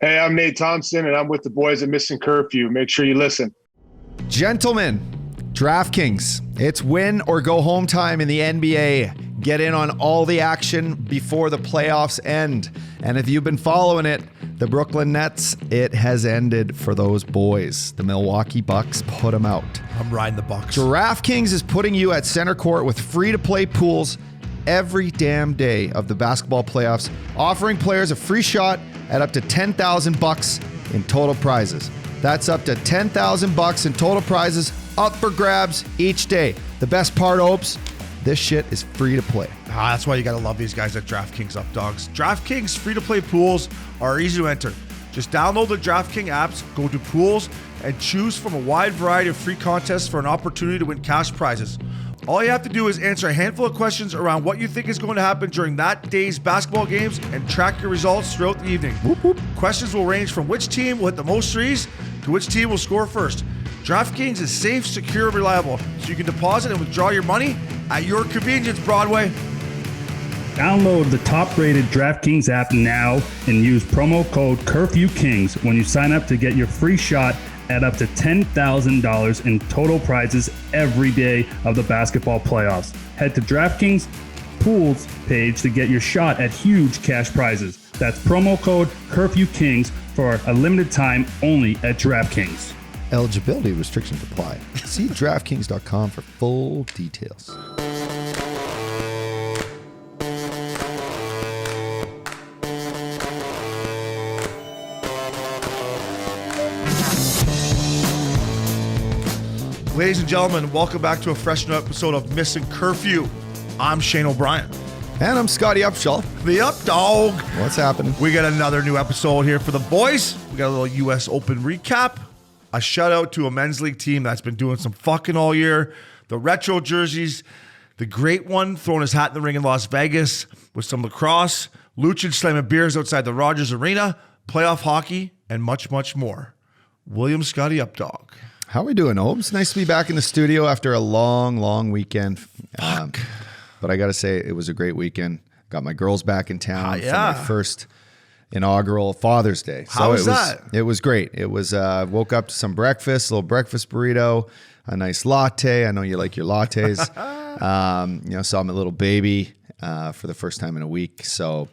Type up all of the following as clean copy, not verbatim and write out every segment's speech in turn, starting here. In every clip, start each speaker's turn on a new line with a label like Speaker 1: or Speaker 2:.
Speaker 1: Hey, I'm Nate Thompson, and I'm with the boys at Missin Curfew. Make sure you listen.
Speaker 2: Gentlemen, DraftKings, it's win or go home time in the NBA. Get in on all the action before the playoffs end. And if you've been following it, the Brooklyn Nets, it has ended for those boys. The Milwaukee Bucks put them out.
Speaker 3: I'm riding the Bucks.
Speaker 2: DraftKings is putting you at center court with free-to-play pools every damn day of the basketball playoffs, offering players a free shot at up to $10,000 in total prizes. That's up to $10,000 in total prizes up for grabs each day. The best part, Opes, this shit is free to play.
Speaker 3: That's why you got to love these guys at DraftKings Updoggs. DraftKings free-to-play pools are easy to enter. Just download the DraftKings apps, go to pools, and choose from a wide variety of free contests for an opportunity to win cash prizes. All you have to do is answer a handful of questions around what you think is going to happen during that day's basketball games and track your results throughout the evening. Whoop, whoop. Questions will range from which team will hit the most threes to which team will score first. DraftKings is safe, secure, and reliable, so you can deposit and withdraw your money at your convenience, Broadway.
Speaker 4: Download the top-rated DraftKings app now and use promo code CurfewKings when you sign up to get your free shot at up to $10,000 in total prizes every day of the basketball playoffs. Head to DraftKings Pools page to get your shot at huge cash prizes. That's promo code CurfewKings for a limited time only at DraftKings.
Speaker 2: Eligibility restrictions apply. See DraftKings.com for full details.
Speaker 3: Ladies and gentlemen, welcome back to a fresh new episode of Missin Curfew. I'm Shane O'Brien.
Speaker 2: And I'm Scotty Upshaw.
Speaker 3: The Updogg.
Speaker 2: What's happening?
Speaker 3: We got another new episode here for the boys. We got a little U.S. Open recap. A shout out to a men's league team that's been doing some fucking all year. The retro jerseys. The great one throwing his hat in the ring in Las Vegas with some lacrosse. Looch slamming beers outside the Rogers Arena. Playoff hockey and much, much more. William Scotty Updogg.
Speaker 2: How are we doing, Obes? Nice to be back in the studio after a long, long weekend. But I got to say, it was a great weekend. Got my girls back in town for my first inaugural Father's Day.
Speaker 3: How was that?
Speaker 2: It was great. It was, woke up to some breakfast, a little breakfast burrito, a nice latte. I know you like your lattes. Saw my little baby for the first time in a week. So,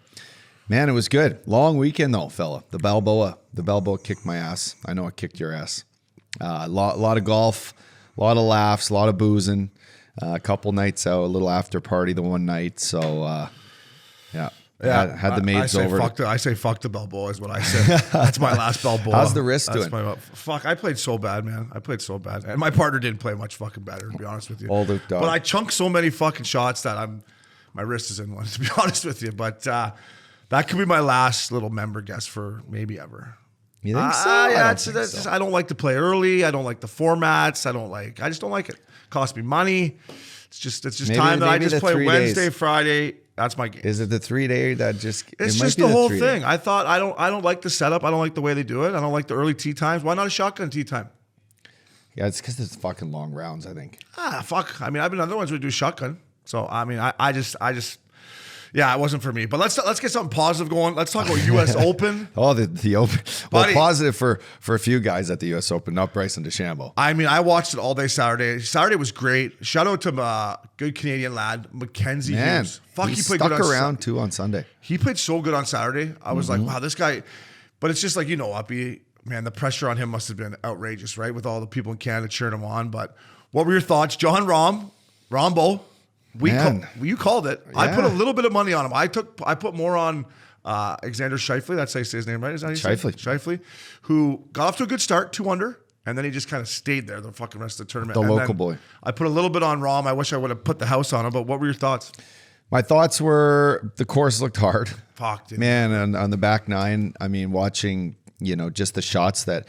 Speaker 2: man, it was good. Long weekend, though, fella. The Balboa kicked my ass. I know it kicked your ass. A lot of golf, a lot of laughs, a lot of boozing, a couple nights out, a little after party the one night. So, had the maids over.
Speaker 3: I say fuck the Balboa is what I say. That's my last Balboa.
Speaker 2: How's the wrist doing?
Speaker 3: I played so bad, man. I played so bad. And my partner didn't play much fucking better, to be honest with you. But I chunked so many fucking shots that my wrist is in one, to be honest with you. But that could be my last little member guess for maybe ever.
Speaker 2: You think so?
Speaker 3: I don't like to play early. I don't like the formats. I just don't like it. Cost me money. It's just time that I just play Wednesday, days. Friday. That's my game.
Speaker 2: Is it the 3 day that just?
Speaker 3: It's just the whole thing. I thought I don't like the setup. I don't like the way they do it. I don't like the early tee times. Why not a shotgun tee time?
Speaker 2: Yeah, it's because it's fucking long rounds, I think.
Speaker 3: Fuck. I mean, I've been other ones who do shotgun. So I mean, I just. Yeah, it wasn't for me. But let's get something positive going. Let's talk about U.S. Open.
Speaker 2: The Open. Well, positive for a few guys at the U.S. Open, not Bryson DeChambeau.
Speaker 3: I mean, I watched it all day Saturday. Saturday was great. Shout out to good Canadian lad, Mackenzie Hughes.
Speaker 2: Fuck, he played stuck good around too on Sunday.
Speaker 3: He played so good on Saturday. I was like, wow, this guy. But it's just like, Uppy, man, the pressure on him must have been outrageous, right? With all the people in Canada cheering him on. But what were your thoughts? John Rombo. You called it. Yeah. I put a little bit of money on him. I put more on Alexander Scheifele. That's how you say his name, right? Is that how you say it? Scheifele, who got off to a good start, 2 under, and then he just kind of stayed there the fucking rest of the tournament.
Speaker 2: The local boy.
Speaker 3: I put a little bit on Rom. I wish I would have put the house on him, but what were your thoughts?
Speaker 2: My thoughts were the course looked hard.
Speaker 3: Fuck, dude.
Speaker 2: Man, and on the back nine, I mean, watching, just the shots that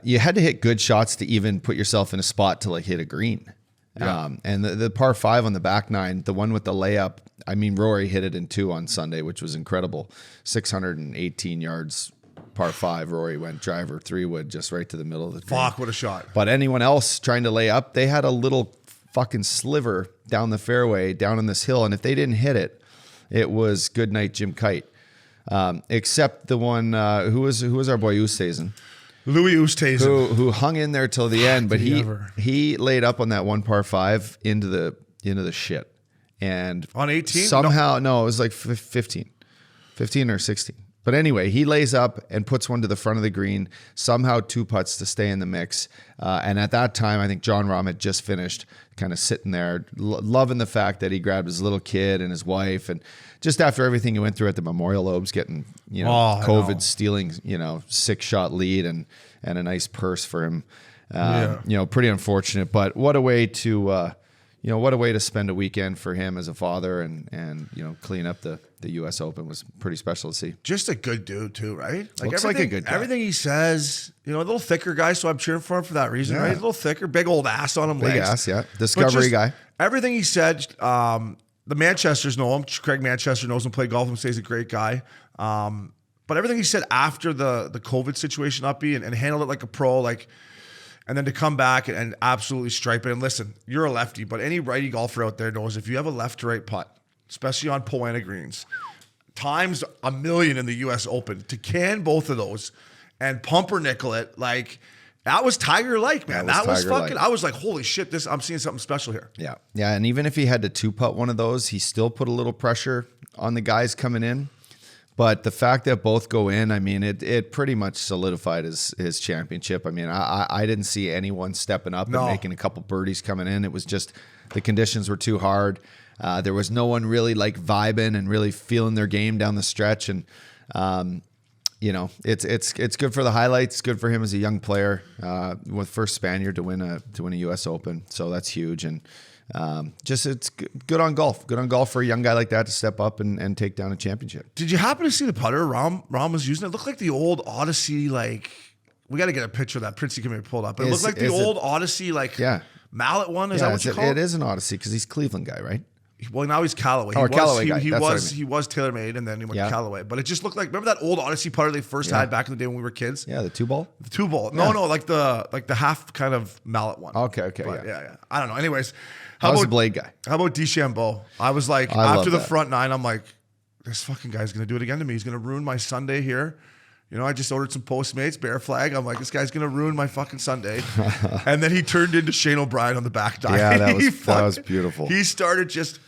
Speaker 2: you had to hit good shots to even put yourself in a spot to hit a green. Yeah. And the par 5 on the back nine, the one with the layup, I mean, Rory hit it in 2 on Sunday, which was incredible. 618 yards, par 5. Rory went driver 3-wood just right to the middle of the green.
Speaker 3: Fuck, what a shot.
Speaker 2: But anyone else trying to lay up, they had a little fucking sliver down the fairway, down on this hill. And if they didn't hit it, it was good night, Jim Kite. except the one who was our boy Oosthuizen.
Speaker 3: Louis Oosthuizen.
Speaker 2: Who hung in there till the end, but he laid up on that one par 5 into the shit. And
Speaker 3: on 18?
Speaker 2: Somehow, no, it was like 15 or 16. But anyway, he lays up and puts one to the front of the green, somehow 2 putts to stay in the mix. And at that time, I think John Rahm had just finished kind of sitting there, loving the fact that he grabbed his little kid and his wife. And just after everything he went through at the Memorial Lobes, getting, COVID stealing, 6-shot lead and a nice purse for him. Pretty unfortunate, but what a way to, what a way to spend a weekend for him as a father and clean up the U.S. Open was pretty special to see.
Speaker 3: Just a good dude too, right?
Speaker 2: Looks like a good guy.
Speaker 3: Everything he says, a little thicker guy, so I'm cheering for him for that reason, right? A little thicker, big old ass on him.
Speaker 2: Big
Speaker 3: legs.
Speaker 2: Ass, yeah. Discovery guy.
Speaker 3: Everything he said, the Manchesters know him. Craig Manchester knows him, played golf with him, says he's a great guy. But everything he said after the COVID situation, Uppy, and handled it like a pro, and then to come back and absolutely stripe it. And listen, you're a lefty, but any righty golfer out there knows if you have a left to right putt, especially on Poana greens, times a million in the U.S. Open, to can both of those and pumpernickel it, that was Tiger-like, man. That was fucking, I was like, holy shit, I'm seeing something special here.
Speaker 2: Yeah. Yeah. And even if he had to 2-putt one of those, he still put a little pressure on the guys coming in. But the fact that both go in, I mean, it pretty much solidified his championship. I mean, I didn't see anyone stepping up and making a couple birdies coming in. It was just the conditions were too hard. There was no one really vibing and really feeling their game down the stretch. And, it's good for the highlights. Good for him as a young player, with first Spaniard to win a U.S. Open. So that's huge. And it's good on golf. Good on golf for a young guy like that to step up and take down a championship.
Speaker 3: Did you happen to see the putter Rahm was using? It looked like the old Odyssey, we got to get a picture of that. Princey can maybe pull it up. It looked like the old Odyssey, mallet one. Is that what you call it?
Speaker 2: It is an Odyssey because he's a Cleveland guy, right?
Speaker 3: Well, now he's Callaway.
Speaker 2: Callaway guy.
Speaker 3: He was TaylorMade, and then he went to Callaway. But it just looked like, remember that old Odyssey putter they first had back in the day when we were kids?
Speaker 2: Yeah, the 2-ball?
Speaker 3: The 2-ball. No, like the half kind of mallet one.
Speaker 2: Okay,
Speaker 3: but, yeah. I don't know. Anyways.
Speaker 2: I was a blade guy.
Speaker 3: How about DeChambeau? I was like, after the front 9, I'm like, this fucking guy's going to do it again to me. He's going to ruin my Sunday here. I just ordered some Postmates, Bear Flag. I'm like, this guy's going to ruin my fucking Sunday. And then he turned into Shane O'Brien on the back dive.
Speaker 2: Yeah, that was beautiful.
Speaker 3: He started just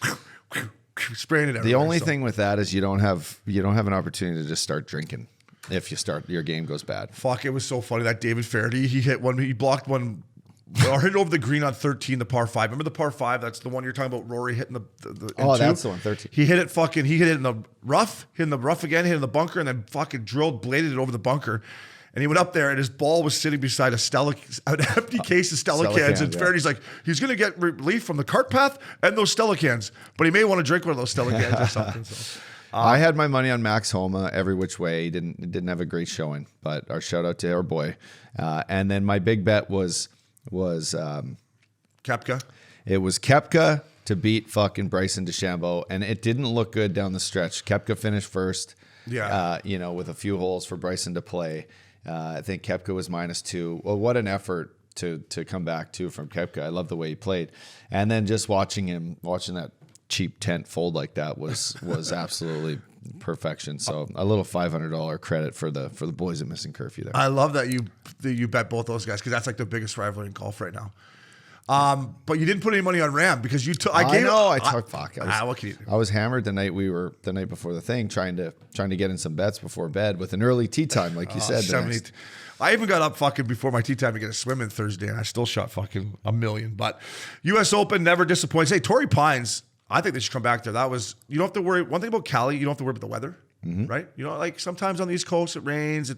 Speaker 3: spraying it everywhere.
Speaker 2: The only thing with that is you don't have an opportunity to just start drinking if your game goes bad.
Speaker 3: Fuck, it was so funny. That David Faraday, he blocked one. Or hit over the green on 13, the par 5. Remember the par 5? That's the one you're talking about, Rory hitting the
Speaker 2: that's the one, 13.
Speaker 3: He hit it in the rough, hit in the rough again, hit in the bunker, and then fucking bladed it over the bunker. And he went up there, and his ball was sitting beside an empty case of Stella cans. And Faraday's like, he's going to get relief from the cart path and those Stella cans, but he may want to drink one of those Stella cans or something. So.
Speaker 2: I had my money on Max Homa every which way. He didn't have a great showing, but our shout out to our boy. And then my big bet was
Speaker 3: Koepka.
Speaker 2: It was Koepka to beat fucking Bryson DeChambeau, and it didn't look good down the stretch. Koepka finished first, with a few holes for Bryson to play. I think Koepka was -2. Well, what an effort to come back too from Koepka. I love the way he played, and then just watching that cheap tent fold like that was absolutely perfection. So a little $500 credit for the boys at Missin Curfew there.
Speaker 3: I love that you bet both those guys because that's like the biggest rivalry in golf right now. But you didn't put any money on Ram because you took. I
Speaker 2: was hammered the night before the thing, trying to get in some bets before bed with an early tee time, like you said.
Speaker 3: I even got up fucking before my tea time to get a swim in Thursday, and I still shot fucking a million. But U.S. Open never disappoints. Hey, Torrey Pines. I think they should come back there. You don't have to worry. One thing about Cali, you don't have to worry about the weather, right? Sometimes on the East Coast it rains,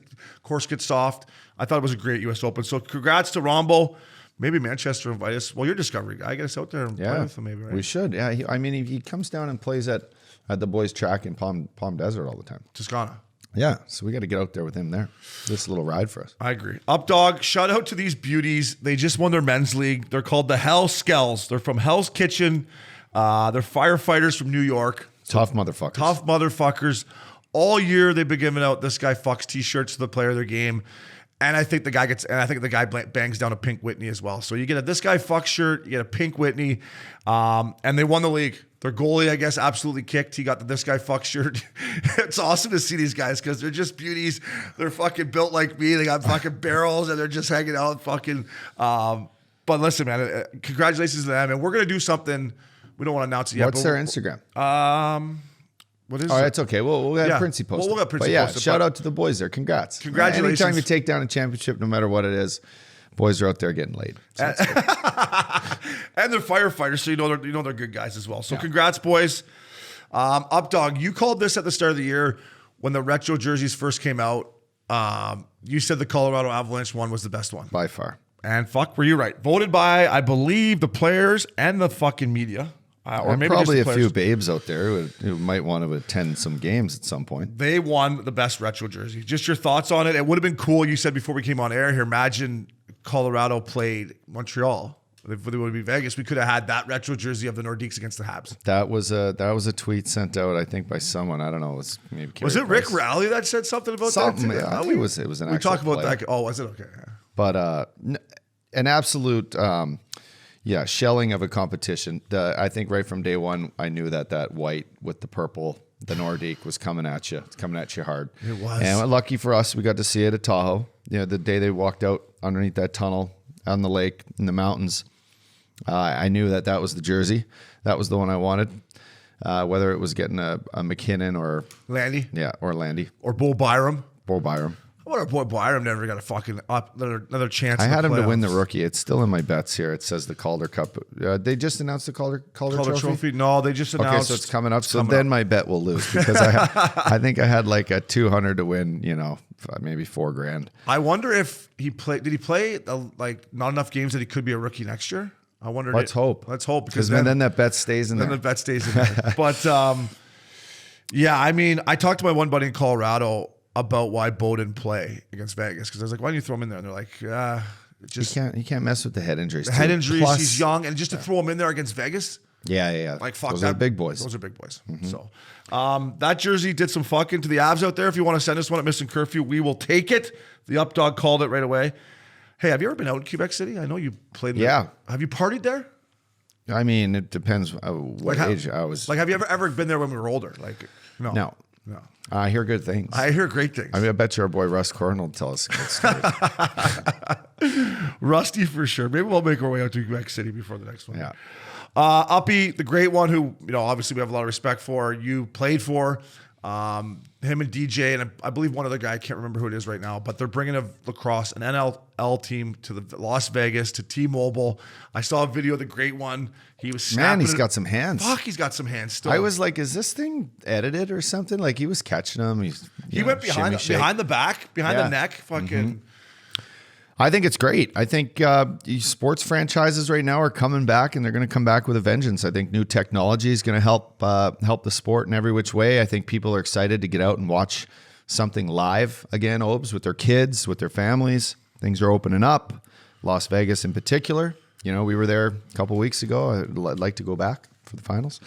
Speaker 3: course gets soft. I thought it was a great U.S. Open. So congrats to Rombo. Maybe Manchester invite us. Well, you're a Discovery guy. Get us out there and play with him maybe, right?
Speaker 2: We should. Yeah, he comes down and plays at the boys' track in Palm Desert all the time.
Speaker 3: Toscana.
Speaker 2: Yeah, so we got to get out there with him there. This little ride for us.
Speaker 3: I agree. Updogg, shout out to these beauties. They just won their men's league. They're called the Hell Skells. They're from Hell's Kitchen. They're firefighters from New York.
Speaker 2: Tough motherfuckers.
Speaker 3: All year they've been giving out this guy fucks t-shirts to the player of their game. And I think the guy bangs down a pink Whitney as well. So you get a This Guy Fuck shirt, you get a pink Whitney, and they won the league. Their goalie, I guess, absolutely kicked. He got the This Guy Fuck shirt. It's awesome to see these guys because they're just beauties. They're fucking built like me. They got fucking barrels and they're just hanging out fucking. But listen, man, congratulations to them. And we're going to do something. We don't want to announce it yet.
Speaker 2: What's their Instagram?
Speaker 3: What is
Speaker 2: All
Speaker 3: it?
Speaker 2: right, it's okay. We'll have Princey post.
Speaker 3: We'll have Princey
Speaker 2: but yeah,
Speaker 3: post it,
Speaker 2: shout out to the boys there. Congrats.
Speaker 3: Congratulations.
Speaker 2: Anytime you take down a championship, no matter what it is, boys are out there getting laid. So
Speaker 3: and they're firefighters, so you know they're good guys as well. So congrats, boys. Updogg, you called this at the start of the year when the retro jerseys first came out. You said the Colorado Avalanche one was the best one.
Speaker 2: by far.
Speaker 3: And fuck, were you right? Voted by, I believe, the players and the fucking media. Or maybe
Speaker 2: probably
Speaker 3: just
Speaker 2: a
Speaker 3: the
Speaker 2: few
Speaker 3: players.
Speaker 2: babes out there who might want to attend some games at some point.
Speaker 3: They won the best retro jersey. Just your thoughts on it. It would have been cool. You said before we came on air here, imagine Colorado played Montreal. If it would be Vegas, we could have had that retro jersey of the Nordiques against the Habs.
Speaker 2: That was a tweet sent out, I think, by someone. I don't know. It was maybe Carey
Speaker 3: Was it Rick
Speaker 2: Price.
Speaker 3: Rowley that said something about
Speaker 2: Something.
Speaker 3: that?
Speaker 2: Yeah, I think it was an
Speaker 3: We
Speaker 2: actual
Speaker 3: talked about
Speaker 2: player.
Speaker 3: that. Oh, was it? Okay. Yeah.
Speaker 2: But an absolute shelling of a competition. I think right from day one, I knew that white with the purple, the Nordique, was coming at you. It's coming at you hard.
Speaker 3: It was.
Speaker 2: And lucky for us, we got to see it at Tahoe. You know, the day they walked out underneath that tunnel on the lake in the mountains. I knew that was the jersey. That was the one I wanted. Whether it was getting a McKinnon or
Speaker 3: Landy
Speaker 2: Landy
Speaker 3: or Bo Byram.
Speaker 2: or Byram.
Speaker 3: I wonder if Bo Byram never got a fucking another chance.
Speaker 2: I
Speaker 3: in the
Speaker 2: had him to win the
Speaker 3: playoffs.
Speaker 2: rookie. It's still in my bets here. It says the Calder Cup. They just announced the Calder trophy.
Speaker 3: No, they just announced.
Speaker 2: Okay, so it's coming up. So
Speaker 3: coming
Speaker 2: then
Speaker 3: up.
Speaker 2: my bet will lose because I think I had like a 200 to win. You know, maybe $4,000.
Speaker 3: I wonder if he played. Did he play like not enough games that he could be a rookie next year? I wonder.
Speaker 2: Let's hope.
Speaker 3: Let's hope
Speaker 2: Because then that bet stays in
Speaker 3: then
Speaker 2: there.
Speaker 3: the bet stays in there. But yeah, I mean, I talked to my one buddy in Colorado about why Bo didn't play against Vegas because I was like, why don't you throw him in there? And they're like, just
Speaker 2: You can't mess with the head injuries.
Speaker 3: the head
Speaker 2: too.
Speaker 3: injuries.
Speaker 2: Plus-
Speaker 3: He's young, and just to throw him in there against Vegas.
Speaker 2: Yeah.
Speaker 3: Like, fuck
Speaker 2: Those
Speaker 3: that.
Speaker 2: are big boys.
Speaker 3: Those are big boys. So that jersey did some fucking to the Avs out there. If you want to send us one at Missin Curfew, we will take it. The Updogg called it right away. Hey, have you ever been out in Quebec City? I know you played there.
Speaker 2: Yeah.
Speaker 3: Have you partied there?
Speaker 2: I mean, it depends what age I was.
Speaker 3: Like, have you ever been there when we were older? Like, no.
Speaker 2: No.
Speaker 3: No.
Speaker 2: I hear good things.
Speaker 3: I hear great things.
Speaker 2: I mean, I bet you our boy Russ Corn will tell us good stories.
Speaker 3: Rusty for sure. Maybe we'll make our way out to Quebec City before the next one.
Speaker 2: Yeah.
Speaker 3: Uppy, the great one who, obviously we have a lot of respect for, you played for. Him and DJ, and I believe one other guy, I can't remember who it is right now, but they're bringing a lacrosse, an NLL team to the Las Vegas, to T-Mobile. I saw a video of the great one. He was snapping.
Speaker 2: Man, he's got some hands.
Speaker 3: Fuck, he's got some hands still.
Speaker 2: I was like, is this thing edited or something? Like he was catching them.
Speaker 3: He went behind the back, behind
Speaker 2: Yeah.
Speaker 3: the neck, fucking.
Speaker 2: I think it's great. I think sports franchises right now are coming back, and they're going to come back with a vengeance. I think new technology is going to help the sport in every which way. I think people are excited to get out and watch something live again, Obes, with their kids, with their families. Things are opening up. Las Vegas in particular. We were there a couple weeks ago. I'd like to go back for the finals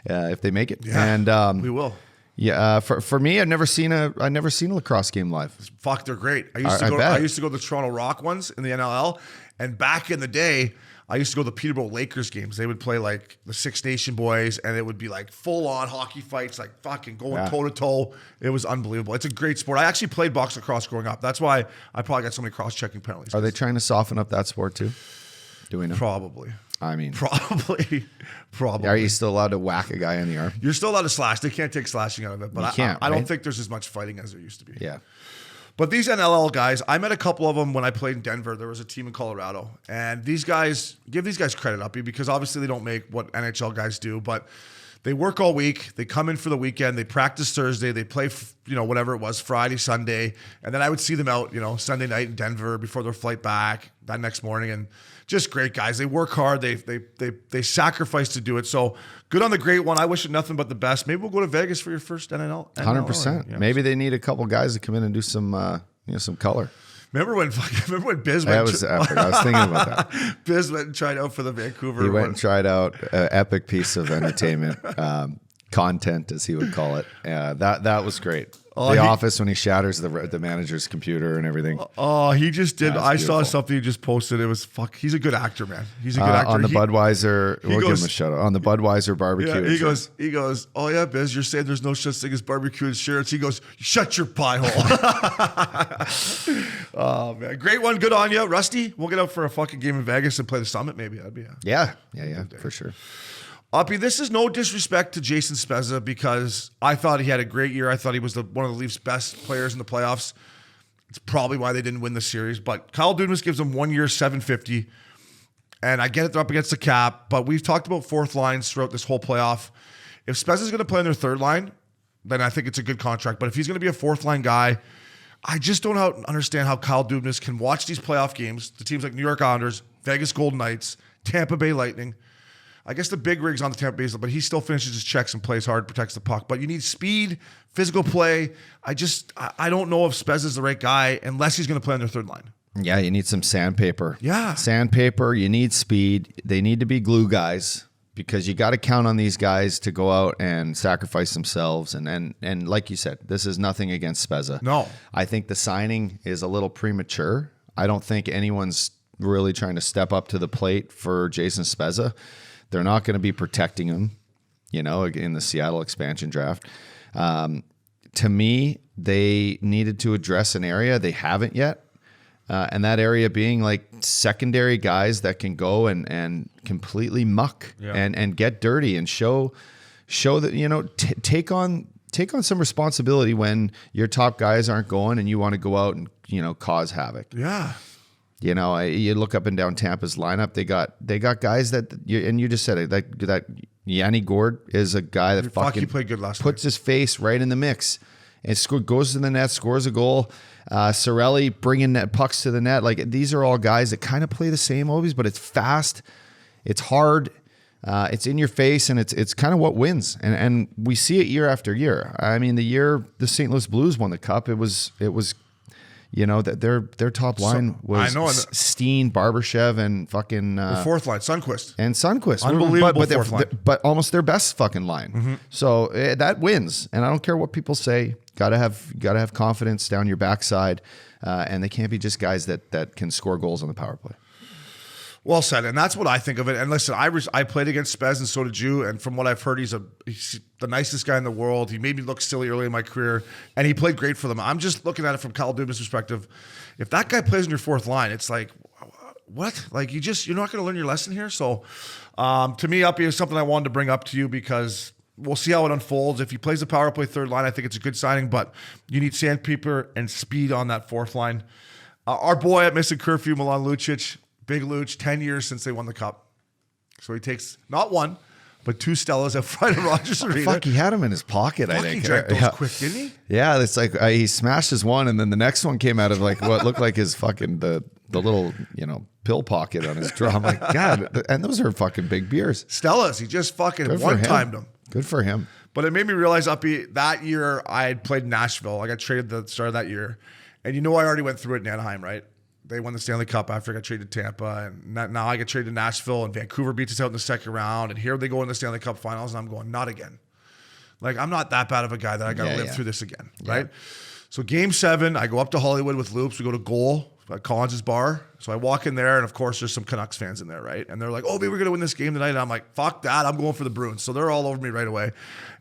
Speaker 2: if they make it.
Speaker 3: Yeah,
Speaker 2: And
Speaker 3: we will.
Speaker 2: Yeah, for me, I've never seen a lacrosse game live.
Speaker 3: Fuck, they're great. I
Speaker 2: bet.
Speaker 3: used to go to the Toronto Rock ones in the NLL, and back in the day, I used to go to the Peterborough Lakers games. They would play like the Six Nation boys, and it would be like full on hockey fights, like fucking going toe to toe. It was unbelievable. It's a great sport. I actually played box lacrosse growing up. That's why I probably got so many cross checking penalties.
Speaker 2: Are they trying to soften up that sport too? Do we know?
Speaker 3: Probably.
Speaker 2: I mean,
Speaker 3: Probably.
Speaker 2: are you still allowed to whack a guy in the arm?
Speaker 3: You're still allowed to slash. They can't take slashing out of it, but
Speaker 2: You can't,
Speaker 3: I don't
Speaker 2: right?
Speaker 3: think there's as much fighting as there used to be.
Speaker 2: Yeah.
Speaker 3: But these NLL guys, I met a couple of them when I played in Denver. There was a team in Colorado. And these guys, give these guys credit, Uppy, because obviously they don't make what NHL guys do, but they work all week. They come in for the weekend. They practice Thursday. They play, whatever it was, Friday, Sunday. And then I would see them out, Sunday night in Denver before their flight back that next morning. And just great guys. They work hard. They sacrifice to do it. So good on the great one. I wish it nothing but the best. Maybe we'll go to Vegas for your first NLL.
Speaker 2: 100%.
Speaker 3: Yeah.
Speaker 2: Maybe they need a couple guys to come in and do some color.
Speaker 3: Remember when Biz
Speaker 2: That
Speaker 3: went?
Speaker 2: was epic. I was thinking about that.
Speaker 3: Biz went and tried out for the Vancouver.
Speaker 2: He went
Speaker 3: one.
Speaker 2: and tried out an epic piece of entertainment, content as he would call it. That was great. Office when he shatters the manager's computer and everything.
Speaker 3: Oh, he just did.
Speaker 2: That's
Speaker 3: I saw
Speaker 2: beautiful.
Speaker 3: something he just posted. It was fuck. He's a good actor, man. He's a good actor.
Speaker 2: On the Budweiser, we'll give
Speaker 3: goes-
Speaker 2: him a shout out. On the Budweiser barbecue.
Speaker 3: Yeah, he goes, oh yeah, Biz, you're saying there's no such thing as barbecue insurance. He goes, shut your pie hole. Oh man, great one. Good on you, Rusty. We'll get out for a fucking game in Vegas and play the Summit. Maybe that'd be.
Speaker 2: Yeah, for sure.
Speaker 3: Uppy, this is no disrespect to Jason Spezza because I thought he had a great year. I thought he was one of the Leafs' best players in the playoffs. It's probably why they didn't win the series. But Kyle Dubas gives them 1 year, $750. And I get it, they're up against the cap. But we've talked about fourth lines throughout this whole playoff. If Spezza's going to play in their third line, then I think it's a good contract. But if he's going to be a fourth line guy, I just don't understand how Kyle Dubas can watch these playoff games, the teams like New York Islanders, Vegas Golden Knights, Tampa Bay Lightning. I guess the big rig's on the Tampa Bay, but he still finishes his checks and plays hard, protects the puck. But you need speed, physical play. I don't know if Spezza's the right guy unless he's going to play on their third line.
Speaker 2: Yeah, you need some sandpaper.
Speaker 3: Yeah.
Speaker 2: Sandpaper, you need speed. They need to be glue guys because you got to count on these guys to go out and sacrifice themselves. And like you said, this is nothing against Spezza.
Speaker 3: No.
Speaker 2: I think the signing is a little premature. I don't think anyone's really trying to step up to the plate for Jason Spezza. They're not going to be protecting him, in the Seattle expansion draft. To me, they needed to address an area they haven't yet. And that area being like secondary guys that can go and completely muck and get dirty and show that, take on some responsibility when your top guys aren't going and you want to go out and, cause havoc.
Speaker 3: Yeah.
Speaker 2: You look up and down Tampa's lineup. They got guys that you just said it, that Yanni Gord is a guy that
Speaker 3: He played good last
Speaker 2: puts his face right in the mix and goes to the net, scores a goal. Cirelli bringing net pucks to the net. Like these are all guys that kind of play the same always, but it's fast, it's hard, it's in your face, and it's kind of what wins. And we see it year after year. I mean, the year the St. Louis Blues won the cup, it was. That their top line was Steen, Barbashev, and fucking
Speaker 3: fourth line, Sundqvist.
Speaker 2: Unbelievable
Speaker 3: fourth line.
Speaker 2: But almost their best fucking line.
Speaker 3: Mm-hmm.
Speaker 2: So that wins, and I don't care what people say. Gotta have confidence down your backside, and they can't be just guys that can score goals on the power play.
Speaker 3: Well said, and that's what I think of it. And listen, I played against Spez, and so did you. And from what I've heard, he's the nicest guy in the world. He made me look silly early in my career, and he played great for them. I'm just looking at it from Kyle Dubas' perspective. If that guy plays in your fourth line, it's like, what? Like you're not going to learn your lesson here. So, to me, Uppy is something I wanted to bring up to you because we'll see how it unfolds. If he plays the power play third line, I think it's a good signing, but you need sandpaper and speed on that fourth line. Our boy at Missin Curfew, Milan Lucic. Big Looch, 10 years since they won the cup. So he takes not one, but two Stellas at front of Rogers Arena.
Speaker 2: Fuck, he had them in his pocket, I think.
Speaker 3: He drank those quick, didn't he?
Speaker 2: Yeah, it's like he smashed his one, and then the next one came out of like what looked like his fucking the little pill pocket on his drum. I'm like, God, and those are fucking big beers.
Speaker 3: Stellas, he just fucking one-timed them.
Speaker 2: Good for him.
Speaker 3: But it made me realize, Uppy, that year I had played Nashville. I got traded at the start of that year. And I already went through it in Anaheim, right? They won the Stanley Cup after I got traded to Tampa. And now I get traded to Nashville, and Vancouver beats us out in the second round. And here they go in the Stanley Cup finals, and I'm going, not again. Like, I'm not that bad of a guy that I got to live through this again, right? So game 7, I go up to Hollywood with Loops. We go to Goal at Collins' bar. So I walk in there, and of course, there's some Canucks fans in there, right? And they're like, oh, we're going to win this game tonight. And I'm like, fuck that. I'm going for the Bruins. So they're all over me right away.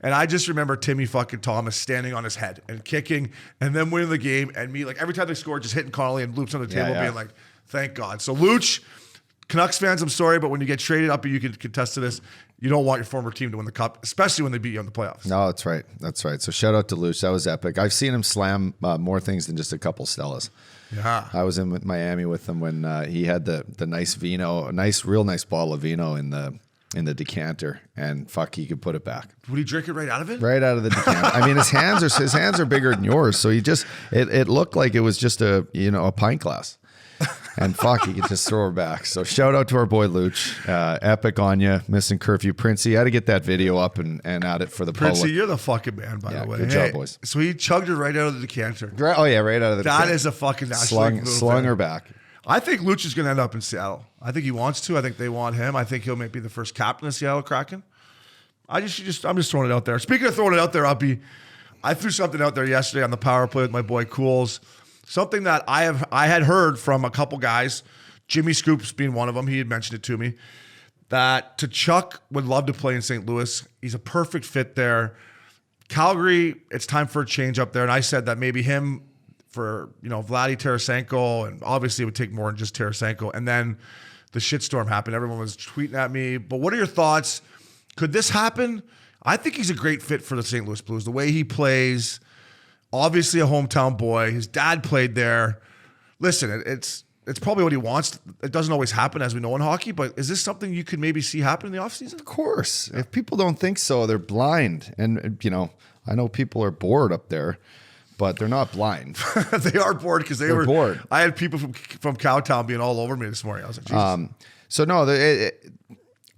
Speaker 3: And I just remember Timmy fucking Thomas standing on his head and kicking and then winning the game. And me, like, every time they scored, just hitting Connolly and Loops on the table, being like, thank God. So Looch, Canucks fans, I'm sorry, but when you get traded up, you can contest to this. You don't want your former team to win the cup, especially when they beat you in the playoffs.
Speaker 2: No, that's right. That's right. So shout out to Looch. That was epic. I've seen him slam more things than just a couple Stellas.
Speaker 3: Yeah.
Speaker 2: I was in Miami with him when he had the nice vino, real nice bottle of vino in the decanter, and fuck, he could put it back.
Speaker 3: Would he drink it right out of it?
Speaker 2: Right out of the decanter. I mean, his hands are bigger than yours, so it looked like it was just a pint glass. And fuck, he could just throw her back. So shout out to our boy Looch. Epic on you, Missin Curfew. Princey, had to get that video up and at it for the
Speaker 3: Princey,
Speaker 2: public.
Speaker 3: you're the fucking man, by the way.
Speaker 2: Good job, boys.
Speaker 3: So he chugged her right out of the decanter.
Speaker 2: Right out of the decanter.
Speaker 3: That is a fucking National League move.
Speaker 2: Slung her back.
Speaker 3: I think Looch is going to end up in Seattle. I think he wants to. I think they want him. I think he'll maybe be the first captain of Seattle Kraken. I'm just throwing it out there. Speaking of throwing it out there, Uppy, I threw something out there yesterday on the power play with my boy Cools. Something that I had heard from a couple guys, Jimmy Scoops being one of them. He had mentioned it to me, that Tkachuk would love to play in St. Louis. He's a perfect fit there. Calgary, it's time for a change up there. And I said that maybe him for, Vladdy Tarasenko, and obviously it would take more than just Tarasenko. And then the shitstorm happened. Everyone was tweeting at me. But what are your thoughts? Could this happen? I think he's a great fit for the St. Louis Blues. The way he plays, obviously a hometown boy. His dad played there. Listen, it's probably what he wants. It doesn't always happen, as we know in hockey, but is this something you could maybe see happen in the offseason?
Speaker 2: Of course. Yeah. If people don't think so, they're blind. And, I know people are bored up there, but they're not blind.
Speaker 3: They are bored because they're
Speaker 2: bored.
Speaker 3: I had people from Cowtown being all over me this morning. I was like, Jesus.
Speaker 2: So, no,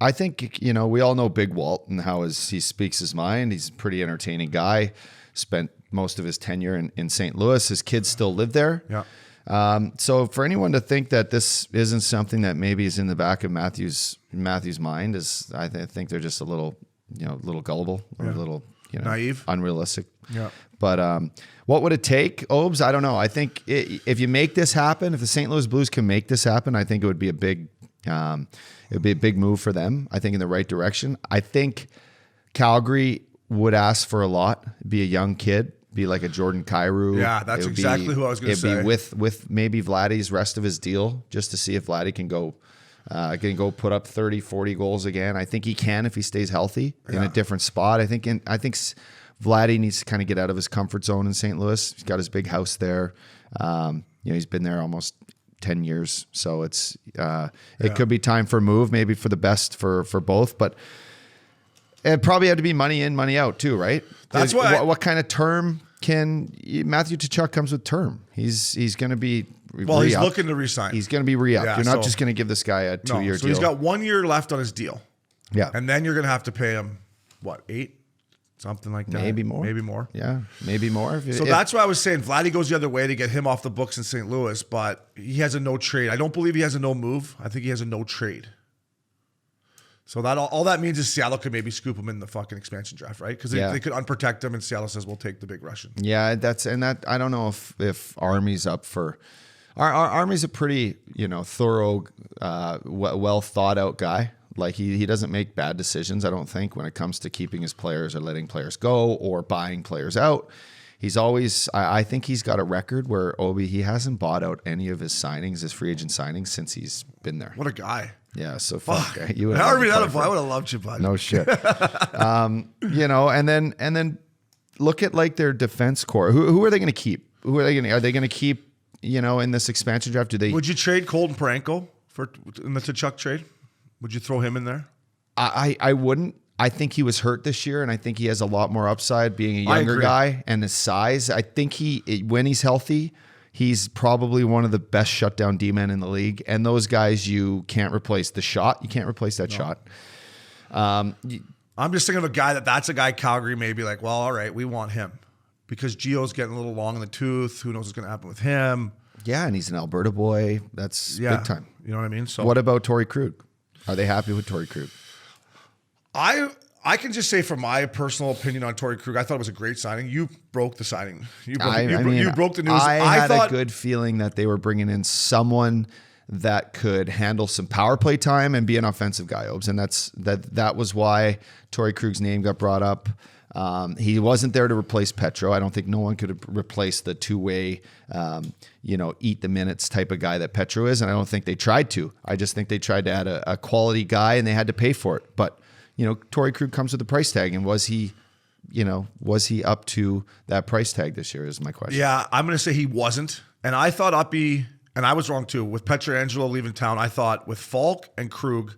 Speaker 2: I think, we all know Big Walt and how he speaks his mind. He's a pretty entertaining guy. Spent most of his tenure in St. Louis. His kids still live there.
Speaker 3: Yeah.
Speaker 2: So for anyone to think that this isn't something that maybe is in the back of Matthew's mind is, I think they're just a little gullible or a little,
Speaker 3: naive,
Speaker 2: unrealistic.
Speaker 3: Yeah.
Speaker 2: But what would it take, Obes? I don't know. I think if you make this happen, if the St. Louis Blues can make this happen, I think it would be a big move for them. I think in the right direction. I think Calgary would ask for a lot, be a young kid. Be like a Jordan Kyrou.
Speaker 3: Yeah, that's exactly who I was going to say.
Speaker 2: It'd be with maybe Vladdy's rest of his deal, just to see if Vladdy can go put up 30, 40 goals again. I think he can if he stays healthy in a different spot. I think Vladdy needs to kind of get out of his comfort zone in St. Louis. He's got his big house there. He's been there almost 10 years, so it could be time for a move, maybe for the best for both, but. It probably had to be money in, money out too, right?
Speaker 3: That's why.
Speaker 2: What kind of term can Matthew Tkachuk comes with term? He's going to be
Speaker 3: well. He's looking to resign.
Speaker 2: He's going to be re-upped.
Speaker 3: Yeah,
Speaker 2: you're not just going to give this guy a 2-year deal.
Speaker 3: So he's got 1 year left on his deal.
Speaker 2: Yeah,
Speaker 3: and then you're going to have to pay him what, 8, something like that.
Speaker 2: Maybe more. Yeah, maybe more.
Speaker 3: That's why I was saying Vladdy goes the other way to get him off the books in St. Louis, but he has a no trade. I don't believe he has a no move. I think he has a no trade. So that all that means is Seattle could maybe scoop him in the fucking expansion draft, right? Because they could unprotect him, and Seattle says we'll take the big Russian.
Speaker 2: Yeah, I don't know if Army's up for. Our Army's a pretty thorough, well thought out guy. Like he doesn't make bad decisions. I don't think when it comes to keeping his players or letting players go or buying players out. He's always. I think he's got a record where Obie he hasn't bought out any of his signings, his free agent signings, since he's been there.
Speaker 3: What a guy.
Speaker 2: Yeah, so fuck.
Speaker 3: I would have loved you, bud.
Speaker 2: No shit. And then look at like their defense core. Who are they going to keep? Are they going to keep? In this expansion draft,
Speaker 3: Would you trade Colton Parayko in the Tkachuk trade? Would you throw him in there?
Speaker 2: I wouldn't. I think he was hurt this year, and I think he has a lot more upside being a younger guy and his size. I think when he's healthy. He's probably one of the best shutdown D-men in the league. And those guys, you can't replace the shot. You can't replace that shot.
Speaker 3: I'm just thinking of a guy that's a guy Calgary may be like, well, all right, we want him. Because Gio's getting a little long in the tooth. Who knows what's going to happen with him?
Speaker 2: Yeah, and he's an Alberta boy. That's big time.
Speaker 3: You know what I mean? So
Speaker 2: what about Torrey Krug? Are they happy with Torrey Krug?
Speaker 3: I can just say from my personal opinion on Torrey Krug, I thought it was a great signing. You broke the signing. You broke the news.
Speaker 2: I thought a good feeling that they were bringing in someone that could handle some power play time and be an offensive guy, Obes. And that was why Torrey Krug's name got brought up. He wasn't there to replace Petro. I don't think no one could replace the two-way, eat the minutes type of guy that Petro is. And I don't think they tried to. I just think they tried to add a quality guy and they had to pay for it. But Torrey Krug comes with a price tag, and was he up to that price tag this year is my question.
Speaker 3: Yeah, I'm going to say he wasn't. And I thought Uppy, and I was wrong too, with Pietrangelo leaving town, I thought with Falk and Krug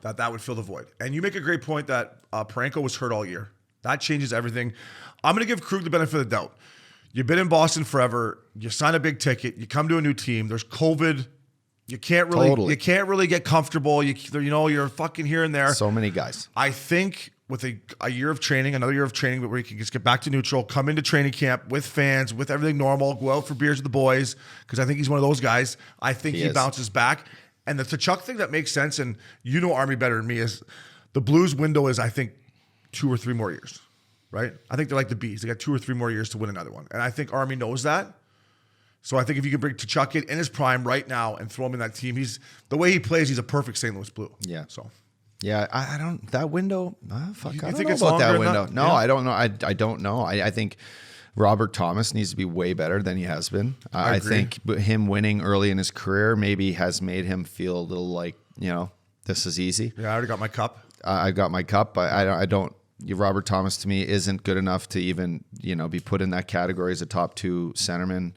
Speaker 3: that would fill the void. And you make a great point that Parayko was hurt all year. That changes everything. I'm going to give Krug the benefit of the doubt. You've been in Boston forever. You sign a big ticket. You come to a new team. There's COVID. You can't really get comfortable. You're fucking here and there.
Speaker 2: So many guys.
Speaker 3: I think with a year of training, another year of training where he can just get back to neutral, come into training camp with fans, with everything normal, go out for beers with the boys, because I think he's one of those guys. I think he bounces back. And the Tkachuk thing that makes sense, and Army better than me, is the Blues window is, I think, 2 or 3 more years. right? I think they're like the Bees. They got 2 or 3 more years to win another one. And I think Army knows that. So I think if you can bring Tkachuk in his prime right now and throw him in that team, the way he plays, he's a perfect St. Louis Blue.
Speaker 2: Yeah.
Speaker 3: So
Speaker 2: yeah, I don't that window. Fuck,
Speaker 3: You
Speaker 2: I don't
Speaker 3: think
Speaker 2: know
Speaker 3: it's
Speaker 2: about that
Speaker 3: longer than
Speaker 2: window.
Speaker 3: that?
Speaker 2: No,
Speaker 3: Yeah.
Speaker 2: I don't know. I don't know. I think Robert Thomas needs to be way better than he has been. I
Speaker 3: agree.
Speaker 2: think him winning early in his career maybe has made him feel a little like, this is easy.
Speaker 3: yeah, I already got my cup.
Speaker 2: I got my cup. I don't. Robert Thomas to me isn't good enough to even be put in that category as a top 2 centerman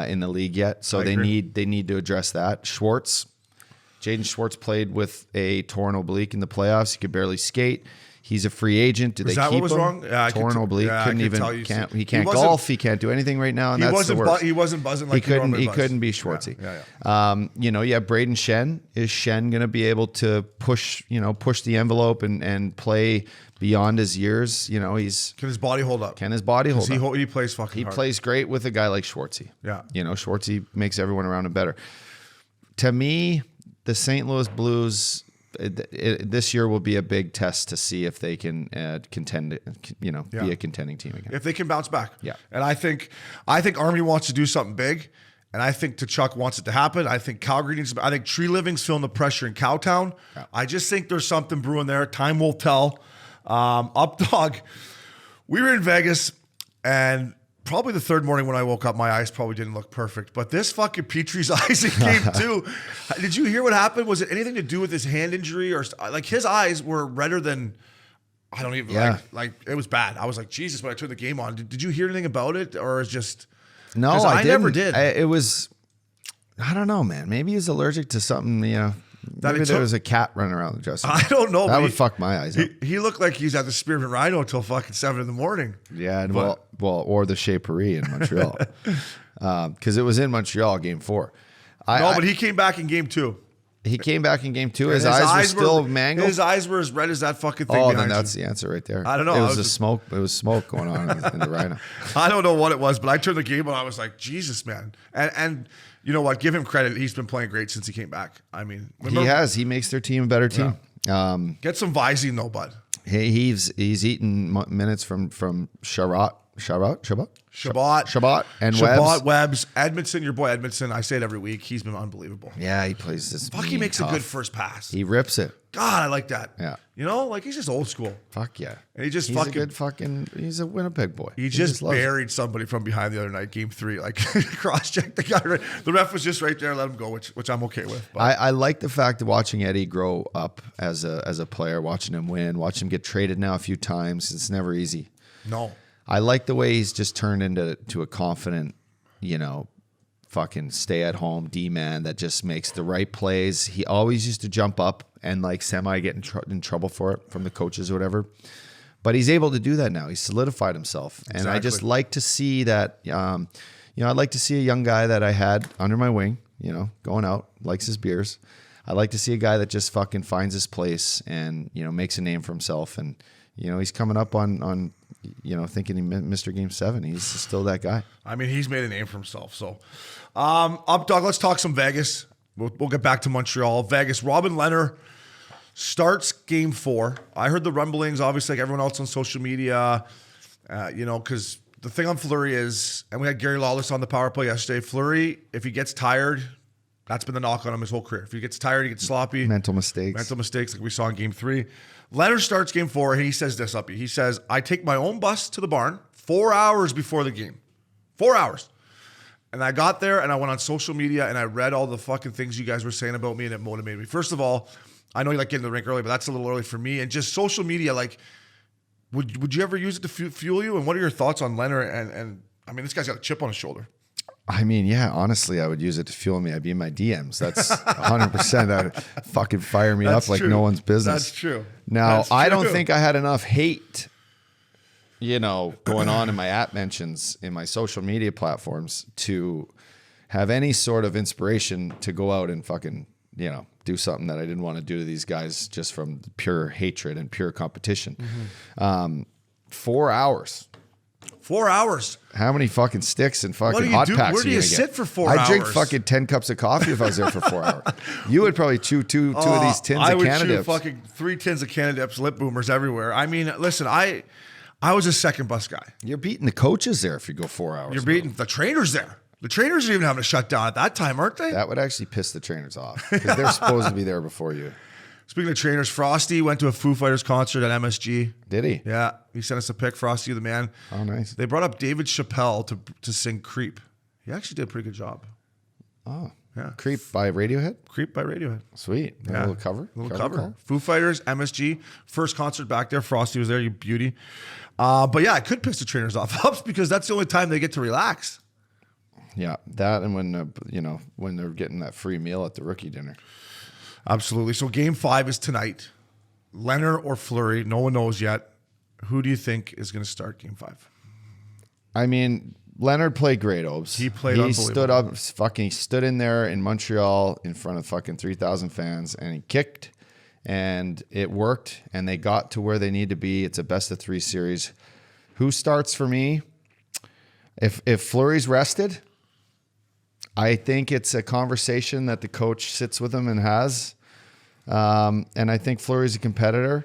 Speaker 2: in the league yet. So they need to address that. Jaden Schwartz played with a torn oblique in the playoffs. He could barely skate. He's a free agent. Did
Speaker 3: Was
Speaker 2: they
Speaker 3: that
Speaker 2: keep
Speaker 3: what was
Speaker 2: him?
Speaker 3: wrong? Yeah,
Speaker 2: Torn oblique.
Speaker 3: I
Speaker 2: Couldn't
Speaker 3: could
Speaker 2: even.
Speaker 3: tell you.
Speaker 2: He can't golf. He can't do anything right now. And that's the worst.
Speaker 3: He wasn't buzzing like
Speaker 2: he couldn't.
Speaker 3: normally
Speaker 2: He
Speaker 3: buzz.
Speaker 2: couldn't be Schwartzy.
Speaker 3: Yeah.
Speaker 2: Braden Shen. Is Shen going to be able to push the envelope and play beyond his years? He's
Speaker 3: Can his body hold up?
Speaker 2: can his body hold up?
Speaker 3: He plays fucking
Speaker 2: He
Speaker 3: hard.
Speaker 2: plays great with a guy like Schwartzy.
Speaker 3: Yeah.
Speaker 2: Schwartzy makes everyone around him better. To me, the St. Louis Blues this year will be a big test to see if they can contend, be a contending team again.
Speaker 3: If they can bounce back.
Speaker 2: Yeah.
Speaker 3: And I think Army wants to do something big. And I think Tkachuk wants it to happen. I think Calgary needs to. I think Tree Living's feeling the pressure in Cowtown.
Speaker 2: Yeah.
Speaker 3: I just think there's something brewing there. Time will tell. Updogg, we were in Vegas, and probably the third morning when I woke up, my eyes probably didn't look perfect. But this fucking Petry's eyes in game 2. Did you hear what happened? Was it anything to do with his hand injury? Or like his eyes were redder than, I don't even, like it was bad. I was like, Jesus, when I turned the game on. Did you hear anything about it? Or is just...
Speaker 2: No,
Speaker 3: I never
Speaker 2: didn't.
Speaker 3: did.
Speaker 2: It was, I don't know, man. Maybe he's allergic to something, Maybe there was a cat running around the dressing room.
Speaker 3: I don't know.
Speaker 2: That would fuck my eyes up.
Speaker 3: He looked like he's at the Spearmint Rhino until fucking 7 a.m.
Speaker 2: Yeah, and or the Chez Paris in Montreal. Because it was in Montreal, game 4.
Speaker 3: But he came back in game 2.
Speaker 2: He came back in game 2. His eyes were still mangled.
Speaker 3: His eyes were as red as that fucking thing.
Speaker 2: Oh,
Speaker 3: behind
Speaker 2: then that's
Speaker 3: you.
Speaker 2: the answer right there.
Speaker 3: I don't know.
Speaker 2: It was smoke. It was smoke going on in the Rhino.
Speaker 3: I don't know what it was, but I turned the game on. I was like, Jesus, man. And you know what? Give him credit. He's been playing great since he came back. I mean,
Speaker 2: He has. He makes their team a better team. Yeah.
Speaker 3: Get some Visine though, bud.
Speaker 2: He's eaten minutes from Shabbat and
Speaker 3: Webbs. Edmondson, your boy Edmondson. I say it every week. He's been unbelievable.
Speaker 2: Yeah, he plays this.
Speaker 3: Fuck, he makes a good first pass.
Speaker 2: He rips it.
Speaker 3: God, I like that.
Speaker 2: Yeah.
Speaker 3: Like he's just old school.
Speaker 2: Fuck yeah.
Speaker 3: And he just
Speaker 2: he's a Winnipeg boy.
Speaker 3: He just
Speaker 2: loves it.
Speaker 3: buried somebody from behind the other night, game 3. Like cross-checked the guy. The ref was just right there, let him go, which I'm okay with. But
Speaker 2: I like the fact of watching Eddie grow up as a player, watching him win, watching him get traded now a few times. It's never easy.
Speaker 3: no.
Speaker 2: I like the way he's just turned into a confident, fucking stay-at-home D-man that just makes the right plays. He always used to jump up and like semi get in trouble for it from the coaches or whatever. But he's able to do that now. He's solidified himself. And I just like to see that, I'd like to see a young guy that I had under my wing, going out, likes his beers. I like to see a guy that just fucking finds his place and, makes a name for himself. And, he's coming up on thinking he Mr. Game 7. He's still that guy.
Speaker 3: I mean, he's made a name for himself. So, Updogg, let's talk some Vegas. We'll get back to Montreal. Vegas, Robin Lehner starts game 4. I heard the rumblings, obviously, like everyone else on social media, because the thing on Fleury is, and we had Gary Lawless on the power play yesterday, Fleury, if he gets tired, that's been the knock on him his whole career. If he gets tired, he gets sloppy.
Speaker 2: Mental mistakes
Speaker 3: like we saw in game 3. Leonard starts game 4, and he says this, Uppy. He says, I take my own bus to the barn 4 hours before the game. 4 hours. And I got there, and I went on social media, and I read all the fucking things you guys were saying about me, and it motivated me. First of all, I know you like getting to the rink early, but that's a little early for me. And just social media, like, would you ever use it to fuel you? And what are your thoughts on Leonard? And I mean, this guy's got a chip on his shoulder.
Speaker 2: I mean, yeah, honestly, I would use it to fuel me. I'd be in my DMs. That's 100%. That would fucking fire me up like no one's business.
Speaker 3: That's true.
Speaker 2: Now, I don't think I had enough hate, going on in my app mentions in my social media platforms to have any sort of inspiration to go out and fucking, do something that I didn't want to do to these guys just from pure hatred and pure competition. 4 hours.
Speaker 3: 4 hours.
Speaker 2: How many fucking sticks and fucking
Speaker 3: What do you
Speaker 2: hot
Speaker 3: do?
Speaker 2: packs
Speaker 3: Where do you
Speaker 2: gonna
Speaker 3: sit
Speaker 2: get?
Speaker 3: for 4
Speaker 2: I'd drink
Speaker 3: hours?
Speaker 2: fucking 10 cups of coffee if I was there for 4 hours. You would probably chew two of these tins
Speaker 3: I
Speaker 2: of
Speaker 3: would
Speaker 2: Cannadips.
Speaker 3: chew fucking 3 tins of Cannadips, lip boomers everywhere. I mean, listen, I I was a second bus guy.
Speaker 2: You're beating the coaches there if you go 4 hours.
Speaker 3: You're beating the trainers there. The trainers are even having to shut down at that time, aren't they?
Speaker 2: That would actually piss the trainers off because they're supposed to be there before you.
Speaker 3: Speaking of trainers, Frosty went to a Foo Fighters concert at MSG.
Speaker 2: Did he?
Speaker 3: Yeah, he sent us a pic. Frosty, the man.
Speaker 2: Oh, nice.
Speaker 3: They brought up David Chappelle to sing "Creep." He actually did a pretty good job.
Speaker 2: Oh,
Speaker 3: yeah.
Speaker 2: Creep by Radiohead.
Speaker 3: "Creep" by Radiohead.
Speaker 2: Sweet.
Speaker 3: Yeah.
Speaker 2: A little cover.
Speaker 3: A little cover.
Speaker 2: Call.
Speaker 3: Foo Fighters, MSG, first concert back there. Frosty was there. You beauty. But yeah, it could piss the trainers off because that's the only time they get to relax.
Speaker 2: Yeah, that and when they're getting that free meal at the rookie dinner.
Speaker 3: Absolutely. So Game 5 is tonight. Leonard or Fleury, no one knows yet. Who do you think is going to start Game 5?
Speaker 2: I mean, Leonard played great, Obes.
Speaker 3: He played
Speaker 2: unbelievable. He stood in there in Montreal in front of fucking 3,000 fans, and he kicked, and it worked, and they got to where they need to be. It's a best-of-3 series. Who starts for me? If Fleury's rested, I think it's a conversation that the coach sits with him and has. And I think Fleury's a competitor.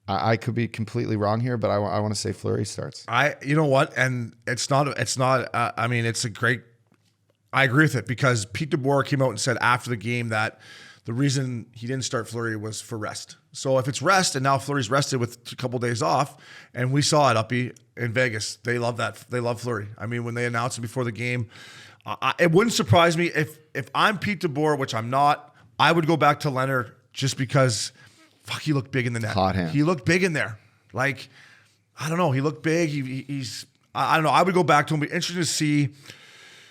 Speaker 2: I could be completely wrong here, but I want to say Fleury starts.
Speaker 3: You know what? And it's not, I mean, it's a great, I agree with it because Pete DeBoer came out and said after the game that the reason he didn't start Fleury was for rest. So if it's rest and now Fleury's rested with a couple days off, and we saw it, Uppy, in Vegas, they love that. They love Fleury. I mean, when they announced it before the game, it wouldn't surprise me if I'm Pete DeBoer, which I'm not, I would go back to Leonard just because, fuck, he looked big in the net.
Speaker 2: Hot hand.
Speaker 3: He looked big in there. Like, I don't know. He looked big. He's, I don't know. I would go back to him. Be interested to see.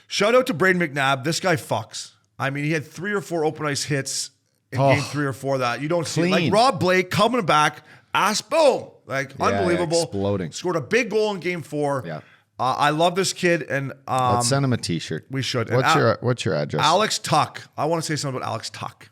Speaker 3: Shout out to Braden McNabb. This guy fucks. I mean, he had 3 or 4 open ice hits in game 3 or 4 that you don't see. Like Rob Blake coming back, ass boom. Like, unbelievable.
Speaker 2: Yeah, exploding.
Speaker 3: Scored a big goal in game 4.
Speaker 2: Yeah.
Speaker 3: I love this kid, and
Speaker 2: Let's send him a T-shirt.
Speaker 3: We should.
Speaker 2: What's your address?
Speaker 3: Alex Tuck. I want to say something about Alex Tuck.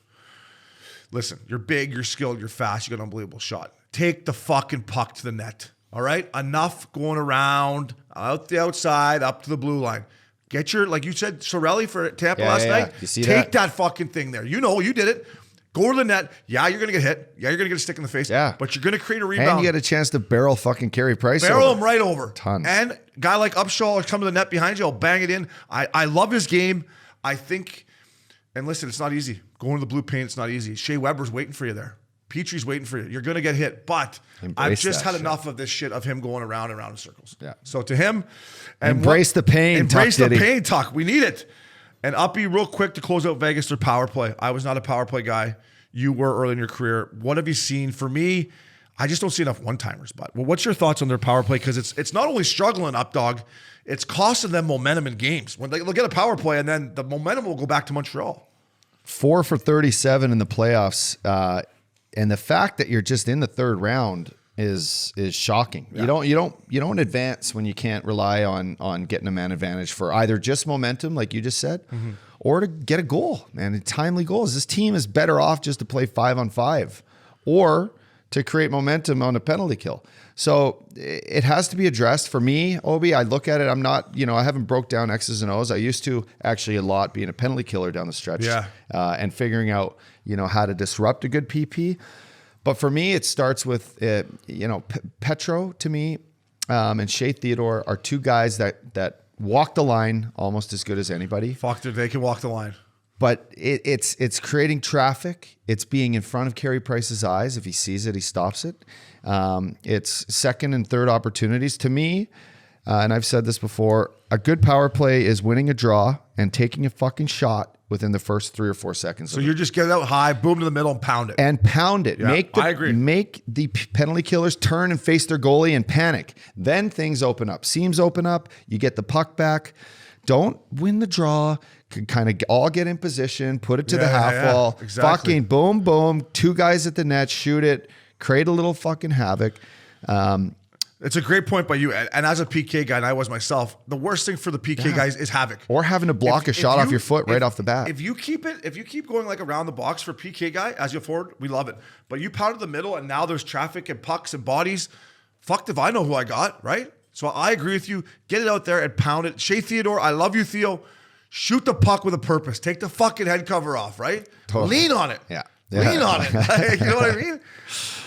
Speaker 3: Listen, you're big, you're skilled, you're fast, you got an unbelievable shot. Take the fucking puck to the net. All right? Enough going around, out the outside, up to the blue line. Get your, like you said, Sorelli for Tampa last night.
Speaker 2: You see
Speaker 3: Take that fucking thing there. You know, you did it. Go to the net. Yeah, you're going to get hit. Yeah, you're going to get a stick in the face.
Speaker 2: Yeah.
Speaker 3: But you're going to create a rebound.
Speaker 2: And you get a chance to barrel fucking Carey Price
Speaker 3: Barrel him right over.
Speaker 2: Tons.
Speaker 3: And guy like Upshaw will come to the net behind you. I'll bang it in. I love his game. I think, and listen, it's not easy. Going to the blue paint, it's not easy. Shea Weber's waiting for you there. Petry's waiting for you. You're going to get hit. But I've just had enough of this shit of him going around and around in circles.
Speaker 2: Yeah.
Speaker 3: So to him, and
Speaker 2: embrace the pain.
Speaker 3: Embrace
Speaker 2: Tuck
Speaker 3: the
Speaker 2: Diddy.
Speaker 3: pain, Tuck. We need it. And Uppy, real quick to close out Vegas, their power play. I was not a power play guy. You were early in your career. What have you seen? For me, I just don't see enough one-timers. But what's your thoughts on their power play? Because it's not only struggling, Updogg, it's costing them momentum in games. When they'll get a power play, and then the momentum will go back to Montreal.
Speaker 2: 4 for 37 in the playoffs, and the fact that you're just in the third round is shocking. Yeah. You don't advance when you can't rely on getting a man advantage for either just momentum, like you just said, or to get a goal, man. Timely goals. This team is better off just to play 5-on-5, or to create momentum on a penalty kill. So it has to be addressed. For me, Obie, I look at it, I'm not, I haven't broke down X's and O's. I used to actually a lot being a penalty killer down the stretch, and figuring out, how to disrupt a good PP. But for me, it starts with, Petro to me, and Shea Theodore are 2 guys that walk the line almost as good as anybody.
Speaker 3: Fuck, they can walk the line.
Speaker 2: But it's creating traffic. It's being in front of Carey Price's eyes. If he sees it, he stops it. It's second and third opportunities. To me, and I've said this before, a good power play is winning a draw and taking a fucking shot within the first 3 or 4 seconds.
Speaker 3: So you're just getting out high, boom to the middle, and pound it.
Speaker 2: And pound it.
Speaker 3: Yeah, I agree.
Speaker 2: Make the penalty killers turn and face their goalie and panic. Then things open up. Seams open up. You get the puck back. Don't win the draw. Kind of all get in position, put it to the half wall.
Speaker 3: Exactly.
Speaker 2: Fucking boom, boom. 2 guys at the net, shoot it, create a little fucking havoc.
Speaker 3: It's a great point by you. And as a PK guy, and I was myself, the worst thing for the PK guys is havoc.
Speaker 2: Or having to block a shot off your foot right off the bat.
Speaker 3: If you keep going like around the box for PK guy as you forward, we love it. But you pounded the middle, and now there's traffic and pucks and bodies. Fucked if I know who I got, right? So I agree with you. Get it out there and pound it. Shea Theodore, I love you, Theo. Shoot the puck with a purpose. Take the fucking head cover off, right?
Speaker 2: Totally.
Speaker 3: Lean on it.
Speaker 2: Yeah.
Speaker 3: Lean on it. You know what I mean?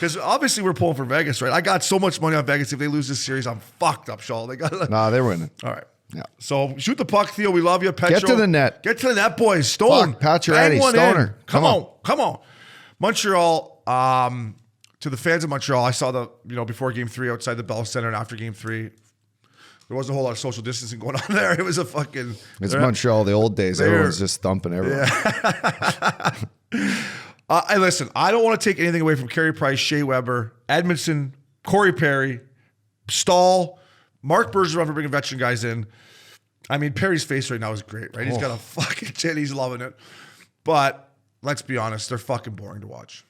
Speaker 3: Because obviously we're pulling for Vegas, right? I got so much money on Vegas. If they lose this series, I'm fucked up, Shaw. They got
Speaker 2: Nah, they're winning.
Speaker 3: All right.
Speaker 2: Yeah.
Speaker 3: So shoot the puck, Theo. We love you. Petro.
Speaker 2: Get to the net.
Speaker 3: Get to the net, boys. Stone.
Speaker 2: Fuck, Pacioretty,
Speaker 3: Bang one
Speaker 2: Stoner.
Speaker 3: in. Come on. Montreal, to the fans of Montreal, I saw before game 3 outside the Bell Center and after game 3, there wasn't a whole lot of social distancing going on there. It was a fucking...
Speaker 2: It's Montreal, the old days. Everyone's just thumping everyone.
Speaker 3: Yeah. Listen, I don't want to take anything away from Carey Price, Shea Weber, Edmondson, Corey Perry, Stahl, Mark Bergeron for bringing veteran guys in. I mean, Perry's face right now is great, right? He's got a fucking chin. He's loving it. But let's be honest, they're fucking boring to watch.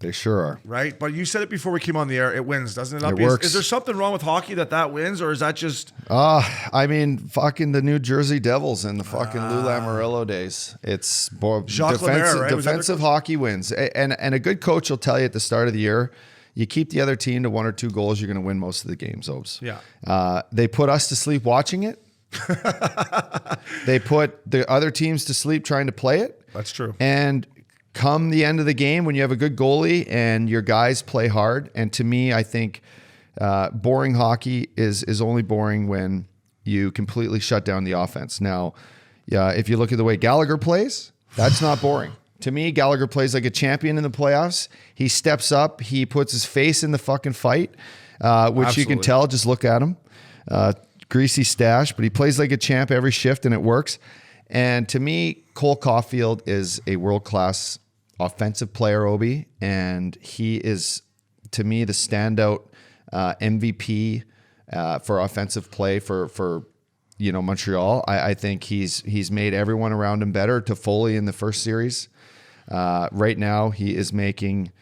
Speaker 2: They sure are.
Speaker 3: Right? But you said it before we came on the air. It wins, doesn't it?
Speaker 2: It works.
Speaker 3: Is there something wrong with hockey that wins, or is that just...
Speaker 2: I mean, fucking the New Jersey Devils and the fucking Lou Lamoriello days. It's defensive hockey wins. And a good coach will tell you at the start of the year, you keep the other team to 1 or 2 goals, you're going to win most of the games, Obes.
Speaker 3: Yeah.
Speaker 2: They put us to sleep watching it. They put the other teams to sleep trying to play it.
Speaker 3: That's true.
Speaker 2: And come the end of the game, when you have a good goalie and your guys play hard, and to me, I think boring hockey is only boring when you completely shut down the offense. Now, if you look at the way Gallagher plays, that's not boring. To me, Gallagher plays like a champion in the playoffs. He steps up. He puts his face in the fucking fight, which
Speaker 3: Absolutely.
Speaker 2: you can tell. Just look at him. Greasy stash, but he plays like a champ every shift, and it works. And to me, Cole Caulfield is a world-class offensive player, Obie, and he is, to me, the standout MVP for offensive play for Montreal. I think he's made everyone around him better. Toffoli in the first series. Right now, he is making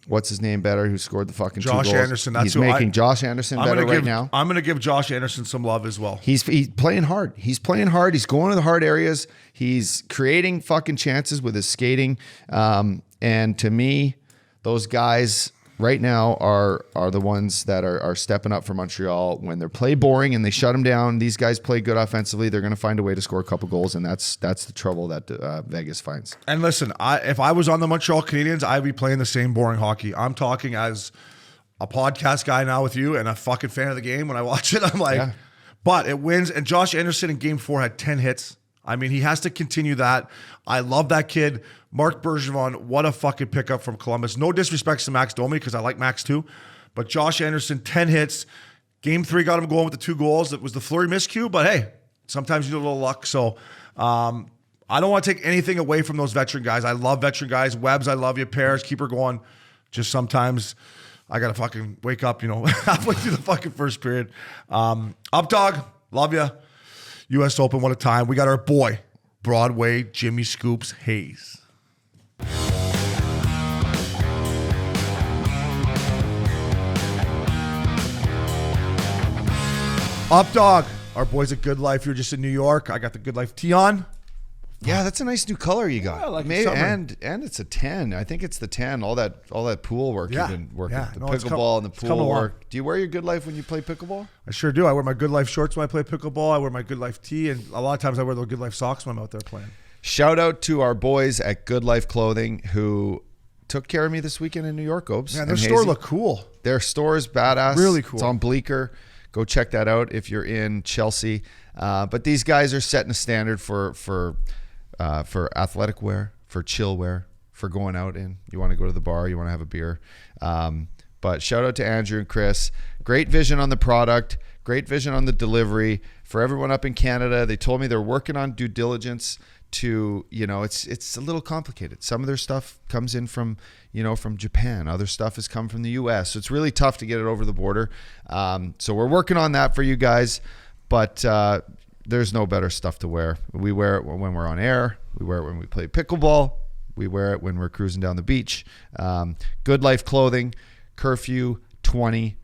Speaker 2: what's his name better? Who scored the fucking
Speaker 3: Josh
Speaker 2: 2 goals?
Speaker 3: Anderson.
Speaker 2: He's making Josh Anderson better right now.
Speaker 3: I'm going to give Josh Anderson some love as well.
Speaker 2: He's playing hard. He's playing hard. He's going to the hard areas. He's creating fucking chances with his skating. And to me, those guys right now are the ones that are stepping up for Montreal. When they play boring and they shut them down, these guys play good offensively. They're going to find a way to score a couple goals, and that's the trouble that Vegas finds.
Speaker 3: And listen, if I was on the Montreal Canadiens, I'd be playing the same boring hockey. I'm talking as a podcast guy now with you and a fucking fan of the game. When I watch it, I'm like, but it wins. And Josh Anderson in game 4 had 10 hits. I mean, he has to continue that. I love that kid. Mark Bergevin, what a fucking pickup from Columbus. No disrespect to Max Domi, because I like Max too. But Josh Anderson, 10 hits. Game 3 got him going with the 2 goals. It was the Fleury miscue, but hey, sometimes you need a little luck. So I don't want to take anything away from those veteran guys. I love veteran guys. Webbs, I love you. Paris, keep her going. Just sometimes I got to fucking wake up, halfway through the fucking first period. Updogg, love you. U.S. Open, what a time. We got our boy, Broadway, Jimmy Scoops Hayes. Updogg, our boys at GoodLife. You're just in New York. I got the GoodLife tee on.
Speaker 2: Yeah, that's a nice new color you got.
Speaker 3: Yeah, I like
Speaker 2: Maybe,
Speaker 3: summer.
Speaker 2: and it's a 10. I think it's the 10. All that pool work you've been working.
Speaker 3: Yeah.
Speaker 2: The
Speaker 3: No, it's
Speaker 2: pickleball and the
Speaker 3: it's coming
Speaker 2: pool
Speaker 3: along.
Speaker 2: work. Do you wear your GoodLife when you play pickleball?
Speaker 3: I sure do. I wear my GoodLife shorts when I play pickleball. I wear my GoodLife tee, and a lot of times I wear the GoodLife socks when I'm out there playing.
Speaker 2: Shout out to our boys at GoodLife Clothing who took care of me this weekend in New York, Obes.
Speaker 3: Man, their
Speaker 2: and
Speaker 3: store
Speaker 2: Hazy.
Speaker 3: looked cool.
Speaker 2: Their store is badass.
Speaker 3: Really cool.
Speaker 2: It's on Bleecker. Go check that out if you're in Chelsea. But these guys are setting a standard for athletic wear, for chill wear, for going out in. You want to go to the bar, you want to have a beer. But shout out to Andrew and Chris. Great vision on the product, great vision on the delivery. For everyone up in Canada, they told me they're working on due diligence to, it's a little complicated. Some of their stuff comes in from Japan. Other stuff has come from the US. So it's really tough to get it over the border. So we're working on that for you guys. But there's no better stuff to wear. We wear it when we're on air. We wear it when we play pickleball. We wear it when we're cruising down the beach. GoodLife Clothing, Curfew 20.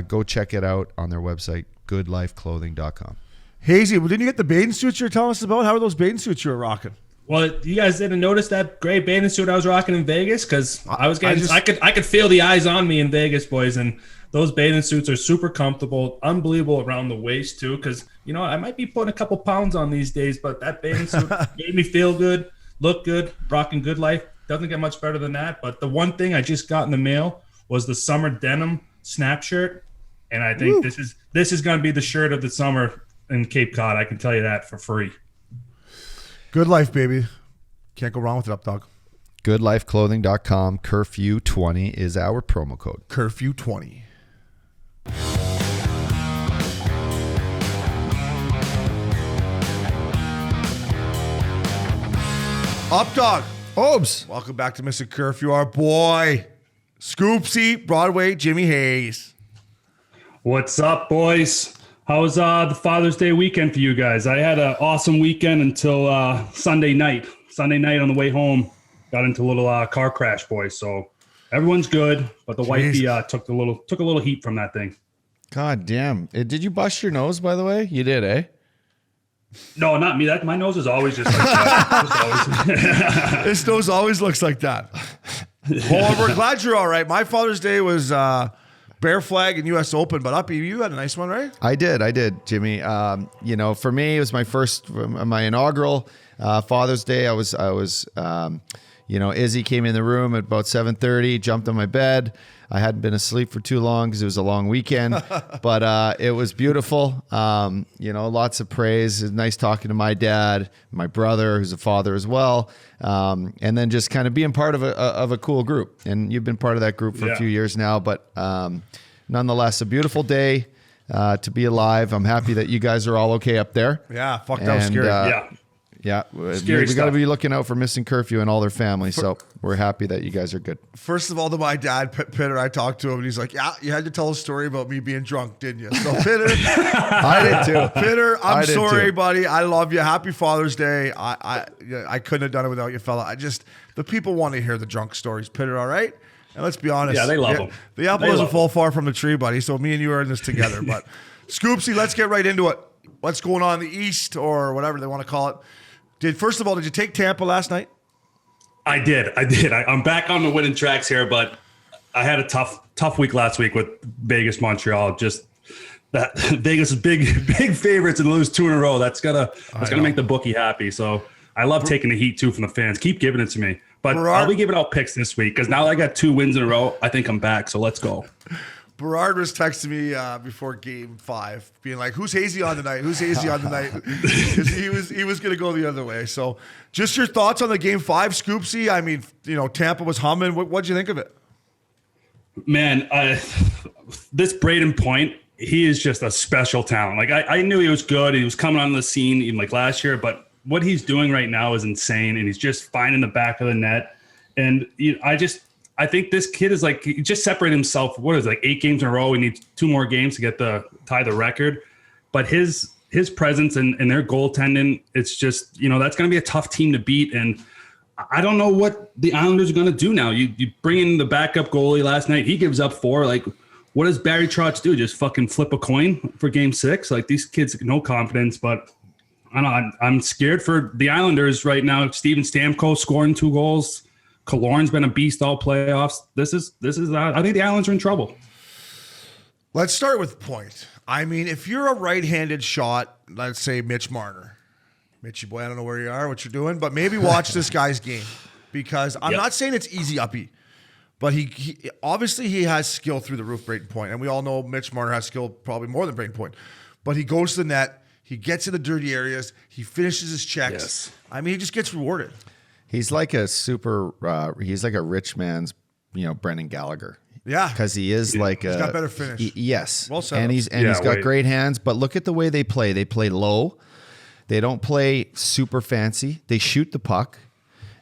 Speaker 2: Go check it out on their website, goodlifeclothing.com.
Speaker 3: Hazy, well, didn't you get the bathing suits you were telling us about? How are those bathing suits you were rocking?
Speaker 5: Well, you guys didn't notice that gray bathing suit I was rocking in Vegas? Because I could feel the eyes on me in Vegas, boys, and those bathing suits are super comfortable, unbelievable around the waist too. Because I might be putting a couple pounds on these days, but that bathing suit made me feel good, look good, rocking GoodLife. Doesn't get much better than that. But the one thing I just got in the mail was the summer denim snap shirt, and I think this is going to be the shirt of the summer in Cape Cod. I can tell you that for free.
Speaker 3: Good life, baby. Can't go wrong with it, Updogg.
Speaker 2: GoodLifeClothing.com. Curfew 20 is our promo code.
Speaker 3: Curfew 20. Updogg.
Speaker 2: Obes.
Speaker 3: Welcome back to Missin Curfew. Our boy, Scoopsy, Broadway, Jimmy Hayes.
Speaker 4: What's up, boys? How was the Father's Day weekend for you guys? I had an awesome weekend until Sunday night. Sunday night on the way home, got into a little car crash, boys. So everyone's good, but the wifey took a little heat from that thing.
Speaker 2: God damn. Did you bust your nose, by the way? You did, eh?
Speaker 4: No, not me. My nose is always just like that.
Speaker 3: This nose always looks like that. Well, we're glad you're all right. My Father's Day was Bear Flag and U.S. Open, but Uppy, you had a nice one, right?
Speaker 2: I did, Jimmy. For me, it was my inaugural Father's Day. I was Izzy came in the room at about 7:30, jumped on my bed. I hadn't been asleep for too long because it was a long weekend, but it was beautiful. Lots of praise. It was nice talking to my dad, my brother, who's a father as well, and then just kind of being part of a cool group. And you've been part of that group for a few years now, but nonetheless, a beautiful day to be alive. I'm happy that you guys are all okay up there.
Speaker 3: Yeah, that was scary.
Speaker 2: Yeah, we got to be looking out for Missin Curfew and all their families. So we're happy that you guys are good.
Speaker 3: First of all, to my dad, Pitter, I talked to him and he's like, "Yeah, you had to tell a story about me being drunk, didn't you?" So Pitter,
Speaker 2: I did too.
Speaker 3: Pitter, I'm sorry, buddy. I love you. Happy Father's Day. I couldn't have done it without you, fella. The people want to hear the drunk stories, Pitter. All right. And let's be honest.
Speaker 4: Yeah, they love them.
Speaker 3: The apple doesn't fall far from the tree, buddy. So me and you are in this together. But Scoopsy, let's get right into it. What's going on in the East or whatever they want to call it? First of all, did you take Tampa last night?
Speaker 4: I did. I'm back on the winning tracks here, but I had a tough week last week with Vegas, Montreal. Just that Vegas is big favorites and lose 2 in a row. That's gonna make the bookie happy. So I love taking the heat too from the fans. Keep giving it to me. But I'll be giving out picks this week because now that I got 2 wins in a row, I think I'm back. So let's go.
Speaker 3: Berard was texting me before Game 5, being like, "Who's hazy on tonight? Who's hazy on tonight?" Because he was going to go the other way. So, just your thoughts on the Game 5, Scoopsy. I mean, Tampa was humming. What'd you think of it?
Speaker 4: Man, this Braden Point, he is just a special talent. Like I knew he was good. He was coming on the scene even like last year, but what he's doing right now is insane, and he's just finding the back of the net. And I think this kid is like, he just separated himself. What is it, like 8 games in a row? He needs 2 more games to tie the record. But his presence and their goaltending, it's just, that's going to be a tough team to beat. And I don't know what the Islanders are going to do now. You bring in the backup goalie last night. He gives up 4. Like, what does Barry Trotz do? Just fucking flip a coin for Game 6? Like, these kids, no confidence. But I don't know. I'm scared for the Islanders right now. Steven Stamkos scoring 2 goals. Killorn's been a beast all playoffs. This is. I think the Islanders are in trouble.
Speaker 3: Let's start with Point. I mean, if you're a right-handed shot, let's say Mitch Marner. Mitchy boy, I don't know where you are, what you're doing, but maybe watch this guy's game because I'm not saying it's easy, Uppy, but he obviously he has skill through the roof, Braden Point, and we all know Mitch Marner has skill probably more than Braden Point. But he goes to the net, he gets in the dirty areas, he finishes his checks. Yes. I mean, he just gets rewarded.
Speaker 2: He's like a he's like a rich man's, Brendan Gallagher.
Speaker 3: Yeah.
Speaker 2: Because he is like
Speaker 3: he's got better finish.
Speaker 2: Yes.
Speaker 3: Well said.
Speaker 2: And he's got great hands, but look at the way they play. They play low. They don't play super fancy. They shoot the puck.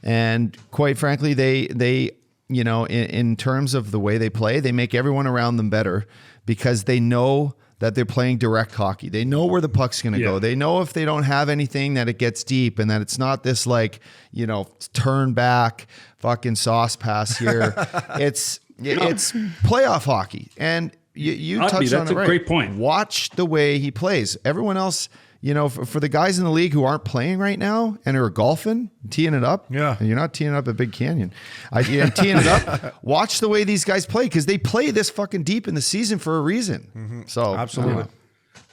Speaker 2: And quite frankly, they in terms of the way they play, they make everyone around them better because they know that they're playing direct hockey. They know where the puck's going to go. They know if they don't have anything that it gets deep and that it's not this turn back fucking sauce pass here. It's playoff hockey. And you touched on it right.
Speaker 4: That's a great point.
Speaker 2: Watch the way he plays. Everyone else, for the guys in the league who aren't playing right now and are golfing, teeing it up.
Speaker 3: Yeah.
Speaker 2: And you're not teeing up at Big Canyon. Teeing it up. Watch the way these guys play because they play this fucking deep in the season for a reason. Mm-hmm. So
Speaker 3: absolutely.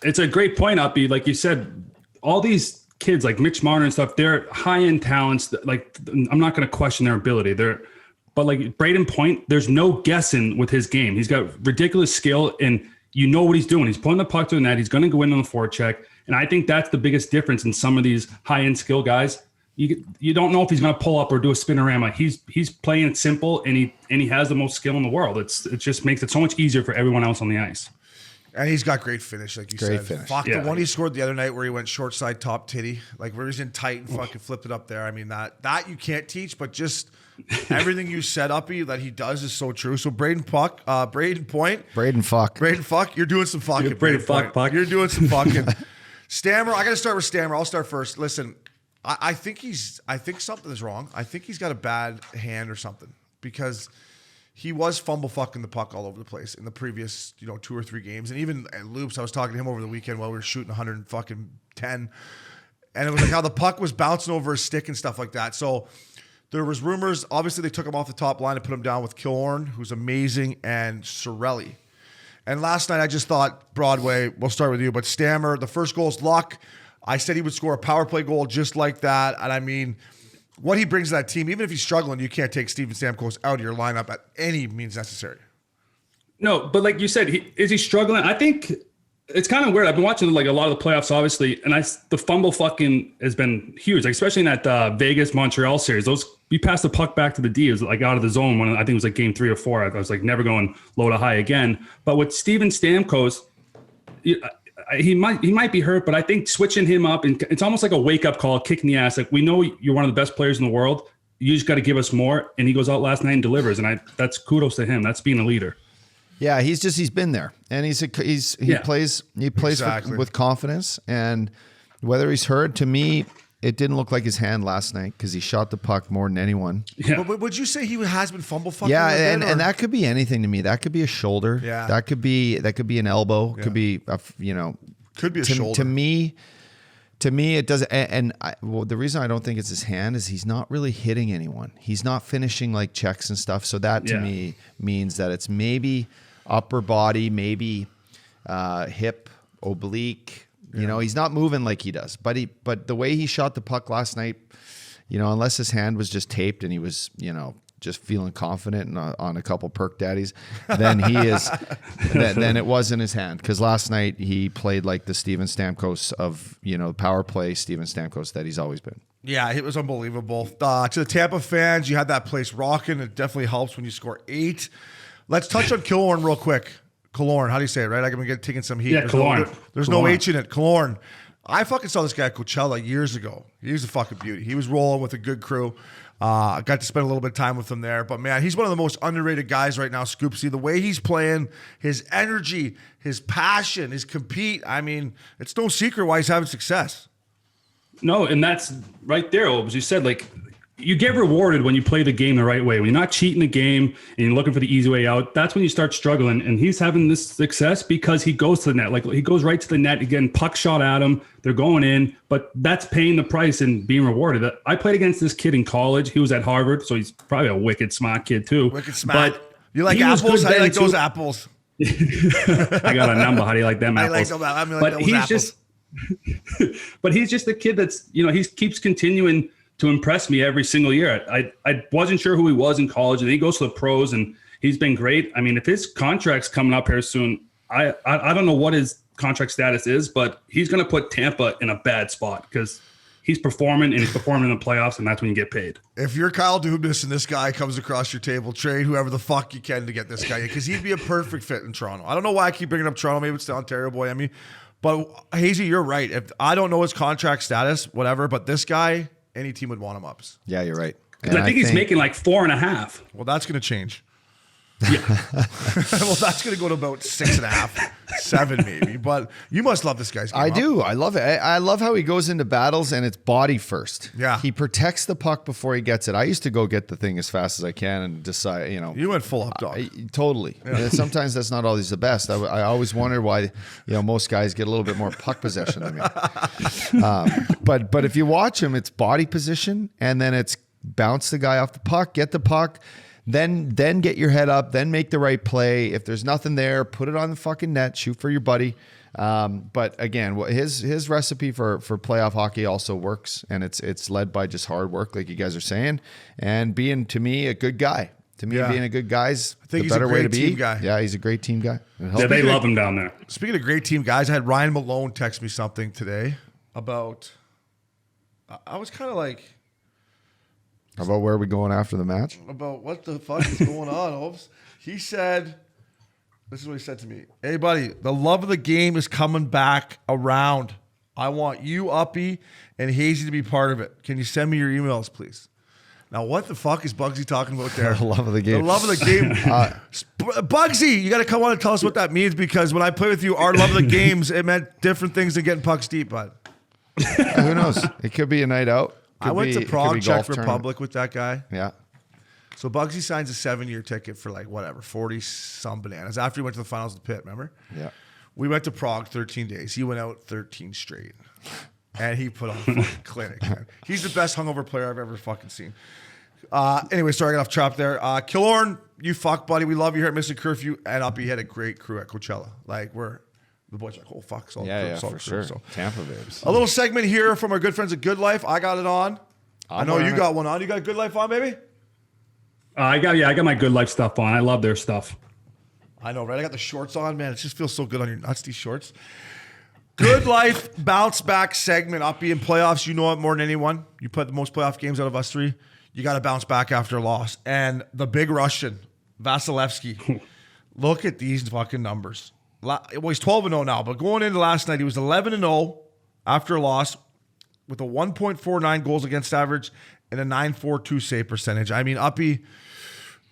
Speaker 4: It's a great point, Uppy. Like you said, all these kids like Mitch Marner and stuff, they're high-end talents. Like, I'm not going to question their ability. But like Braden Point, there's no guessing with his game. He's got ridiculous skill, and you know what he's doing. He's pulling the puck to the net. He's going to go in on the forecheck. And I think that's the biggest difference in some of these high-end skill guys. You don't know if he's going to pull up or do a spinorama. He's playing it simple, and he has the most skill in the world. It just makes it so much easier for everyone else on the ice.
Speaker 3: And he's got great finish, like you
Speaker 2: Great
Speaker 3: said.
Speaker 2: finish.
Speaker 3: Fuck, the one he scored the other night where he went short side top titty, like where he's in tight and fucking flipped it up there. I mean, that you can't teach, but just everything you set up that he does is so true. So Braden Fuck, you're doing some fucking.
Speaker 4: Braden Fuck.
Speaker 3: You're doing some fucking. Stammer, I got to start with Stammer. I'll start first. Listen, I think something's wrong. I think he's got a bad hand or something, because he was fumble fucking the puck all over the place in the previous, 2 or 3 games. And even at Loops, I was talking to him over the weekend while we were shooting 110. And it was like how the puck was bouncing over his stick and stuff like that. So there was rumors. Obviously, they took him off the top line and put him down with Killorn, who's amazing, and Sorelli. And last night, I just thought, Broadway, we'll start with you, but Stammer, the first goal's luck. I said he would score a power play goal just like that. And I mean, what he brings to that team, even if he's struggling, you can't take Steven Stamkos out of your lineup at any means necessary.
Speaker 4: No, but like you said, is he struggling? I think it's kind of weird. I've been watching like a lot of the playoffs, obviously, and the fumble fucking has been huge, like, especially in that Vegas Montreal series. We passed the puck back to the D. It was like out of the zone when I think it was like game 3 or 4. I was like never going low to high again. But with Steven Stamkos, he might be hurt, but I think switching him up, and it's almost like a wake up call, kicking the ass. Like, we know you're one of the best players in the world. You just got to give us more. And he goes out last night and delivers. And that's kudos to him. That's being a leader.
Speaker 2: Yeah, he's been there, and he plays
Speaker 3: Exactly.
Speaker 2: with confidence. And whether he's hurt, to me, it didn't look like his hand last night because he shot the puck more than anyone.
Speaker 3: Yeah. But would you say he has been fumble fucking?
Speaker 2: Yeah, and that could be anything to me. That could be a shoulder.
Speaker 3: Yeah.
Speaker 2: That could be an elbow.
Speaker 3: Yeah.
Speaker 2: Could be
Speaker 3: could be a shoulder.
Speaker 2: To me, it doesn't. And the reason I don't think it's his hand is he's not really hitting anyone. He's not finishing like checks and stuff. So that to me means that it's maybe upper body, maybe hip, oblique. He's not moving like he does. But the way he shot the puck last night, unless his hand was just taped and he was, just feeling confident on a couple perk daddies, then he is. then it wasn't his hand, because last night he played like the Steven Stamkos of power play Steven Stamkos that he's always been.
Speaker 3: Yeah, it was unbelievable. To the Tampa fans, you had that place rocking. It definitely helps when you score 8. Let's touch on Killorn real quick. Killorn, how do you say it, right? I'm going to get taking some heat.
Speaker 4: Yeah, Killorn.
Speaker 3: There's no H in it. Killorn. I fucking saw this guy at Coachella years ago. He was a fucking beauty. He was rolling with a good crew. I got to spend a little bit of time with him there. But, man, he's one of the most underrated guys right now, Scoopsy. The way he's playing, his energy, his passion, his compete. I mean, it's no secret why he's having success.
Speaker 4: No, and that's right there, as you said, like, you get rewarded when you play the game the right way. When you're not cheating the game and you're looking for the easy way out, that's when you start struggling. And he's having this success because he goes to the net. Like, he goes right to the net again, puck shot at him. They're going in, but that's paying the price and being rewarded. I played against this kid in college. He was at Harvard, so he's probably a wicked smart kid too.
Speaker 3: Wicked smart.
Speaker 4: But
Speaker 3: you like apples? How do you like those apples?
Speaker 4: I got a number. How do you like them apples? But he's just a kid that's, he keeps continuing to impress me every single year. I wasn't sure who he was in college, and he goes to the pros, and he's been great. I mean, if his contract's coming up here soon, I don't know what his contract status is, but he's going to put Tampa in a bad spot because he's performing, and he's performing in the playoffs, and that's when you get paid.
Speaker 3: If you're Kyle Dubas and this guy comes across your table, trade whoever the fuck you can to get this guy, because he'd be a perfect fit in Toronto. I don't know why I keep bringing up Toronto. Maybe it's the Ontario boy. I mean, but Hazy, you're right. If I don't know his contract status, whatever, but this guy, any team would want him up.
Speaker 2: Yeah, you're right.
Speaker 4: Because I think he's making like 4.5.
Speaker 3: Well, that's going to change.
Speaker 4: Yeah.
Speaker 3: Well, that's going to go to about 6.5, 7 maybe. But you must love this guy's game.
Speaker 2: I do. I love it. I love how he goes into battles and it's body first.
Speaker 3: Yeah.
Speaker 2: He protects the puck before he gets it. I used to go get the thing as fast as I can and decide,
Speaker 3: You went full Updogg.
Speaker 2: Totally. Yeah. Sometimes that's not always the best. I always wonder why, most guys get a little bit more puck possession than me. But if you watch him, it's body position and then it's bounce the guy off the puck, get the puck. Then get your head up, then make the right play. If there's nothing there, put it on the fucking net, shoot for your buddy. But again, his recipe for playoff hockey also works, and it's led by just hard work, like you guys are saying, and being, to me, a good guy. To me, being a good guy's the better way to be.
Speaker 3: Guy.
Speaker 2: Yeah, he's a great team guy.
Speaker 4: Yeah, they love him down there.
Speaker 3: Speaking of great team guys, I had Ryan Malone text me something today about. I was kind of like,
Speaker 2: about where are we going after the match?
Speaker 3: About what the fuck is going on, Hobbs? He said, this is what he said to me. Hey, buddy, the love of the game is coming back around. I want you, Uppy, and Hazy to be part of it. Can you send me your emails, please? Now, what the fuck is Bugsy talking about there?
Speaker 2: The love of the game.
Speaker 3: The love of the game. Bugsy, you got to come on and tell us what that means, because when I play with you, our love of the games, it meant different things than getting pucks deep, bud.
Speaker 2: Who knows? It could be a night out.
Speaker 3: I went to Prague, Czech Republic with that guy.
Speaker 2: Yeah.
Speaker 3: So Bugsy signs a 7-year ticket for 40 some bananas after he went to the finals of the pit, remember?
Speaker 2: Yeah.
Speaker 3: We went to Prague 13 days. He went out 13 straight. And he put on a fucking clinic, man. He's the best hungover player I've ever fucking seen. Anyway, sorry, I got off track there. Killorn, you fuck, buddy. We love you here at Missin Curfew. And Uppy had a great crew at Coachella. The boys are like, oh, fuck.
Speaker 2: For sure. So, Tampa babes.
Speaker 3: A little segment here from our good friends at GoodLife. I got it on. I know you got one on. You got GoodLife on, baby?
Speaker 4: I got my GoodLife stuff on. I love their stuff.
Speaker 3: I know, right? I got the shorts on, man. It just feels so good on your nuts, these shorts. GoodLife bounce back segment. Uppy in playoffs, you know it more than anyone. You played the most playoff games out of us three. You got to bounce back after a loss. And the big Russian, Vasilevsky, look at these fucking numbers. Well, he's 12-0 now, but going into last night, he was 11-0 after a loss with a 1.49 goals against average and a 9.42 save percentage. I mean, Uppy,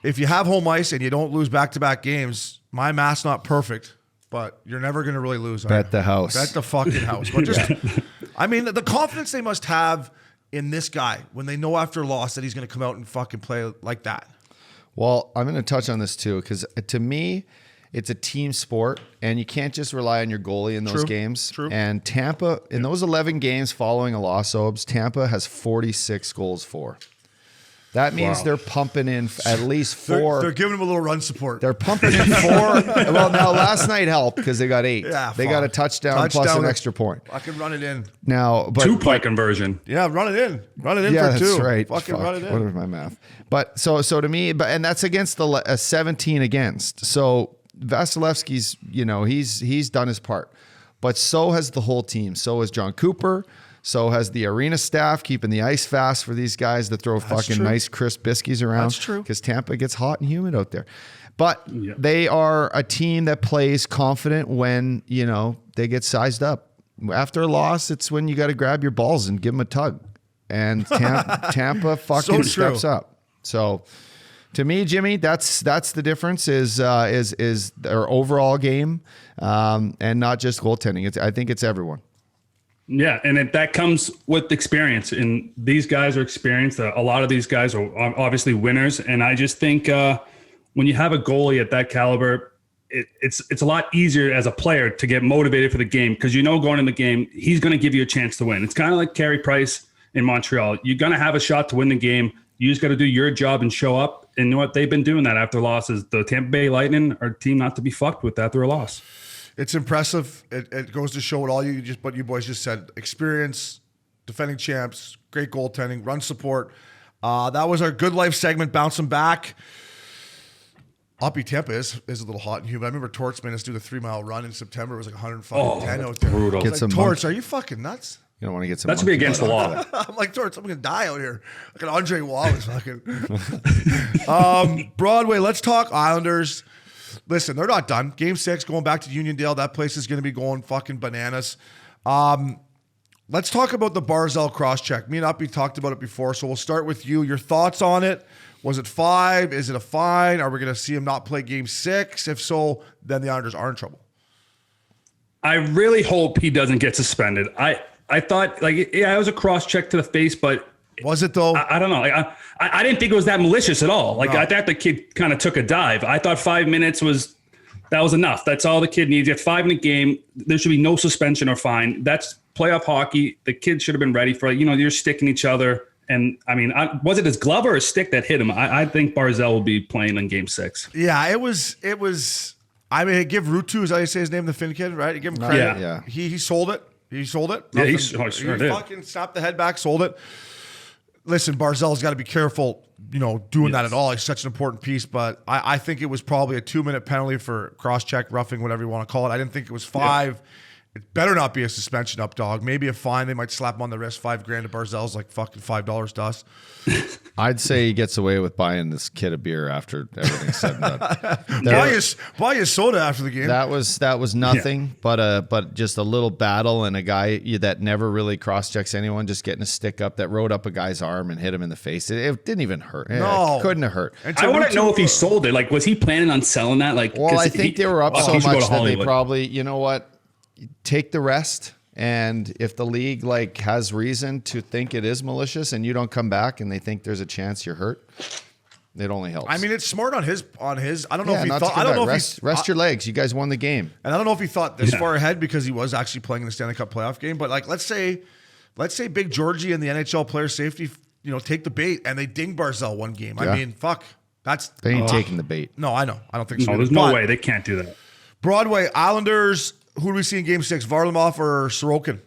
Speaker 3: if you have home ice and you don't lose back-to-back games, my math's not perfect, but you're never going to really lose.
Speaker 2: Bet the house.
Speaker 3: Bet the fucking house. But just, I mean, the confidence they must have in this guy when they know after a loss that he's going to come out and fucking play like that.
Speaker 2: Well, I'm going to touch on this too, because to me, it's a team sport, and you can't just rely on your goalie in those games.
Speaker 3: True.
Speaker 2: And Tampa, in those 11 games following a loss, Obes, Tampa has 46 goals for. That means they're pumping in at least 4.
Speaker 3: They're giving him a little run support.
Speaker 2: They're pumping in 4. Well, now last night helped because they got 8.
Speaker 3: Yeah,
Speaker 2: they got a touchdown plus an extra point.
Speaker 3: I can run it in.
Speaker 2: Now, but
Speaker 4: 2-point conversion.
Speaker 3: Yeah, run it in. Run it in
Speaker 2: yeah,
Speaker 3: for 2.
Speaker 2: That's right.
Speaker 3: Fucking run it in.
Speaker 2: What was my math? But so to me, and that's against the 17 against. So Vasilevsky's, he's done his part, but so has the whole team. So has John Cooper. So has the arena staff, keeping the ice fast for these guys to throw nice crisp biscuits around.
Speaker 3: That's true.
Speaker 2: Because Tampa gets hot and humid out there. But they are a team that plays confident when, they get sized up. After a loss, it's when you got to grab your balls and give them a tug. And Tampa fucking steps up. So to me, Jimmy, that's the difference is their overall game and not just goaltending. I think it's everyone.
Speaker 4: Yeah, and that comes with experience, and these guys are experienced. A lot of these guys are obviously winners, and I just think when you have a goalie at that caliber, it's a lot easier as a player to get motivated for the game because going in the game, he's going to give you a chance to win. It's kind of like Carey Price in Montreal. You're going to have a shot to win the game. You just got to do your job and show up. And you know what? They've been doing that after losses. The Tampa Bay Lightning are a team not to be fucked with after a loss.
Speaker 3: It's impressive. It goes to show what you boys just said. Experience, defending champs, great goaltending, run support. That was our GoodLife segment, bouncing back. Uppy Tampa is a little hot and humid. I remember Torts made us do the 3-mile run in September. It was like 110 out there.
Speaker 4: Brutal.
Speaker 2: Get some
Speaker 3: Torts, are you fucking nuts?
Speaker 2: You don't want to get some.
Speaker 4: That should be against the law.
Speaker 3: I'm like, Torts, I'm going to die out here. Like an Andre Wallace fucking. Broadway, let's talk Islanders. Listen, they're not done. Game 6, going back to Uniondale. That place is going to be going fucking bananas. Let's talk about the Barzal cross-check. Me and Uppy talked about it before, so we'll start with you. Your thoughts on it? Was it 5? Is it a fine? Are we going to see him not play Game 6? If so, then the Islanders are in trouble.
Speaker 4: I really hope he doesn't get suspended. I thought, it was a cross-check to the face, but...
Speaker 3: Was it, though?
Speaker 4: I don't know. I didn't think it was that malicious at all. No. I thought the kid kind of took a dive. I thought 5 minutes was enough. That's all the kid needs. You have 5 in a game. There should be no suspension or fine. That's playoff hockey. The kid should have been ready for it. You're sticking each other. And, was it his glove or his stick that hit him? I think Barzal will be playing in Game 6.
Speaker 3: Yeah, it was. I mean, give Ruutu, is that how you say his name, the Finn kid, right? Give him credit.
Speaker 2: Yeah.
Speaker 3: He sold it. He sold it.
Speaker 4: Yeah, he
Speaker 3: Nothing-
Speaker 4: sure
Speaker 3: he
Speaker 4: did.
Speaker 3: fucking snapped the head back, sold it. Listen, Barzal's got to be careful, doing that at all. He's such an important piece, but I think it was probably a 2-minute penalty for cross-check, roughing, whatever you want to call it. I didn't think it was 5. It better not be a suspension, Updogg. Maybe a fine. They might slap him on the wrist. $5,000 to Barzal's like fucking $5 to us.
Speaker 2: I'd say he gets away with buying this kid a beer after everything's said and done.
Speaker 3: Buy you soda after the game.
Speaker 2: That was nothing but just a little battle, and a guy that never really cross checks anyone, just getting a stick up that rode up a guy's arm and hit him in the face. It didn't even hurt.
Speaker 3: No.
Speaker 2: It couldn't have hurt.
Speaker 3: And
Speaker 6: I want to know if he sold it. Like, was he planning on selling that? Like,
Speaker 2: Well, I think they were up so
Speaker 6: he should go
Speaker 2: much
Speaker 6: to
Speaker 2: that they
Speaker 6: Hollywood.
Speaker 2: probably, you know what, take the rest. And if the league has reason to think it is malicious, and you don't come back, and they think there's a chance you're hurt, it only helps.
Speaker 3: I mean, it's smart on his. I don't know if he
Speaker 2: not
Speaker 3: thought.
Speaker 2: to
Speaker 3: I
Speaker 2: come
Speaker 3: don't know
Speaker 2: back.
Speaker 3: if
Speaker 2: Rest your legs. You guys won the game.
Speaker 3: And I don't know if he thought this far ahead because he was actually playing in the Stanley Cup playoff game. But let's say Big Georgie and the NHL player safety, take the bait and they ding Barzal one game.
Speaker 2: Yeah.
Speaker 3: I mean, fuck.
Speaker 2: They ain't taking the bait.
Speaker 3: No, I know. I don't think so.
Speaker 4: No, there's no way they can't do that.
Speaker 3: Broadway Islanders. Who do we see in Game 6? Varlamov or Sorokin?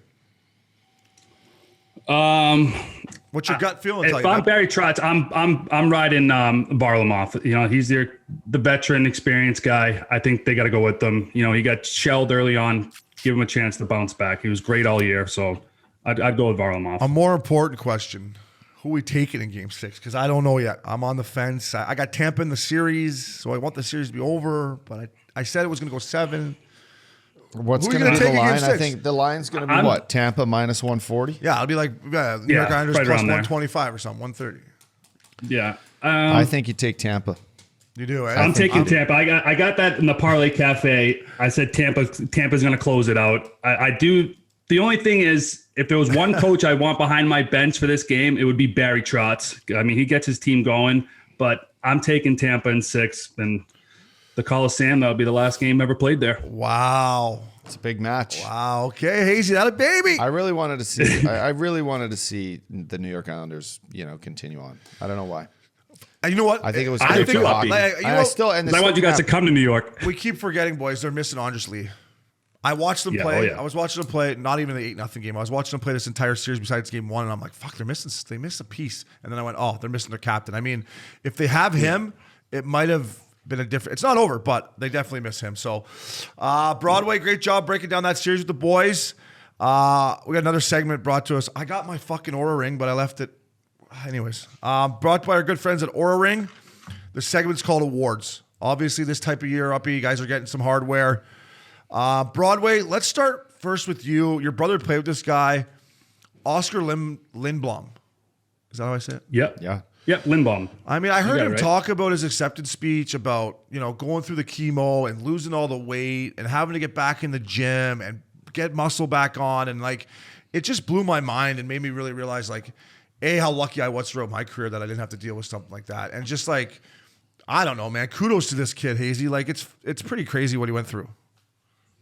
Speaker 3: What's your gut feeling?
Speaker 4: If I'm Barry Trotz, I'm riding Varlamov. He's the veteran, experienced guy. I think they got to go with them. He got shelled early on. Give him a chance to bounce back. He was great all year, so I'd go with Varlamov.
Speaker 3: A more important question: who we taking in Game 6? Because I don't know yet. I'm on the fence. I got Tampa in the series, so I want the series to be over. But I said it was going to go 7.
Speaker 2: What's
Speaker 3: Who are you
Speaker 2: going to be
Speaker 3: gonna
Speaker 2: the
Speaker 3: take in
Speaker 2: line?
Speaker 3: Game
Speaker 2: I
Speaker 3: 6?
Speaker 2: think the line's going to be what? Tampa minus 140?
Speaker 3: Yeah, it'll be like New York Islanders
Speaker 4: right
Speaker 3: plus
Speaker 4: around there.
Speaker 3: 125 or something, 130.
Speaker 4: Yeah.
Speaker 2: I think you take Tampa.
Speaker 3: You do, eh?
Speaker 4: I'm taking Tampa. I got that in the Parlay Cafe. I said Tampa's going to close it out. I do. The only thing is, if there was one coach I want behind my bench for this game, it would be Barry Trotz. I mean, he gets his team going, but I'm taking Tampa in 6. And the Coliseum, that'll be the last game ever played there.
Speaker 3: Wow.
Speaker 2: It's a big match.
Speaker 3: Wow. Okay, Hazy, that a baby.
Speaker 2: I really wanted to see. I really wanted to see the New York Islanders, continue on. I don't know why.
Speaker 3: And you know what?
Speaker 2: I think it was.
Speaker 3: I
Speaker 2: good
Speaker 3: think
Speaker 2: for hockey. I still. And
Speaker 4: I want you guys to come to New York.
Speaker 3: we keep forgetting, boys. They're missing Andres Lee. I watched them
Speaker 4: Yeah,
Speaker 3: play.
Speaker 4: oh, yeah.
Speaker 3: I was watching them play. Not even the 8-0 game. I was watching them play this entire series besides game 1, and I'm like, fuck, they missed a piece. And then I went, oh, they're missing their captain. I mean, if they have him, it might have been a different. It's not over, but they definitely miss him. So, Broadway, great job breaking down that series with the boys. We got another segment brought to us. I got my fucking Oura Ring, but I left it. Anyways, brought by our good friends at Oura Ring. The segment's called Awards. Obviously, this type of year, Uppy, you guys are getting some hardware. Broadway, let's start first with you. Your brother played with this guy, Oscar Lindblom. Is that how I say it?
Speaker 4: Yep.
Speaker 2: Yeah.
Speaker 4: Yep. Lindblom.
Speaker 3: I mean, I heard
Speaker 4: got
Speaker 3: him
Speaker 4: it right.
Speaker 3: talk about his acceptance speech about, going through the chemo and losing all the weight and having to get back in the gym and get muscle back on. And it just blew my mind and made me really realize how lucky I was throughout my career that I didn't have to deal with something like that. And just I don't know, man, kudos to this kid, Hazy. It's pretty crazy what he went through.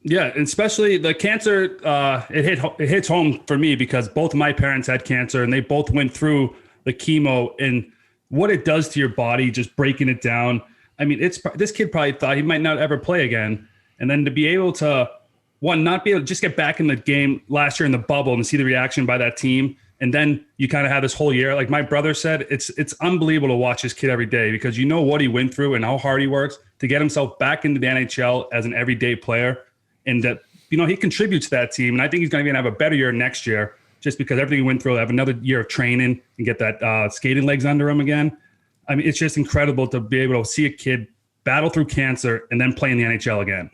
Speaker 4: Yeah, and especially the cancer, it hits home for me because both of my parents had cancer and they both went through the chemo and what it does to your body, just breaking it down. I mean, this kid probably thought he might not ever play again. And then to be able to, not be able to just get back in the game last year in the bubble and see the reaction by that team. And then you kind of have this whole year. Like my brother said, it's unbelievable to watch this kid every day because you know what he went through and how hard he works to get himself back into the NHL as an everyday player. And that, he contributes to that team. And I think he's going to have a better year next year just because everything he went through, have another year of training and get that skating legs under him again. I mean, it's just incredible to be able to see a kid battle through cancer and then play in the NHL again.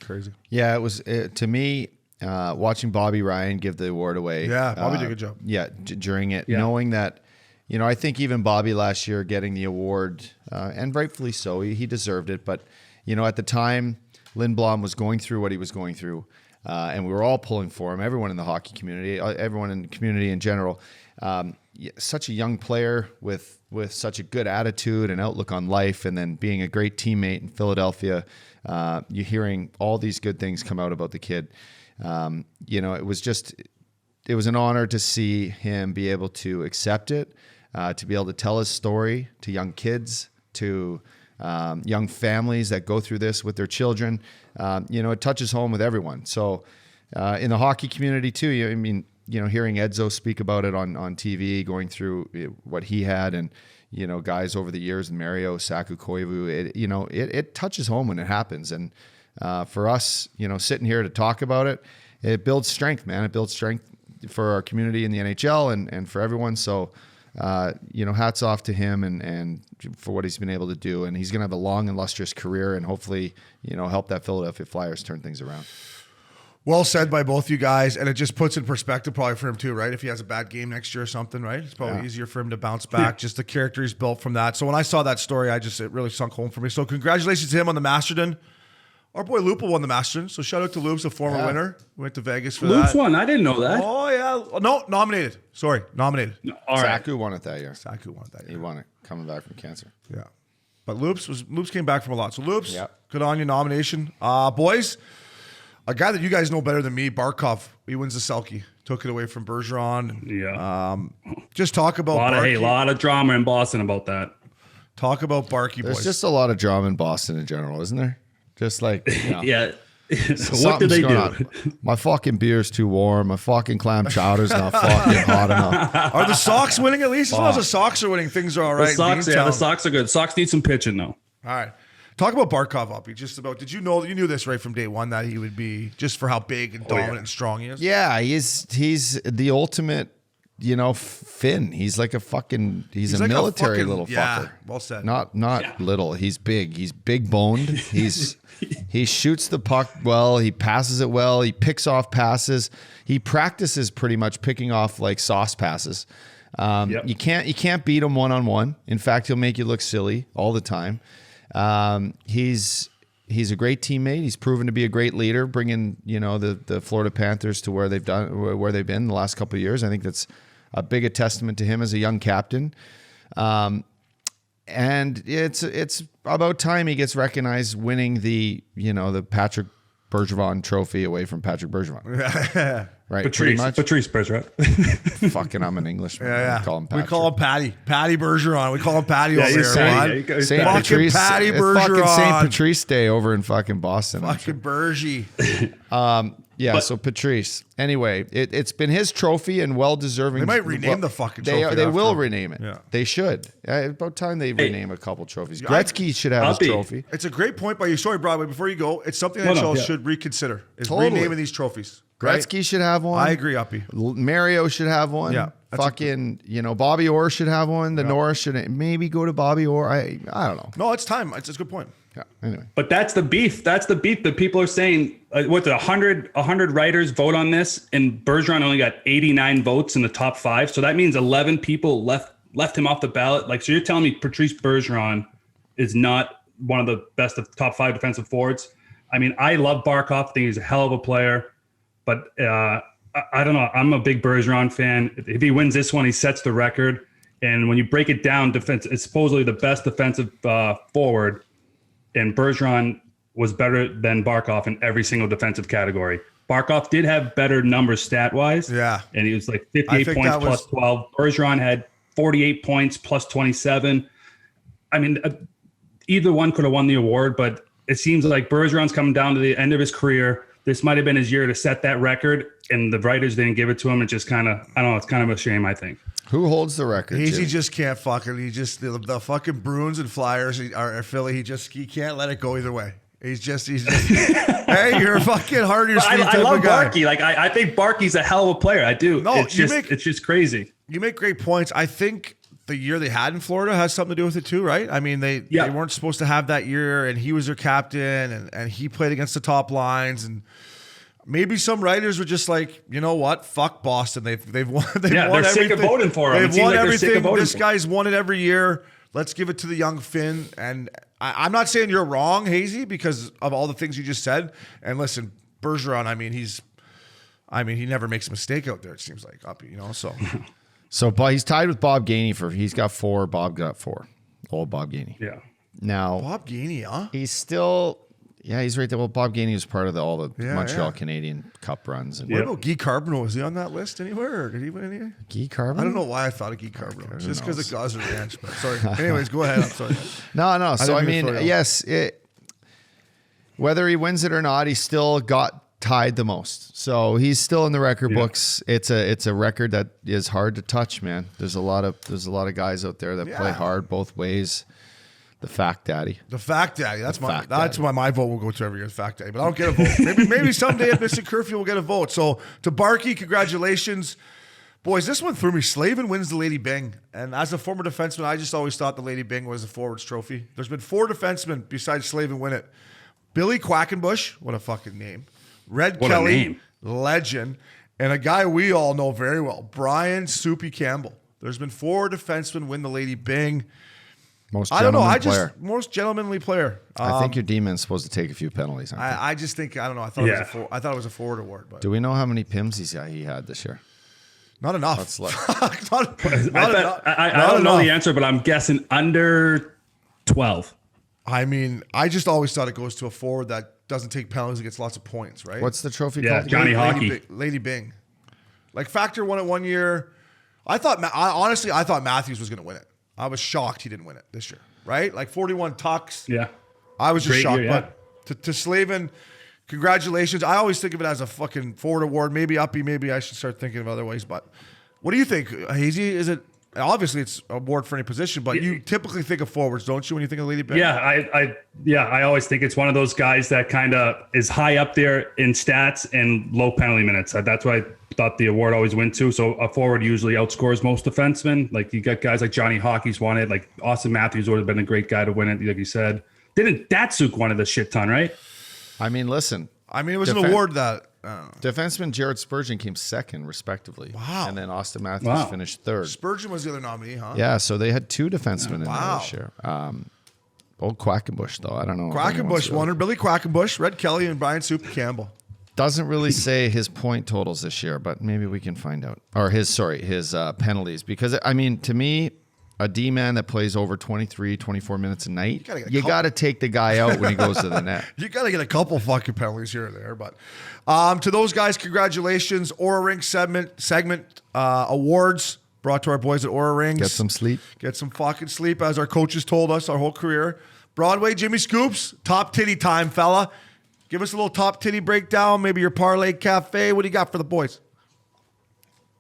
Speaker 3: Crazy.
Speaker 2: Yeah, it was to me watching Bobby Ryan give the award away.
Speaker 3: Yeah, Bobby did a good job.
Speaker 2: Yeah, during it, knowing that, I think even Bobby last year getting the award, and rightfully so, he deserved it. But at the time, Lindblom was going through what he was going through, and we were all pulling for him. Everyone in the hockey community, everyone in the community in general. Such a young player with such a good attitude and outlook on life, and then being a great teammate in Philadelphia. You're hearing all these good things come out about the kid. It was an honor to see him be able to accept it, to be able to tell his story to young kids, to young families that go through this with their children. It touches home with everyone. So in the hockey community too, hearing Edzo speak about it on TV, going through what he had, and guys over the years, Mario, Saku Koivu, it touches home when it happens. And for us, sitting here to talk about it, it builds strength, man. It builds strength for our community in the NHL and for everyone. So, hats off to him and for what he's been able to do. And he's going to have a long, illustrious career and hopefully, help that Philadelphia Flyers turn things around.
Speaker 3: Well said by both you guys, and it just puts in perspective probably for him too, right? If he has a bad game next year or something, right? It's probably easier for him to bounce back. Just the character he's built from that. So when I saw that story, it really sunk home for me. So congratulations to him on the Masterton. Our boy Lupa won the Masterton, so shout out to Loops, a former winner. We went to Vegas for
Speaker 6: Loops
Speaker 3: that.
Speaker 6: won. I didn't know that.
Speaker 3: Oh yeah, no, nominated. Sorry, nominated.
Speaker 6: No, all right.
Speaker 2: Saku won it that year.
Speaker 3: Saku won it that year.
Speaker 2: He won it coming back from cancer.
Speaker 3: Yeah, but Loops came back from a lot. So Loops, good on your nomination, boys. A guy that you guys know better than me, Barkov. He wins the Selke. Took it away from Bergeron.
Speaker 6: Yeah.
Speaker 3: Just talk about
Speaker 6: a lot of drama in Boston about that.
Speaker 3: Talk about Barky, boys.
Speaker 2: There's just a lot of drama in Boston in general, isn't there? Just like,
Speaker 6: yeah. So what did they do?
Speaker 2: My fucking beer's too warm. My fucking clam chowder's not fucking hot enough.
Speaker 3: Are the Sox winning at least? As long as the Sox are winning, things are all right.
Speaker 6: The Sox are good. Sox need some pitching though.
Speaker 3: All right. Talk about Barkov, Uppy. Did you know, you knew this right from day one that he would be, just for how big and dominant and strong he is?
Speaker 2: Yeah, he's the ultimate, Finn. He's like he's a like military little fucker.
Speaker 3: Yeah, well said.
Speaker 2: Not little. He's big. He's big boned. He shoots the puck well. He passes it well. He picks off passes. He practices pretty much picking off like sauce passes. You can't beat him one-on-one. In fact, he'll make you look silly all the time. He's a great teammate. He's proven to be a great leader, bringing the Florida Panthers to where they've been the last couple of years. I think that's a big testament to him as a young captain. And it's about time he gets recognized winning the Patrick Bergeron trophy away from Patrick Bergeron. Right,
Speaker 5: Patrice Bergeron.
Speaker 2: Fucking, I'm an Englishman.
Speaker 3: Yeah.
Speaker 2: We call him Patrick.
Speaker 3: We call him Patty Bergeron. We call him Patty over here.
Speaker 2: St.
Speaker 3: Fucking
Speaker 2: Patrice.
Speaker 3: Patty
Speaker 2: It's
Speaker 3: Bergeron.
Speaker 2: fucking St. Patrice Day over in fucking Boston.
Speaker 3: Fucking Bergie.
Speaker 2: So Patrice. Anyway, it's been his trophy and well-deserving.
Speaker 3: They might rename the fucking trophy.
Speaker 2: They will rename it.
Speaker 3: Yeah.
Speaker 2: They should. About time they rename a couple trophies. Gretzky should have his trophy.
Speaker 3: It's a great point by you. Sorry, Broadway. Before you go, it's something NHL should reconsider. Is renaming these trophies.
Speaker 2: Gretzky should have one.
Speaker 3: I agree, Uppy.
Speaker 2: Mario should have one.
Speaker 3: Yeah.
Speaker 2: Fucking, Bobby Orr should have one. The Norris should maybe go to Bobby Orr. I don't know.
Speaker 3: No, it's time. It's a good point.
Speaker 2: Yeah. Anyway.
Speaker 6: But that's the beef. That's the beef that people are saying. What's it? 100 writers vote on this, and Bergeron only got 89 votes in the top 5. So that means 11 people left him off the ballot. Like, so you're telling me Patrice Bergeron is not one of the best of top 5 defensive forwards? I mean, I love Barkov. I think he's a hell of a player. But I don't know. I'm a big Bergeron fan. If he wins this one, he sets the record. And when you break it down, defense is supposedly the best defensive forward. And Bergeron was better than Barkov in every single defensive category. Barkov did have better numbers stat-wise. Yeah. And he was like 58 points plus 12. Bergeron had 48 points plus 27. I mean, either one could have won the award, but it seems like Bergeron's coming down to the end of his career. This might have been his year to set that record, and the writers didn't give it to him. It just kind of, I don't know, it's kind of a shame, I think.
Speaker 2: Who holds the record?
Speaker 3: He just can't fucking. He just the fucking Bruins and Flyers are Philly. He can't let it go either way. He's just hey, you're a fucking hard on your sleeve
Speaker 6: I love Barkey. Like I think Barkey's a hell of a player. I do. No, it's just crazy.
Speaker 3: You make great points. I think the year they had in Florida has something to do with it too, right? I mean, they weren't supposed to have that year, and he was their captain, and he played against the top lines, and maybe some writers were just like, you know what, fuck Boston. They've won. They're
Speaker 6: won sick of voting for him.
Speaker 3: They've won everything. This guy's won it every year. Let's give it to the young Finn. And I'm not saying you're wrong, Hazy, because of all the things you just said. And listen, Bergeron, he never makes a mistake out there. It seems like, Uppy, so.
Speaker 2: So he's tied with Bob Gainey he's got 4. Bob got 4. Old Bob Gainey.
Speaker 6: Yeah.
Speaker 2: Now
Speaker 3: Bob Gainey, huh?
Speaker 2: He's still Yeah, he's right there. Well, Bob Gainey was part of all the Montreal Canadian Cup runs. And
Speaker 3: What about Guy Carbonneau? Was he on that list anywhere? Or did he win any?
Speaker 2: Guy Carbonneau?
Speaker 3: I don't know why I thought of Guy Carbonneau. Just because of Gaza Ranch. But sorry. Anyways, go ahead. I'm sorry.
Speaker 2: No. So, I
Speaker 3: didn't
Speaker 2: mean,
Speaker 3: mean to
Speaker 2: yes, whether he wins it or not, he still got tied the most. So he's still in the record books. It's a record that is hard to touch, man. There's a lot of guys out there that play hard both ways. The Fact Daddy.
Speaker 3: The Fact Daddy. That's why my vote will go to every year's Fact Daddy. But I don't get a vote. maybe someday at Missin Curfew we'll get a vote. So to Barkey, congratulations. Boys, this one threw me. Slavin wins the Lady Byng. And as a former defenseman, I just always thought the Lady Byng was a forwards trophy. There's been 4 defensemen besides Slavin win it. Billy Quackenbush, what a fucking name. Red Kelly, legend. And a guy we all know very well, Brian Soupy Campbell. There's been 4 defensemen win the Lady Byng.
Speaker 2: Most gentlemanly player.
Speaker 3: Most gentlemanly player.
Speaker 2: I think your D-man's supposed to take a few penalties.
Speaker 3: I just think, I don't know. I thought it was a forward award. But
Speaker 2: do we know how many PIMs he had this year?
Speaker 3: Not enough.
Speaker 6: I don't know the answer, but I'm guessing under 12.
Speaker 3: I mean, I just always thought it goes to a forward that doesn't take penalties and gets lots of points, right?
Speaker 2: What's the trophy called?
Speaker 6: Johnny Hockey.
Speaker 3: Lady Byng. Like Factor won it one year. I thought Matthews was going to win it. I was shocked he didn't win it this year, right? Like 41 tucks.
Speaker 6: Yeah.
Speaker 3: I was just
Speaker 6: Great
Speaker 3: shocked.
Speaker 6: year,
Speaker 3: But to Slavin, congratulations. I always think of it as a fucking forward award. Maybe Uppy, maybe I should start thinking of other ways. But what do you think, Hazy? Is it obviously it's an award for any position, but you typically think of forwards, don't you, when you think of Lady Byng?
Speaker 6: Yeah, I always think it's one of those guys that kind of is high up there in stats and low penalty minutes. That's why I thought the award always went to. So a forward usually outscores most defensemen. Like you got guys like Johnny Hockey's won it. Like Austin Matthews would have been a great guy to win it, like you said. Didn't Datsuk won it a shit ton, right?
Speaker 2: I mean, listen.
Speaker 3: I mean, it was an award that...
Speaker 2: Defenseman Jared Spurgeon came second, respectively.
Speaker 3: Wow.
Speaker 2: And then Austin Matthews finished third.
Speaker 3: Spurgeon was the other nominee, huh?
Speaker 2: Yeah, so they had 2 defensemen in there this year. Old Quackenbush, though. I don't know.
Speaker 3: Quackenbush won her. Billy Quackenbush, Red Kelly, and Brian Soupy Campbell.
Speaker 2: Doesn't really say his point totals this year, but maybe we can find out. Or his penalties. Because, I mean, to me, a D-man that plays over 23, 24 minutes a night, you got to take the guy out when he goes to the net.
Speaker 3: You got to get a couple fucking penalties here or there. But to those guys, congratulations. Oura Rings segment awards brought to our boys at Oura Rings.
Speaker 2: Get some sleep.
Speaker 3: Get some fucking sleep, as our coaches told us our whole career. Broadway, Jimmy Scoops, top titty time, fella. Give us a little top titty breakdown, maybe your Parlay Cafe. What do you got for the boys?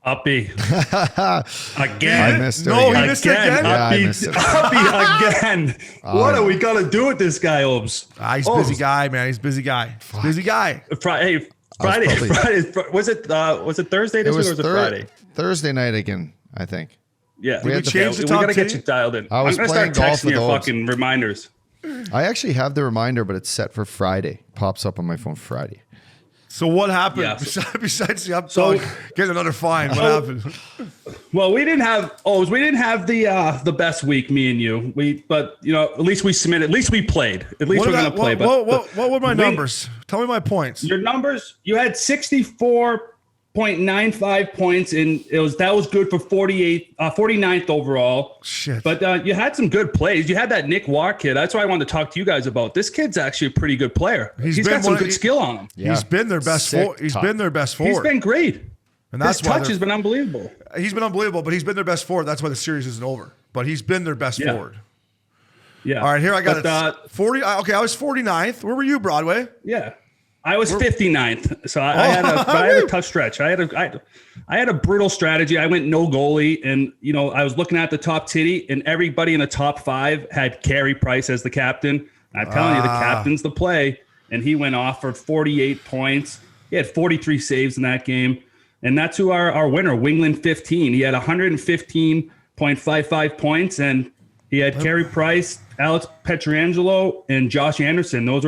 Speaker 6: Uppy.
Speaker 2: I
Speaker 6: Again.
Speaker 2: missed it.
Speaker 3: No, he missed it again?
Speaker 2: Yeah, I missed it.
Speaker 6: Uppy again. What are we going to do with this guy, Obes?
Speaker 3: He's a busy guy, man. He's a busy guy. Busy guy.
Speaker 6: Friday. Was it Thursday this week or was it Friday?
Speaker 2: Thursday night again, I think.
Speaker 6: Yeah.
Speaker 3: We got
Speaker 6: to get you dialed in.
Speaker 2: I was
Speaker 6: I'm going to start
Speaker 2: playing golf
Speaker 6: texting
Speaker 2: with
Speaker 6: your
Speaker 2: Obes.
Speaker 6: fucking reminders.
Speaker 2: I actually have the reminder, but it's set for Friday. Pops up on my phone Friday.
Speaker 3: So what happened besides the Updogg getting another fine? What happened?
Speaker 6: Well, we didn't have the best week, me and you. But at least we submitted. At least we played. At least we're gonna play.
Speaker 3: What were my numbers? Tell me my points.
Speaker 6: Your numbers. You had 64.95 points, and that was good for 49th overall.
Speaker 3: Shit.
Speaker 6: But you had some good plays. You had that Nick Waugh kid. That's what I wanted to talk to you guys about. This kid's actually a pretty good player. He's got some good skill on him.
Speaker 2: Yeah.
Speaker 3: He's been their best forward. He's been their best forward.
Speaker 6: He's been great.
Speaker 3: And that's
Speaker 6: his touch has been unbelievable.
Speaker 3: He's been unbelievable, but he's been their best forward. That's why the series isn't over. But he's been their best forward.
Speaker 6: Yeah.
Speaker 3: All right, here I got it. 40. Okay, I was 49th. Where were you, Broadway?
Speaker 6: Yeah. I was 59th, so I had a tough stretch. I had a brutal strategy. I went no goalie, and I was looking at the top titty, and everybody in the top 5 had Carey Price as the captain. I'm telling you, the captain's the play, and he went off for 48 points. He had 43 saves in that game, and that's who our winner, Wingland 15. He had 115.55 points, and he had Carey Price, Alex Pietrangelo, and Josh Anderson. Those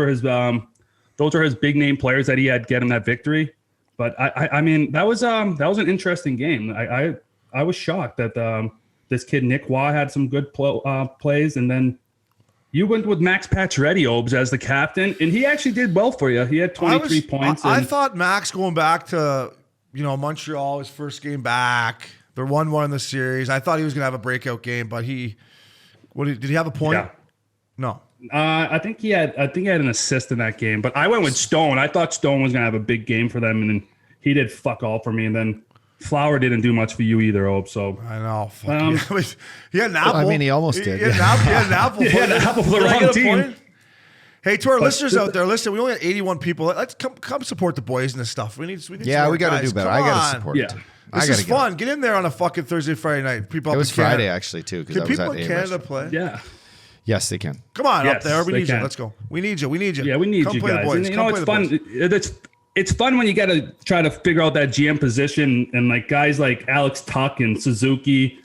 Speaker 6: are his big name players that he had get him that victory. But I mean, that was an interesting game. I was shocked that this kid Nick Waugh had some good plays, and then you went with Max Pacioretty, Obes, as the captain, and he actually did well for you. He had 23 points.
Speaker 3: I thought Max going back to Montreal, his first game back. They're 1-1 in the series. I thought he was going to have a breakout game, but did he have a point?
Speaker 6: Yeah.
Speaker 3: No.
Speaker 6: I think he had an assist in that game, but I went with Stone. I thought Stone was gonna have a big game for them, and then he did fuck all for me. And then Flower didn't do much for you either, Hope. So
Speaker 3: I know. He had an apple.
Speaker 2: I mean, he almost did.
Speaker 3: He had an apple.
Speaker 6: He had an apple for the wrong team.
Speaker 3: Hey, to our listeners out there, listen, we only got 81 people. Let's come support the boys and this stuff. We need
Speaker 2: yeah, we got to
Speaker 3: guys.
Speaker 2: do better.
Speaker 3: Come
Speaker 2: I got to
Speaker 3: on.
Speaker 2: support it. Too.
Speaker 3: This is fun. Get in there on a fucking Thursday, Friday night. People
Speaker 2: it
Speaker 3: up
Speaker 2: was
Speaker 3: in Canada.
Speaker 2: Friday, actually, too.
Speaker 3: Can people in Canada play?
Speaker 6: Yeah.
Speaker 2: Yes, they can.
Speaker 3: Come on
Speaker 6: Yes,
Speaker 3: up there. We
Speaker 6: they
Speaker 3: need you.
Speaker 6: can.
Speaker 3: Let's go. We need you. We need you.
Speaker 6: Yeah, we need
Speaker 3: Come
Speaker 6: you
Speaker 3: play the
Speaker 6: guys.
Speaker 3: boys.
Speaker 6: And you
Speaker 3: Come
Speaker 6: know,
Speaker 3: play
Speaker 6: it's
Speaker 3: the
Speaker 6: fun.
Speaker 3: boys.
Speaker 6: It's fun when you got to try to figure out that GM position, and like guys like Alex Tuck and Suzuki,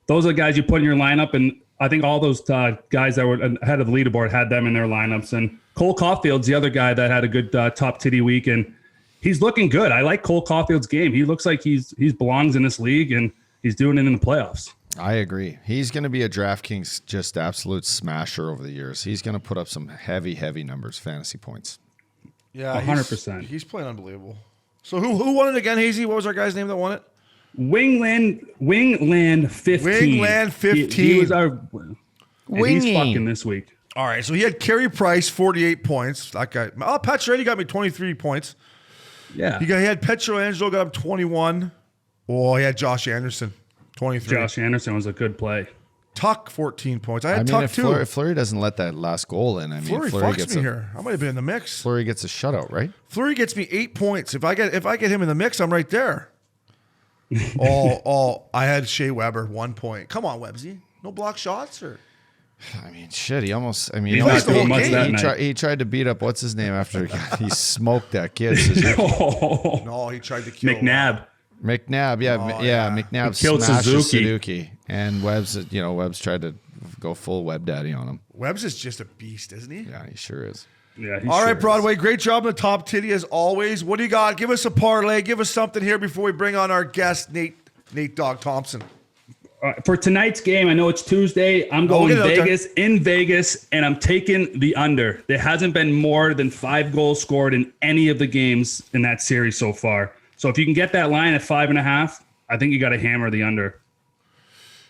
Speaker 6: those are the guys you put in your lineup. And I think all those guys that were ahead of the leaderboard had them in their lineups. And Cole Caulfield's the other guy that had a good top titty week, and he's looking good. I like Cole Caulfield's game. He looks like he's belongs in this league, and he's doing it in the playoffs.
Speaker 2: I agree. He's going to be a DraftKings just absolute smasher over the years. He's going to put up some heavy numbers, fantasy points.
Speaker 3: Yeah,
Speaker 6: 100%.
Speaker 3: He's playing unbelievable. So who won it again, Hazy? What was our guy's name that won it?
Speaker 6: Wingland 15.
Speaker 3: Wingland 15.
Speaker 6: He was our. And he's fucking this week.
Speaker 3: All right, so he had Carey Price, 48 points. That guy. Oh, Petry got me 23 points.
Speaker 6: Yeah.
Speaker 3: He had Petrangelo, got him 21. Oh, he had Josh Anderson, 23.
Speaker 6: Josh Anderson was a good play.
Speaker 3: Tuck, 14 points. I had
Speaker 2: mean,
Speaker 3: Tuck
Speaker 2: if
Speaker 3: too.
Speaker 2: If Fleury doesn't let that last goal in, I mean,
Speaker 3: Fleury
Speaker 2: Fleury
Speaker 3: fucks me here. I might have been in the mix.
Speaker 2: Fleury gets a shutout, right?
Speaker 3: Fleury gets me 8 points. If I get him in the mix, I'm right there. I had Shea Weber, 1 point. Come on, Websy. No block shots or.
Speaker 2: I mean, shit. He almost. I mean,
Speaker 6: He's not doing much that night.
Speaker 2: He tried to beat up what's his name after he smoked that kid.
Speaker 3: No, he tried to kill
Speaker 6: McNabb.
Speaker 2: McNabb, McNabb
Speaker 6: He killed
Speaker 2: smashed
Speaker 6: Suzuki.
Speaker 2: Suzuki, and Webb's tried to go full Webb daddy on him.
Speaker 3: Webbs is just a beast, isn't he?
Speaker 2: Yeah, he sure is.
Speaker 6: Yeah.
Speaker 3: All right, Broadway. Great job on the top titty as always. What do you got? Give us a parlay. Give us something here before we bring on our guest, Nate Dog Thompson.
Speaker 6: For tonight's game, I know it's Tuesday. I'm going in Vegas, and I'm taking the under. There hasn't been more than 5 goals scored in any of the games in that series so far. So if you can get that line at 5.5, I think you got to hammer the under.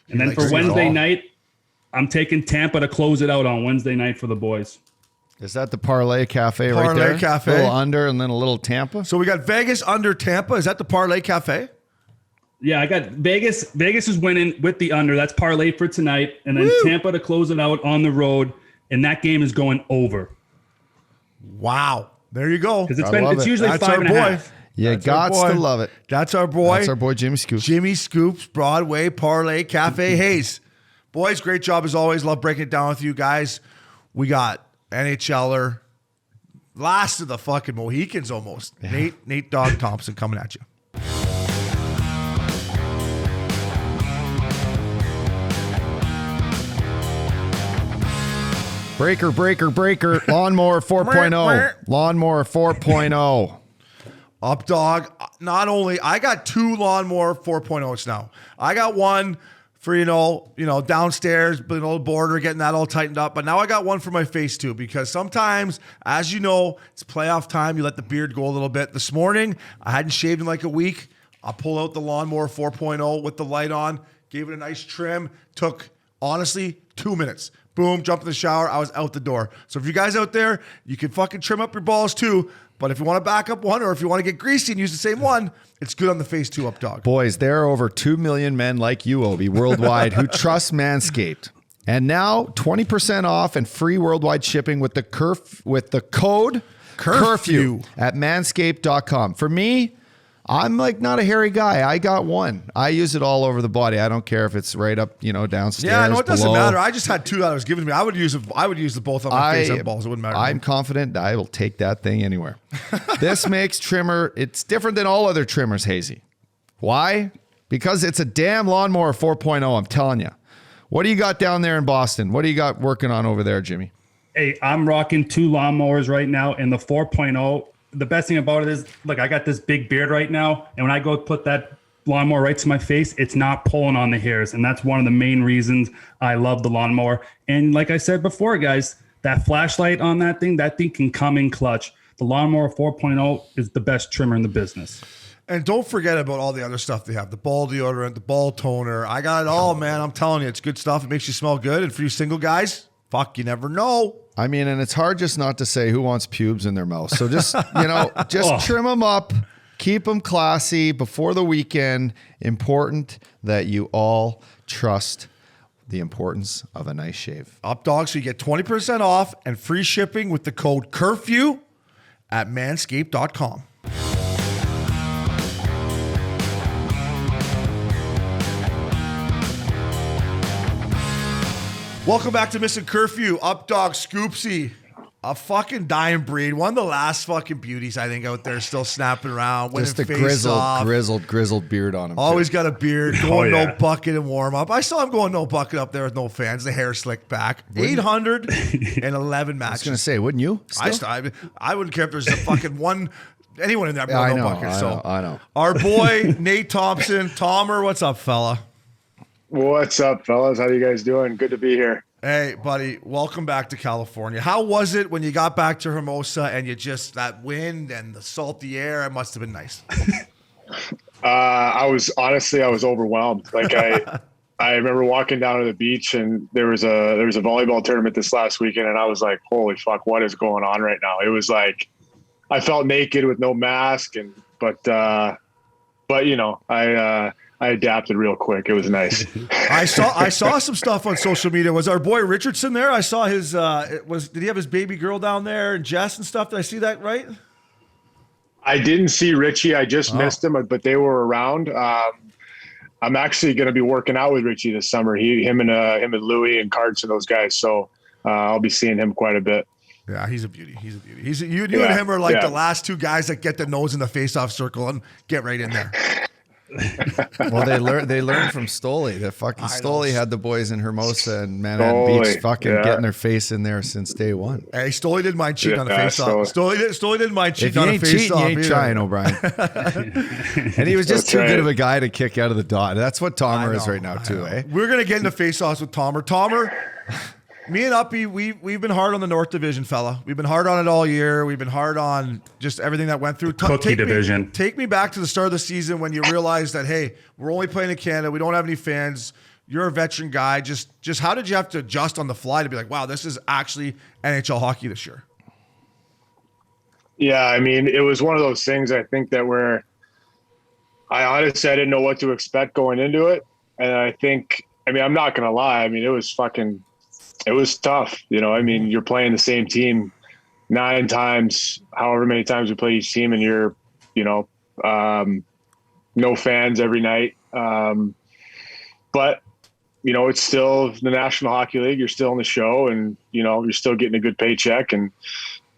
Speaker 6: And then for Wednesday night, I'm taking Tampa to close it out on Wednesday night for the boys.
Speaker 2: Is that the Parlay Cafe right
Speaker 3: Parlay
Speaker 2: there?
Speaker 3: Cafe.
Speaker 2: A little under and then a little Tampa?
Speaker 3: So we got Vegas under Tampa. Is that the Parlay Cafe?
Speaker 6: Yeah, I got Vegas. Vegas is winning with the under. That's parlay for tonight. And then Tampa to close it out on the road. And that game is going over.
Speaker 3: Wow. There you go.
Speaker 6: Because it's usually 5.5.
Speaker 2: You gots to love it.
Speaker 3: That's our boy.
Speaker 2: That's our boy Jimmy Scoops.
Speaker 3: Jimmy Scoops, Broadway, Parlay, Cafe, Hayes. Boys, great job as always. Love breaking it down with you guys. We got NHLer, last of the fucking Mohicans almost. Yeah. Nate Dog Thompson coming at you.
Speaker 2: Breaker. Lawnmower 4.0. Lawnmower 4.0.
Speaker 3: Updogg. Not only, I got 2 Lawnmower 4.0s now. I got one for, downstairs, but the border, getting that all tightened up. But now I got one for my face too, because sometimes, as you know, it's playoff time. You let the beard go a little bit. This morning, I hadn't shaved in like a week. I pull out the Lawnmower 4.0 with the light on, gave it a nice trim. Took, honestly, 2 minutes. Boom, jump in the shower. I was out the door. So if you guys out there, you can fucking trim up your balls too. But if you want to back up one, or if you want to get greasy and use the same one, it's good on the face too, Updogg.
Speaker 2: Boys, there are over 2 million men like you, Obie, worldwide who trust Manscaped. And now 20% off and free worldwide shipping with the code Curfew at manscaped.com. For me, I'm like not a hairy guy. I got one. I use it all over the body. I don't care if it's right up, downstairs.
Speaker 3: Yeah, no, it doesn't
Speaker 2: below.
Speaker 3: matter. I just had 2 that was given to me. I would use the both on my face and balls. It wouldn't matter.
Speaker 2: I'm confident I will take that thing anywhere. This makes trimmer, it's different than all other trimmers, Hazy. Why? Because it's a damn Lawnmower 4.0, I'm telling you. What do you got down there in Boston? What do you got working on over there, Jimmy?
Speaker 6: Hey, I'm rocking 2 lawnmowers right now, and the 4.0. The best thing about it is, look, I got this big beard right now, and when I go put that lawnmower right to my face, it's not pulling on the hairs, and that's one of the main reasons I love the lawnmower. And like I said before, guys, that flashlight on that thing can come in clutch. The Lawnmower 4.0 is the best trimmer in the business.
Speaker 3: And don't forget about all the other stuff they have. The ball deodorant, the ball toner. I got it all, man. I'm telling you, it's good stuff. It makes you smell good. And for you single guys, fuck, you never know.
Speaker 2: I mean, and it's hard just not to say who wants pubes in their mouth. So just, trim them up, keep them classy before the weekend. Important that you all trust the importance of a nice shave.
Speaker 3: Updogg, so you get 20% off and free shipping with the code CURFEW at manscaped.com. Welcome back to Missin Curfew. Updogg, Scoopsy, a fucking dying breed. One of the last fucking beauties, I think, out there still snapping around.
Speaker 2: Just a grizzled beard on him.
Speaker 3: Always got a beard, going
Speaker 6: yeah.
Speaker 3: no bucket and warm up. I saw him going no bucket up there with no fans. The hair slicked back. 811 matches.
Speaker 2: I was going to say, wouldn't you?
Speaker 3: I wouldn't care if there's a fucking anyone in that
Speaker 2: Yeah,
Speaker 3: no bucket.
Speaker 2: I know.
Speaker 3: Our boy, Nate Thompson. Tomer, what's up, fella?
Speaker 1: What's up, fellas? How you guys doing? Good to be here.
Speaker 3: Hey, buddy, welcome back to California. How was it when you got back to Hermosa and that wind and the salty air? It must have been nice.
Speaker 1: I was overwhelmed. Like I remember walking down to the beach and there was a volleyball tournament this last weekend, and I was like, holy fuck, what is going on right now? It was like I felt naked with no mask, but I adapted real quick. It was nice.
Speaker 3: I saw some stuff on social media. Was our boy Richardson there? I saw his did he have his baby girl down there and Jess and stuff? Did I see that right?
Speaker 1: I didn't see Richie. I just missed him, but they were around. I'm actually going to be working out with Richie this summer. Him and Louie and Carts and those guys. So I'll be seeing him quite a bit.
Speaker 3: Yeah, he's a beauty. You and him are like the last two guys that get the nose in the face-off circle and get right in there.
Speaker 2: Well, they learned from Stoli. The fucking Stoli had the boys in Hermosa and Manhattan Beach fucking getting their face in there since day one.
Speaker 3: Hey, Stoli didn't mind cheating on the face-off. Stoli didn't mind cheating on the face-off.
Speaker 2: If you ain't trying, O'Brien. And he was just too good of a guy to kick out of the dot. That's what Tomer is right now too, eh?
Speaker 3: We're gonna get into face-offs with Tomer. Tomer, me and Uppy, we've been hard on the North Division, fella. We've been hard on it all year. We've been hard on just everything that went through.
Speaker 6: Division.
Speaker 3: Take me back to the start of the season when you realized that, hey, we're only playing in Canada. We don't have any fans. You're a veteran guy. Just how did you have to adjust on the fly to be like, wow, this is actually NHL hockey this year?
Speaker 1: Yeah, I mean, it was one of those things, I think, that where I honestly didn't know what to expect going into it. And I'm not going to lie. I mean, it was tough. I mean, you're playing the same team 9 times, however many times we play each team, and you're, no fans every night. But, it's still the National Hockey League. You're still in the show, and, you're still getting a good paycheck. And,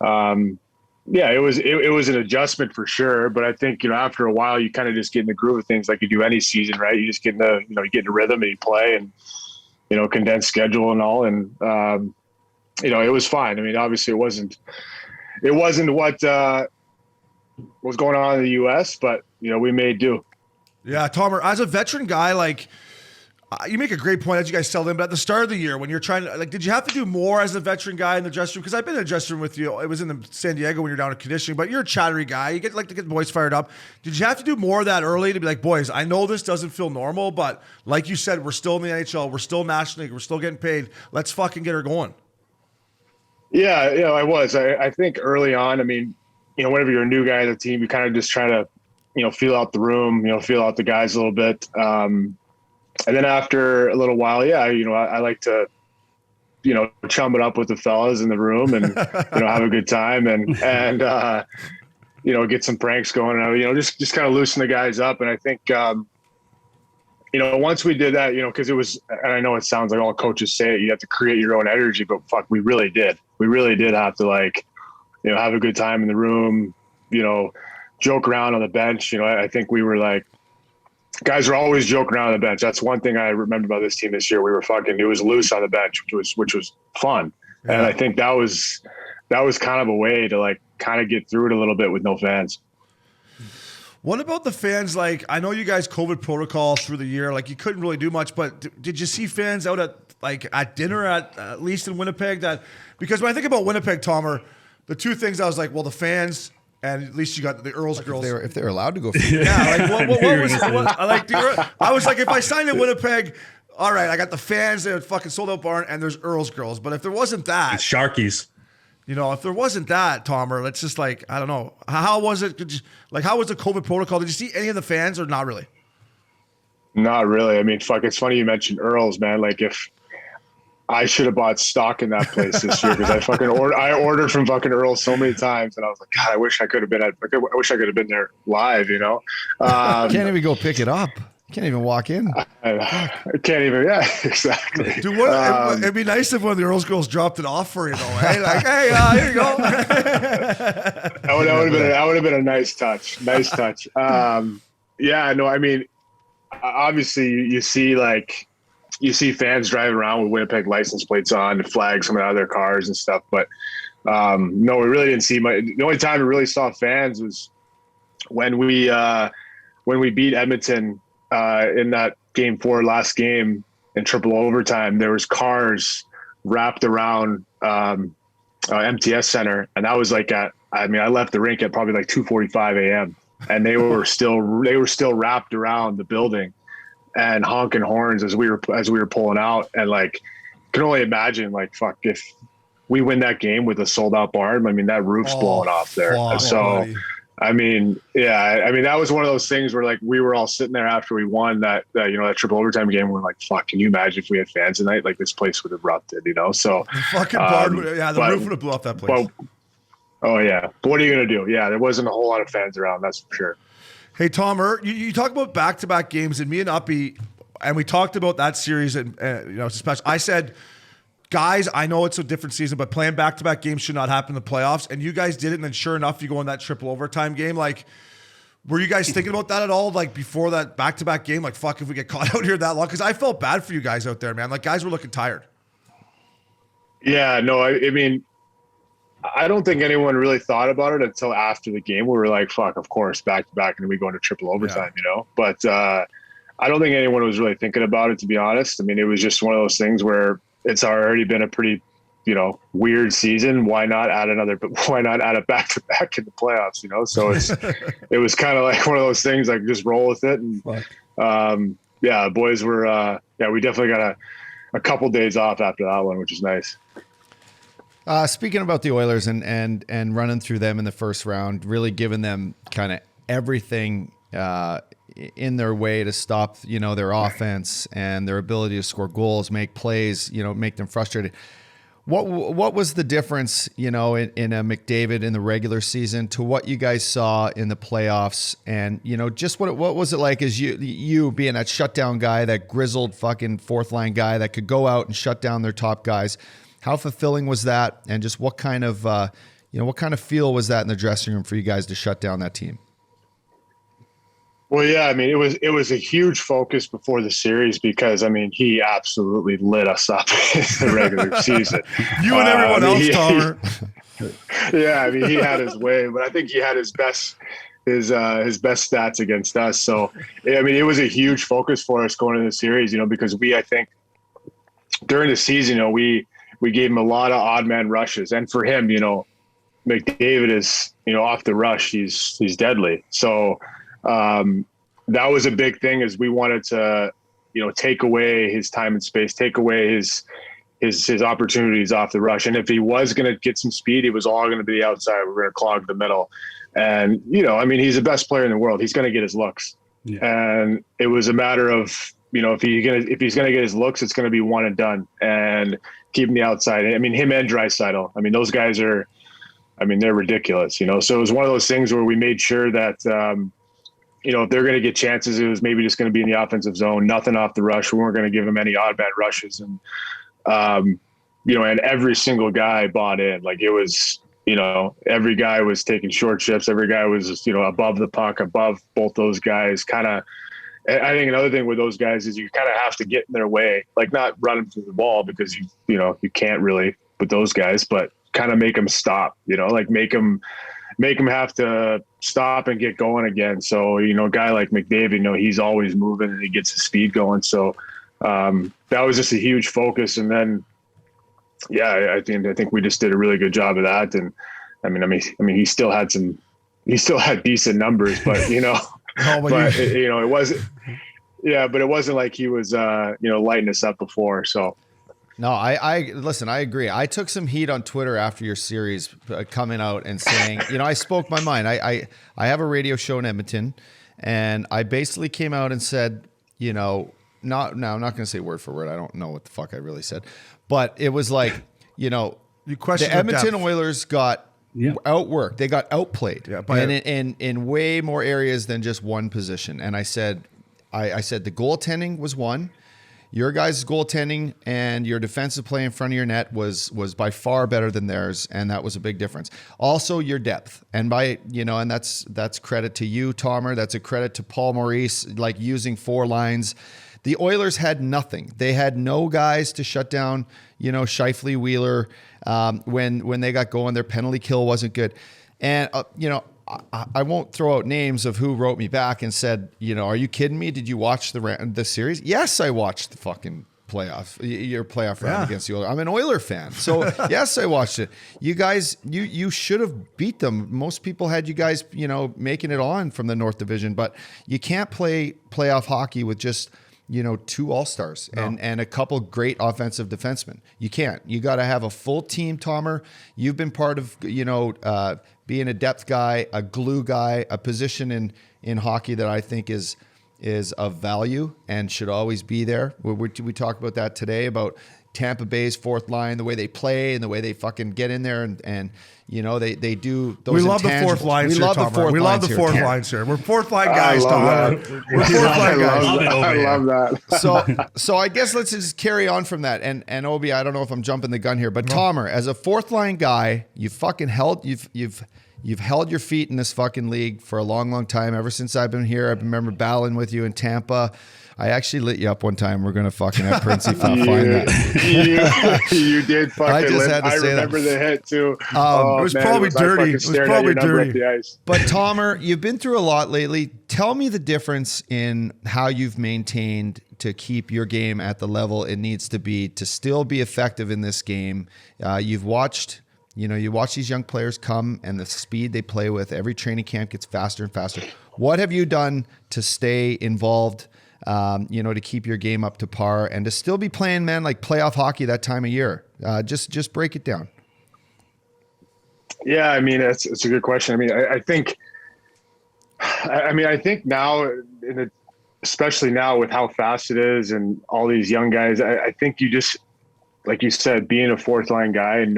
Speaker 1: it was an adjustment for sure. But I think, after a while, you kind of just get in the groove of things like you do any season, right? You just get in the, you get in a rhythm and you play, and, condensed schedule and all. And, it was fine. I mean, obviously it wasn't what was going on in the US, but we made do.
Speaker 3: Yeah. Tomer, as a veteran guy, you make a great point as you guys tell them, but at the start of the year when you're trying to did you have to do more as a veteran guy in the dressing room? Because I've been in the dressing room with you. It was in San Diego when you're down at conditioning, but you're a chattery guy. You get to get the boys fired up. Did you have to do more of that early to be like, boys, I know this doesn't feel normal, but like you said, we're still in the NHL. We're still National League. We're still getting paid. Let's fucking get her going.
Speaker 1: Yeah, I was. I think early on, I mean, whenever you're a new guy on the team, you kind of just try to, feel out the room, feel out the guys a little bit. And then after a little while, I like to, chum it up with the fellas in the room and, have a good time and get some pranks going and, just kind of loosen the guys up. And I think, once we did that, because it was, and I know it sounds like all coaches say it, you have to create your own energy, but fuck, we really did. We really did have to have a good time in the room, joke around on the bench. I think we were guys were always joking around on the bench. That's one thing I remember about this team this year. It was loose on the bench, which was fun. Yeah. And I think that was kind of a way to kind of get through it a little bit with no fans.
Speaker 3: What about the fans? I know you guys COVID protocol through the year, you couldn't really do much, but did you see fans out at dinner at least in Winnipeg because when I think about Winnipeg, Tomer, the two things I was like, well, the fans, and at least you got the Earls girls.
Speaker 2: If they were allowed to go.
Speaker 3: Yeah, what was I was like, if I signed in Winnipeg, all right, I got the fans there at fucking sold out barn, and there's Earl's Girls. But if there wasn't that,
Speaker 6: It's Sharkies.
Speaker 3: you know, if there wasn't that, Tomer, let's just like, I don't know, how was it? How was the COVID protocol? Did you see any of the fans or not really?
Speaker 1: Not really. I mean, fuck, it's funny you mentioned Earl's, man. Like, if I should have bought stock in that place this year, because I ordered from fucking Earl's so many times, and I was like, God, I wish I could have been I wish I could have been there live, you know?
Speaker 2: Can't even go pick it up. Can't even walk in.
Speaker 1: I can't even, yeah, exactly.
Speaker 3: Dude, it'd be nice if one of the Earl's Girls dropped it off for you, though. Hey, like, hey, here you go.
Speaker 1: That would have been a nice touch. Nice touch. Yeah, no, I mean, obviously you see fans driving around with Winnipeg license plates on, flags coming out of their cars and stuff. But no, we really didn't see much. The only time we really saw fans was when we beat Edmonton in that game 4 last game in triple overtime. There was cars wrapped around MTS Center, and that was like I left the rink at probably like 2:45 a.m. and they were still wrapped around the building and honking horns as we were pulling out. And like, can only imagine, like, fuck, if we win that game with a sold out barn, I mean, that roof's blowing off there. So, I mean, yeah, I mean, that was one of those things where, like, we were all sitting there after we won that triple overtime game. We're like, fuck, can you imagine if we had fans tonight? Like, this place would have erupted, you know? So
Speaker 3: the fucking barn, the roof would have blew off that place.
Speaker 1: Oh yeah. But what are you going to do? Yeah. There wasn't a whole lot of fans around. That's for sure.
Speaker 3: Hey, Tomer, you talk about back-to-back games, and me and Uppy, and we talked about that series, and it's special. I said, guys, I know it's a different season, but playing back-to-back games should not happen in the playoffs. And you guys did it, and then sure enough, you go in that triple overtime game. Like, were you guys thinking about that at all? Like, before that back-to-back game, like, fuck, if we get caught out here that long? Because I felt bad for you guys out there, man. Like, guys were looking tired.
Speaker 1: Yeah, no, I mean, I don't think anyone really thought about it until after the game. We were like, fuck, of course, back-to-back, and then we go into triple overtime, you know? But I don't think anyone was really thinking about it, to be honest. I mean, it was just one of those things where it's already been a pretty, weird season. Why not add a back-to-back in the playoffs, you know? So it was kind of like one of those things, like, just roll with it. And boys were, we definitely got a couple days off after that one, which is nice.
Speaker 2: Speaking about the Oilers and running through them in the first round, really giving them kind of everything in their way to stop, their offense and their ability to score goals, make plays, make them frustrated. What was the difference, in a McDavid in the regular season to what you guys saw in the playoffs? And, just what was it like as you being that shutdown guy, that grizzled fucking fourth line guy that could go out and shut down their top guys? How fulfilling was that? And just what kind of feel was that in the dressing room for you guys to shut down that team?
Speaker 1: Well, yeah, I mean, it was a huge focus before the series because, I mean, he absolutely lit us up in the regular season.
Speaker 3: You and everyone else, Tomer.
Speaker 1: Yeah, I mean, he had his way, but I think he had his best stats against us. So, I mean, it was a huge focus for us going into the series, because I think during the season, we gave him a lot of odd man rushes, and for him, McDavid is, off the rush, he's deadly. So that was a big thing, is we wanted to, take away his time and space, take away his opportunities off the rush. And if he was going to get some speed, it was all going to be the outside. We're going to clog the middle. And, I mean, he's the best player in the world. He's going to get his looks. Yeah. And it was a matter of, if he's going to get his looks, it's going to be one and done and keep him the outside. I mean, him and Draisaitl, I mean, those guys they're ridiculous, So it was one of those things where we made sure that, if they're going to get chances, it was maybe just going to be in the offensive zone, nothing off the rush. We weren't going to give them any odd man rushes. And, and every single guy bought in. Like, it was, every guy was taking short shifts. Every guy was, above the puck, above both those guys. I think another thing with those guys is you kind of have to get in their way, like not run them through the wall because you can't really with those guys, but kind of make them stop, like make them have to stop and get going again. So, a guy like McDavid, he's always moving and he gets his speed going. So that was just a huge focus. And then, yeah, I think we just did a really good job of that. And I mean, he still had decent numbers, but,
Speaker 3: it
Speaker 1: Yeah, but it wasn't like he was, lighting us up before. So.
Speaker 2: No, I listen, I agree. I took some heat on Twitter after your series coming out and saying, I spoke my mind. I have a radio show in Edmonton, and I basically came out and said, I'm not going to say word for word. I don't know what the fuck I really said, but it was like, the Edmonton Oilers got outworked. They got outplayed, and in way more areas than just one position. And I said, the goaltending was one. Your guys' goaltending and your defensive play in front of your net was by far better than theirs, and that was a big difference. Also, your depth, and and that's credit to you, Tomer. That's a credit to Paul Maurice, like using 4 lines. The Oilers had nothing. They had no guys to shut down, Scheifele, Wheeler. When they got going, their penalty kill wasn't good, and I won't throw out names of who wrote me back and said, are you kidding me? Did you watch the series? Yes, I watched the fucking your playoff round against the Oilers. I'm an Oiler fan. So yes, I watched it. You guys, you should have beat them. Most people had you guys, making it on from the North Division, but you can't play playoff hockey with just, 2 all-stars and a couple great offensive defensemen. You can't. You got to have a full team, Tomer. You've been part of, being a depth guy, a glue guy, a position in hockey that I think is of value and should always be there. We talked about that today, about Tampa Bay's fourth line, the way they play and the way they fucking get in there and they do those.
Speaker 3: We love the fourth lines here, Tom. We love the fourth lines here. We're fourth line guys, Tom. We're fourth line guys.
Speaker 1: I love that.
Speaker 2: So I guess let's just carry on from that. And Obie, I don't know if I'm jumping the gun here, but Tomer, as a fourth line guy, you've held your feet in this fucking league for a long, long time. Ever since I've been here, I remember battling with you in Tampa. I actually lit you up one time. We're gonna fucking have Princey find that.
Speaker 1: You did fucking.
Speaker 2: I just had to say that.
Speaker 1: I remember the hit too.
Speaker 3: It was probably dirty. It was probably dirty.
Speaker 2: But Tomer, you've been through a lot lately. Tell me the difference in how you've maintained to keep your game at the level it needs to be to still be effective in this game. You've watched. You watch these young players come and the speed they play with. Every training camp gets faster and faster. What have you done to stay involved? To keep your game up to par and to still be playing, man, like playoff hockey that time of year. Just break it down.
Speaker 1: Yeah, I mean, it's a good question. I mean, I think now, especially now with how fast it is and all these young guys, I think you just, like you said, being a fourth line guy and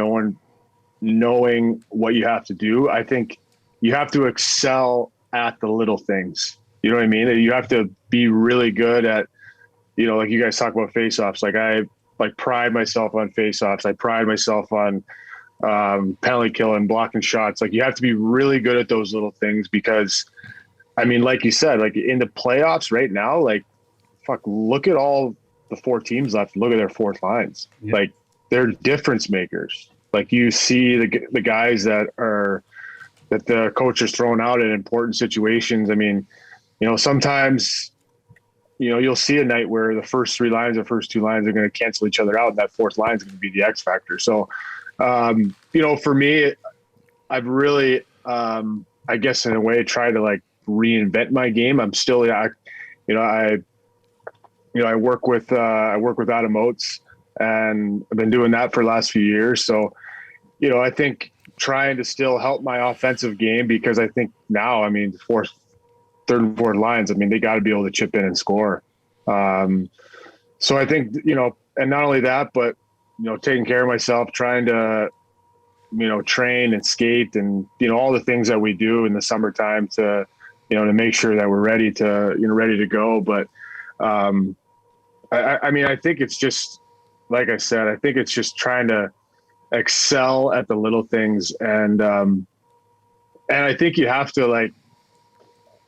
Speaker 1: knowing what you have to do, I think you have to excel at the little things. You know what I mean? You have to be really good at, like you guys talk about face-offs. Like I pride myself on face-offs. I pride myself on penalty kill and blocking shots. Like you have to be really good at those little things because, I mean, like you said, like in the playoffs right now, like look at all the 4 teams left. Look at their fourth lines. Yeah. Like they're difference makers. Like you see the guys that the coach is throwing out in important situations. I mean, sometimes, you'll see a night where the first 3 lines or first 2 lines are going to cancel each other out. And that fourth line is going to be the X factor. So, for me, I've really, I guess in a way, tried to like reinvent my game. I'm still, I work with Adam Oates and I've been doing that for the last few years. So, I think trying to still help my offensive game because I think now, I mean, third and fourth lines, I mean, they got to be able to chip in and score. So I think, and not only that, but, taking care of myself, trying to, train and skate and, all the things that we do in the summertime to, to make sure that we're ready to go. But I mean, I think it's just, like I said, I think it's just trying to excel at the little things. And I think you have to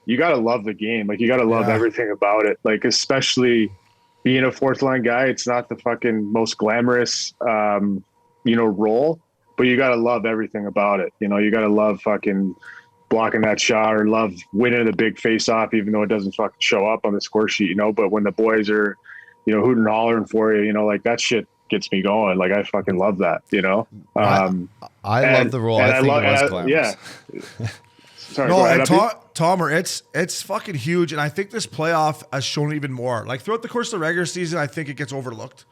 Speaker 1: you got to love the game. Like you got to love everything about it. Like, especially being a fourth line guy, it's not the fucking most glamorous, role, but you got to love everything about it. You got to love fucking blocking that shot or love winning the big face off, even though it doesn't fucking show up on the score sheet, but when the boys are, hooting and hollering for you, like that shit gets me going. Like I fucking love that,
Speaker 2: I love the role. I think it was glamorous.
Speaker 1: Yeah. Sorry,
Speaker 3: No,
Speaker 1: go ahead,
Speaker 3: and
Speaker 1: Uppy.
Speaker 3: Tomer, it's fucking huge, and I think this playoff has shown even more. Like throughout the course of the regular season, I think it gets overlooked.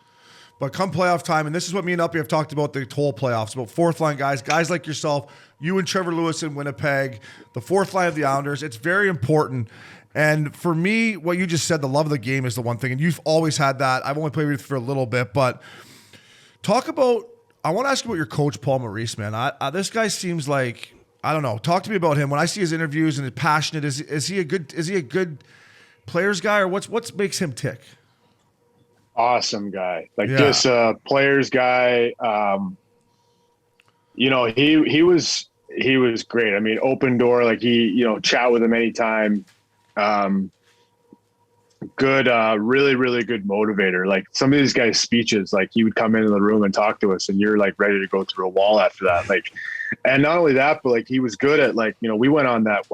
Speaker 3: But come playoff time, and this is what me and Uppy have talked about the whole playoffs, about fourth line guys like yourself, you and Trevor Lewis in Winnipeg, the fourth line of the Islanders. It's very important. And for me, what you just said, the love of the game is the one thing, and you've always had that. I've only played with you for a little bit, but talk about. I want to ask you about your coach, Paul Maurice, man. This guy seems like, I don't know. Talk to me about him. When I see his interviews and he's passionate, is he a good players guy, or what makes him tick?
Speaker 1: Awesome guy, just a players guy. He was great. I mean, open door, like he, chat with him anytime. Good, really, really good motivator. Like some of these guys' speeches, like he would come into the room and talk to us and you're like ready to go through a wall after that. Like, and not only that, but like he was good at we went on that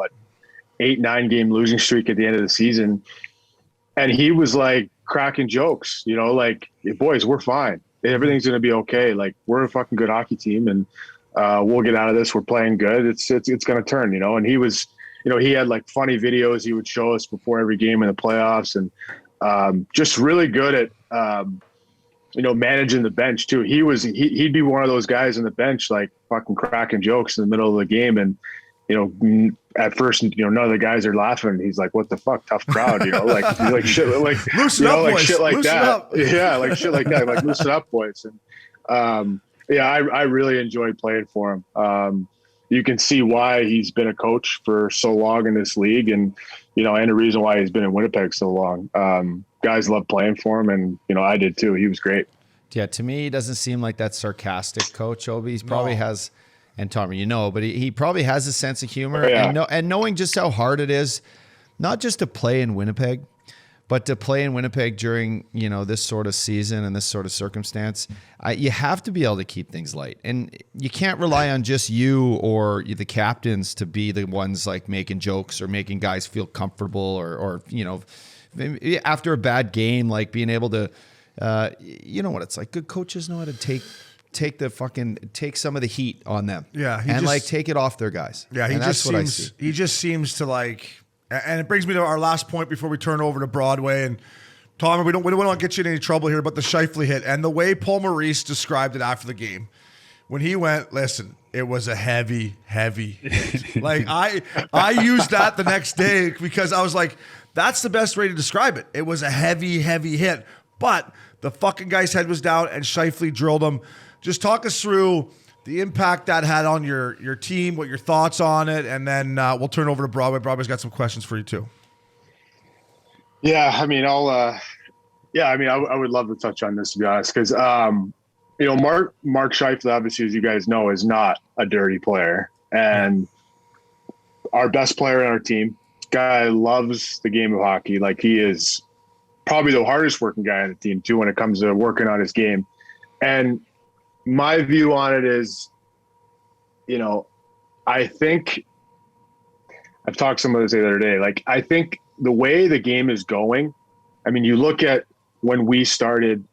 Speaker 1: 8-9 game losing streak at the end of the season. And he was like cracking jokes, like, hey, boys, we're fine. Everything's going to be okay. Like we're a fucking good hockey team and we'll get out of this. We're playing good. It's going to turn, and he was, he had like funny videos he would show us before every game in the playoffs and just really good at, managing the bench too. He'd be one of those guys on the bench, like fucking cracking jokes in the middle of the game. And, at first, none of the guys are laughing. He's like, "What the fuck, tough crowd," like shit, like
Speaker 3: loosen up,
Speaker 1: like
Speaker 3: boys.
Speaker 1: shit like
Speaker 3: Loosen
Speaker 1: that.
Speaker 3: up.
Speaker 1: Yeah, like shit like that. Like loosen up, boys. And I really enjoyed playing for him. You can see why he's been a coach for so long in this league, and and a reason why he's been in Winnipeg so long. Guys love playing for him, and I did too. He was great.
Speaker 2: Yeah, to me, he doesn't seem like that sarcastic coach, Obie. He probably has. And Tommy, but he probably has a sense of humor and knowing just how hard it is, not just to play in Winnipeg, but to play in Winnipeg during, this sort of season and this sort of circumstance. You have to be able to keep things light, and you can't rely on just you or the captains to be the ones like making jokes or making guys feel comfortable or after a bad game, like being able to, what it's like. Good coaches know how to take some of the heat on them. Yeah. Take it off their guys.
Speaker 3: Yeah. He just seems to like, and it brings me to our last point before we turn over to Broadway. And Tom, we don't want to get you in any trouble here, but the Scheifele hit and the way Paul Maurice described it after the game, when he went, listen, it was a heavy hit. Like I used that the next day because I was like, that's the best way to describe it. It was a heavy hit, but the fucking guy's head was down and Scheifele drilled him. Just talk us through the impact that had on your team, what your thoughts on it, and then we'll turn over to Broadway. Broadway's got some questions for you too.
Speaker 1: Yeah, I mean, I would love to touch on this, to be honest, because Mark Scheifele, obviously, as you guys know, is not a dirty player, and our best player on our team. Guy loves the game of hockey. Like he is probably the hardest working guy on the team too when it comes to working on his game, and my view on it is, I think I've talked to somebody the other day. Like, I think the way the game is going, I mean, you look at when we started,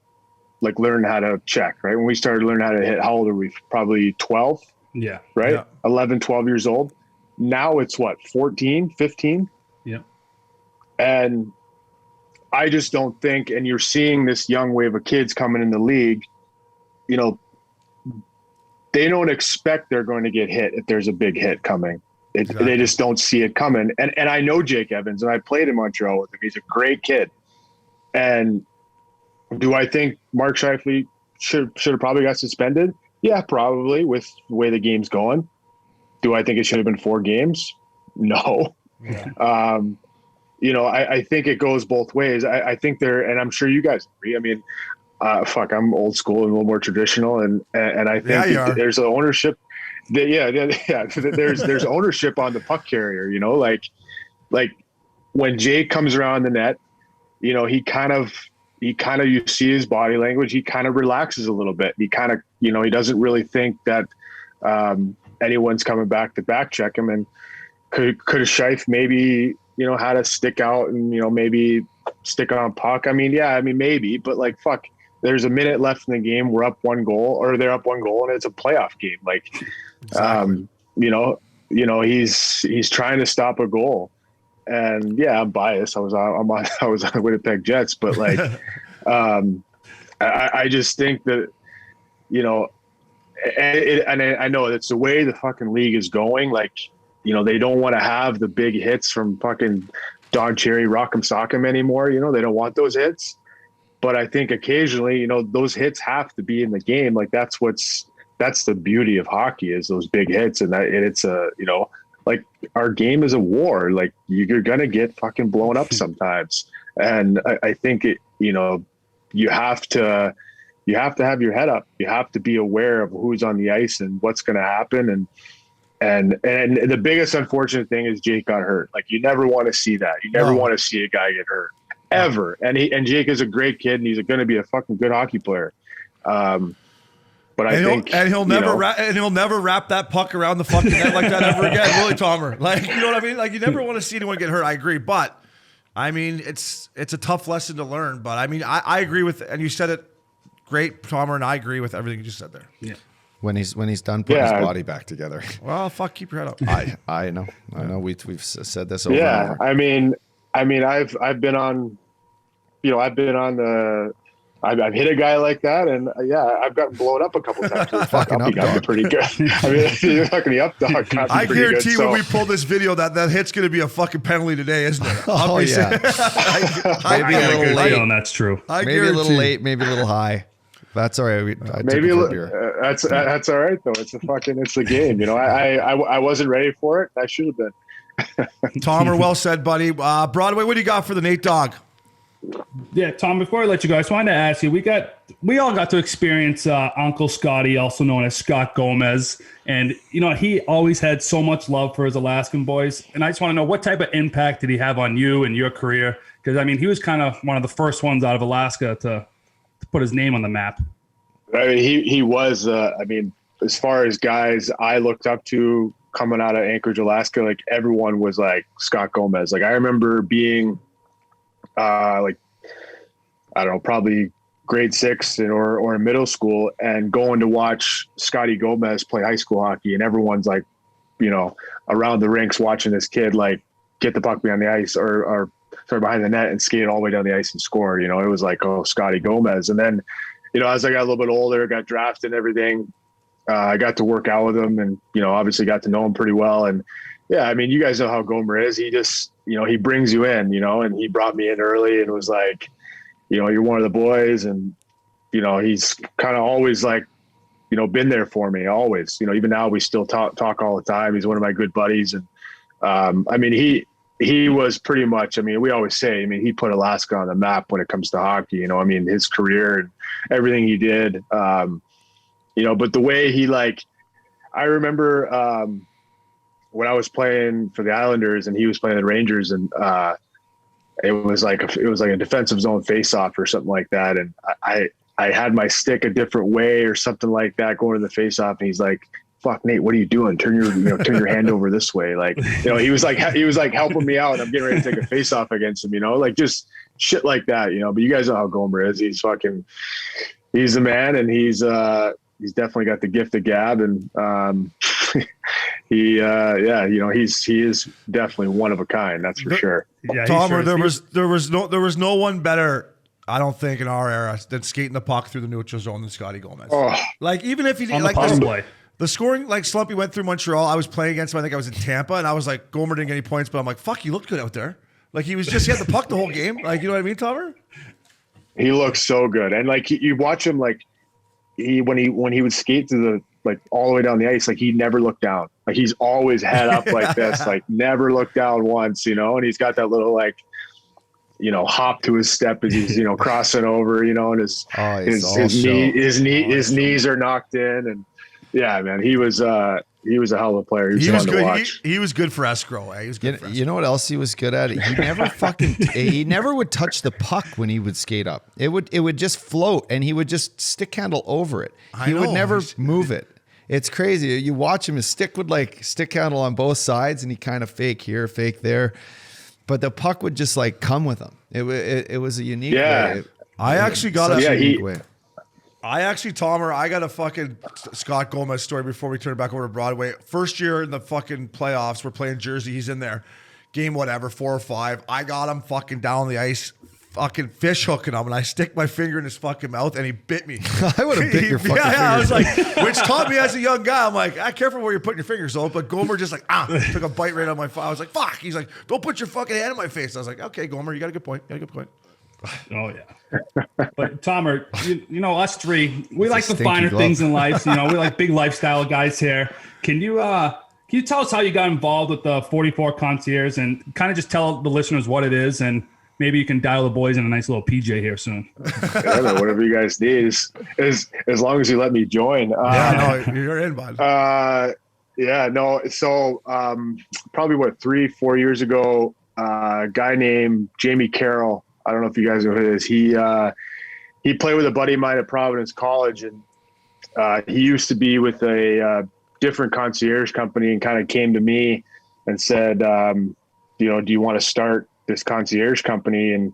Speaker 1: like, learning how to check, right? When we started learning how to hit, how old are we? Probably 12.
Speaker 6: Yeah.
Speaker 1: Right?
Speaker 3: Yeah.
Speaker 1: 11, 12 years old. Now it's what, 14, 15?
Speaker 6: Yeah.
Speaker 1: And I just don't think, and you're seeing this young wave of kids coming in the league, they don't expect they're going to get hit if there's a big hit coming.
Speaker 3: Exactly.
Speaker 1: They just don't see it coming. And I know Jake Evans, and I played in Montreal with him. He's a great kid. And do I think Mark Scheifele should have probably got suspended? Yeah, probably, with the way the game's going. Do I think it should have been 4 games? No.
Speaker 3: Yeah.
Speaker 1: I think it goes both ways. I think and I'm sure you guys agree. I mean, I'm old school and a little more traditional, and I think there's an ownership. There's ownership on the puck carrier. Like when Jake comes around the net, he kind of you see his body language. He kind of relaxes a little bit. He kind of he doesn't really think that anyone's coming back to back check him. And could Scheif maybe had to stick out and maybe stick on puck? I mean, maybe, but like fuck. There's a minute left in the game. We're up 1 goal, or they're up 1 goal, and it's a playoff game. Like,
Speaker 3: exactly.
Speaker 1: he's trying to stop a goal. And yeah, I'm biased. I was on Winnipeg Jets, but like, I just think that, and I know it's the way the fucking league is going. Like, they don't want to have the big hits from fucking Dog Cherry Rock'em Sock'em anymore. They don't want those hits. But I think occasionally, those hits have to be in the game. Like that's the beauty of hockey is those big hits. And it's like our game is a war. Like you're going to get fucking blown up sometimes. And I think you have to have your head up. You have to be aware of who's on the ice and what's going to happen. And the biggest unfortunate thing is Jake got hurt. Like you never want to see that. You never want to see a guy get hurt ever. And Jake is a great kid and he's going to be a fucking good hockey player. But
Speaker 3: he'll never wrap that puck around the fucking net like that ever again, really, Tomer. Like, you know what I mean? Like, you never want to see anyone get hurt. I agree, but I mean, it's a tough lesson to learn. But I mean, I agree with, and you said it great, Tomer, and I agree with everything you just said there.
Speaker 6: Yeah.
Speaker 2: When he's done putting his body back together.
Speaker 3: Well, fuck, keep your head up.
Speaker 2: I know. We've said this over.
Speaker 1: Yeah,
Speaker 2: and over.
Speaker 1: I mean, I've been on. I've hit a guy like that, and I've gotten blown up a couple times.
Speaker 2: Fucking
Speaker 1: Updogg got me pretty good. I mean, fucking the Updogg got me
Speaker 3: I
Speaker 1: pretty
Speaker 3: guarantee
Speaker 1: good,
Speaker 3: when we pull this video, that hit's going to be a fucking penalty today, isn't it?
Speaker 2: Oh yeah.
Speaker 6: Maybe
Speaker 2: a little late.
Speaker 6: And that's true.
Speaker 2: Maybe a little late. Maybe a little high. That's all right.
Speaker 1: Maybe that's all right though. It's the game. I wasn't ready for it. I should have been.
Speaker 3: Tomer, well said, buddy. Broadway, what do you got for the Nate Dog?
Speaker 6: Yeah, Tom, before I let you go, I just wanted to ask you, we all got to experience Uncle Scotty, also known as Scott Gomez. And, he always had so much love for his Alaskan boys. And I just want to know, what type of impact did he have on you and your career? Because, I mean, he was kind of one of the first ones out of Alaska to put his name on the map.
Speaker 1: I mean, he was, as far as guys I looked up to coming out of Anchorage, Alaska, like everyone was like Scott Gomez. Like I remember being probably grade 6 or in middle school and going to watch Scotty Gomez play high school hockey. And everyone's like, around the rinks watching this kid, like get the puck behind the ice or behind the net and skate all the way down the ice and score. It was like, oh, Scotty Gomez. And then, as I got a little bit older, got drafted and everything, I got to work out with him and, obviously got to know him pretty well. And yeah, I mean, you guys know how Gomer is. He just, he brings you in, and he brought me in early and was like, you're one of the boys. And, he's kind of always like, been there for me always, even now we still talk all the time. He's one of my good buddies. And, I mean, he was pretty much, I mean, we always say, he put Alaska on the map when it comes to hockey, his career and everything he did, but the way he I remember, when I was playing for the Islanders and he was playing the Rangers and, it was like a defensive zone faceoff or something like that. And I had my stick a different way or something like that going to the faceoff. And he's like, fuck Nate, what are you doing? Turn your hand over this way. Like, he was like helping me out. I'm getting ready to take a faceoff against him, like just shit like that, but you guys know how Gomer is. He's the man. And he's definitely got the gift of gab. And, he is definitely one of a kind. That's for sure.
Speaker 3: Yeah, Tomer, there was no one better, I don't think, in our era than skating the puck through the neutral zone than Scotty Gomez.
Speaker 1: Oh.
Speaker 3: Like even if he didn't the scoring slump he went through Montreal, I was playing against him. I think I was in Tampa, and I was like, Gomer didn't get any points, but I'm like, fuck, he looked good out there. Like he had the puck the whole game. Like, you know what I mean, Tomer?
Speaker 1: He looks so good, and like you watch him, like when he would skate through all the way down the ice, like he never looked down. Like he's always head up like this, like never looked down once, and he's got that little hop to his step as he's, crossing over, and his knees are knocked in. And yeah, man, he was a hell of a player. He was fun to watch.
Speaker 3: He was good for escrow. He was good for escrow.
Speaker 2: You know what else he was good at? He never would touch the puck when he would skate up. It would just float and he would just stick handle over it. He would never move it. It's crazy. You watch him, his stick would stick handle on both sides and he kind of fake here, fake there. But the puck would just come with him. It was a unique way.
Speaker 3: I actually got a unique way. I actually, Tomer, I got a fucking Scott Gomez story before we turn it back over to Broadway. First year in the fucking playoffs, we're playing Jersey. He's in there. Game whatever, 4 or 5. I got him fucking down the ice, fucking fish hooking him, and I stick my finger in his fucking mouth, and he bit me.
Speaker 2: I would have bit your fucking finger.
Speaker 3: I was like, which taught me as a young guy, I'm like, careful where you're putting your fingers, though. But Gomer just like, took a bite right on my face. I was like, fuck. He's like, don't put your fucking hand in my face. I was like, okay, Gomer, you got a good point.
Speaker 6: Oh yeah, but Tomer, you know us three, we like the finer things in life. You know, we like big lifestyle guys here. Can you tell us how you got involved with the 44 Concierge and kind of just tell the listeners what it is, and maybe you can dial the boys in a nice little PJ here soon.
Speaker 1: Yeah, whatever you guys need is as long as you let me join.
Speaker 3: No, you're in, bud.
Speaker 1: Yeah, no. So probably 3-4 years ago, a guy named Jamie Carroll. I don't know if you guys know who it is. He played with a buddy of mine at Providence College, and he used to be with a different concierge company, and kind of came to me and said, do you want to start this concierge company? And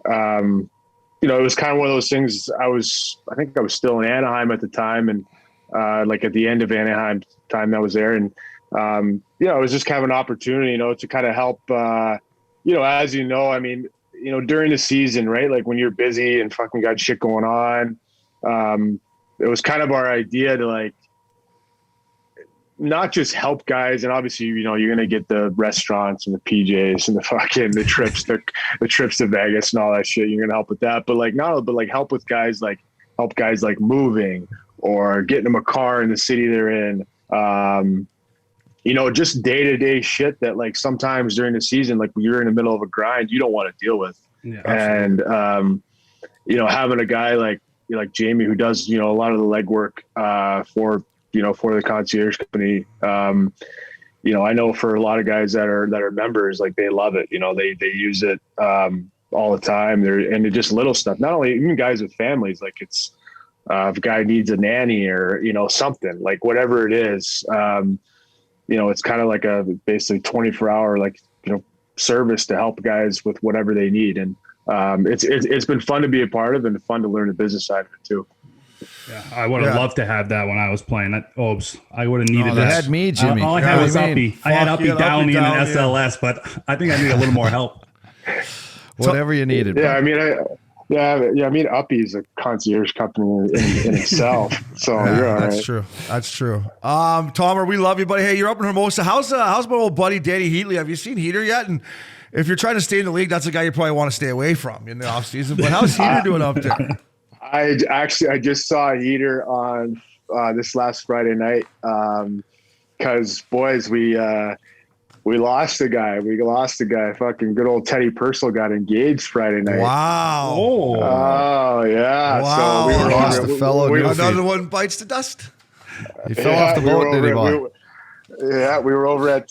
Speaker 1: it was kind of one of those things. I think I was still in Anaheim at the time, and like at the end of Anaheim time I was there, and it was just kind of an opportunity, to kind of help. As I mean. During the season, right? Like when you're busy and fucking got shit going on, it was kind of our idea to like, not just help guys. And obviously, you're going to get the restaurants and the PJs and the trips to Vegas and all that shit. You're going to help with that. But like, help with guys, like help guys like moving or getting them a car in the city they're in. Just day-to-day shit that like sometimes during the season, like when you're in the middle of a grind, you don't want to deal with. Yeah, and, having a guy like Jamie, who does, a lot of the legwork for the concierge company. I know for a lot of guys that are members, like they love it, they use it all the time. And just little stuff, not only even guys with families, like it's if a guy needs a nanny or, something like whatever it is, it's kind of like a basically 24-hour service to help guys with whatever they need, and it's been fun to be a part of and fun to learn the business side of it too.
Speaker 6: Yeah, I would have loved to have that when I was playing at Obes. I would have needed
Speaker 2: that.
Speaker 6: They
Speaker 2: had me, Jimmy.
Speaker 6: All I had was Uppy. I had Uppy down me in an SLS, but I think I need a little more help.
Speaker 2: Whatever you needed.
Speaker 1: Yeah, I mean, Uppy's a concierge company in itself, so you're all right.
Speaker 3: That's true. Tomer, we love you, buddy. Hey, you're up in Hermosa. How's my old buddy Danny Heatley? Have you seen Heater yet? And if you're trying to stay in the league, that's a guy you probably want to stay away from in the off season. But how's Heater doing up there?
Speaker 1: I just saw Heater on this last Friday night because boys, we lost a guy. Fucking good old Teddy Purcell got engaged Friday night.
Speaker 3: Wow.
Speaker 1: Oh yeah.
Speaker 3: Wow.
Speaker 1: So we
Speaker 2: lost a fellow.
Speaker 3: Another one bites the dust.
Speaker 2: He fell off the boat, did he, Bob?
Speaker 1: We were over at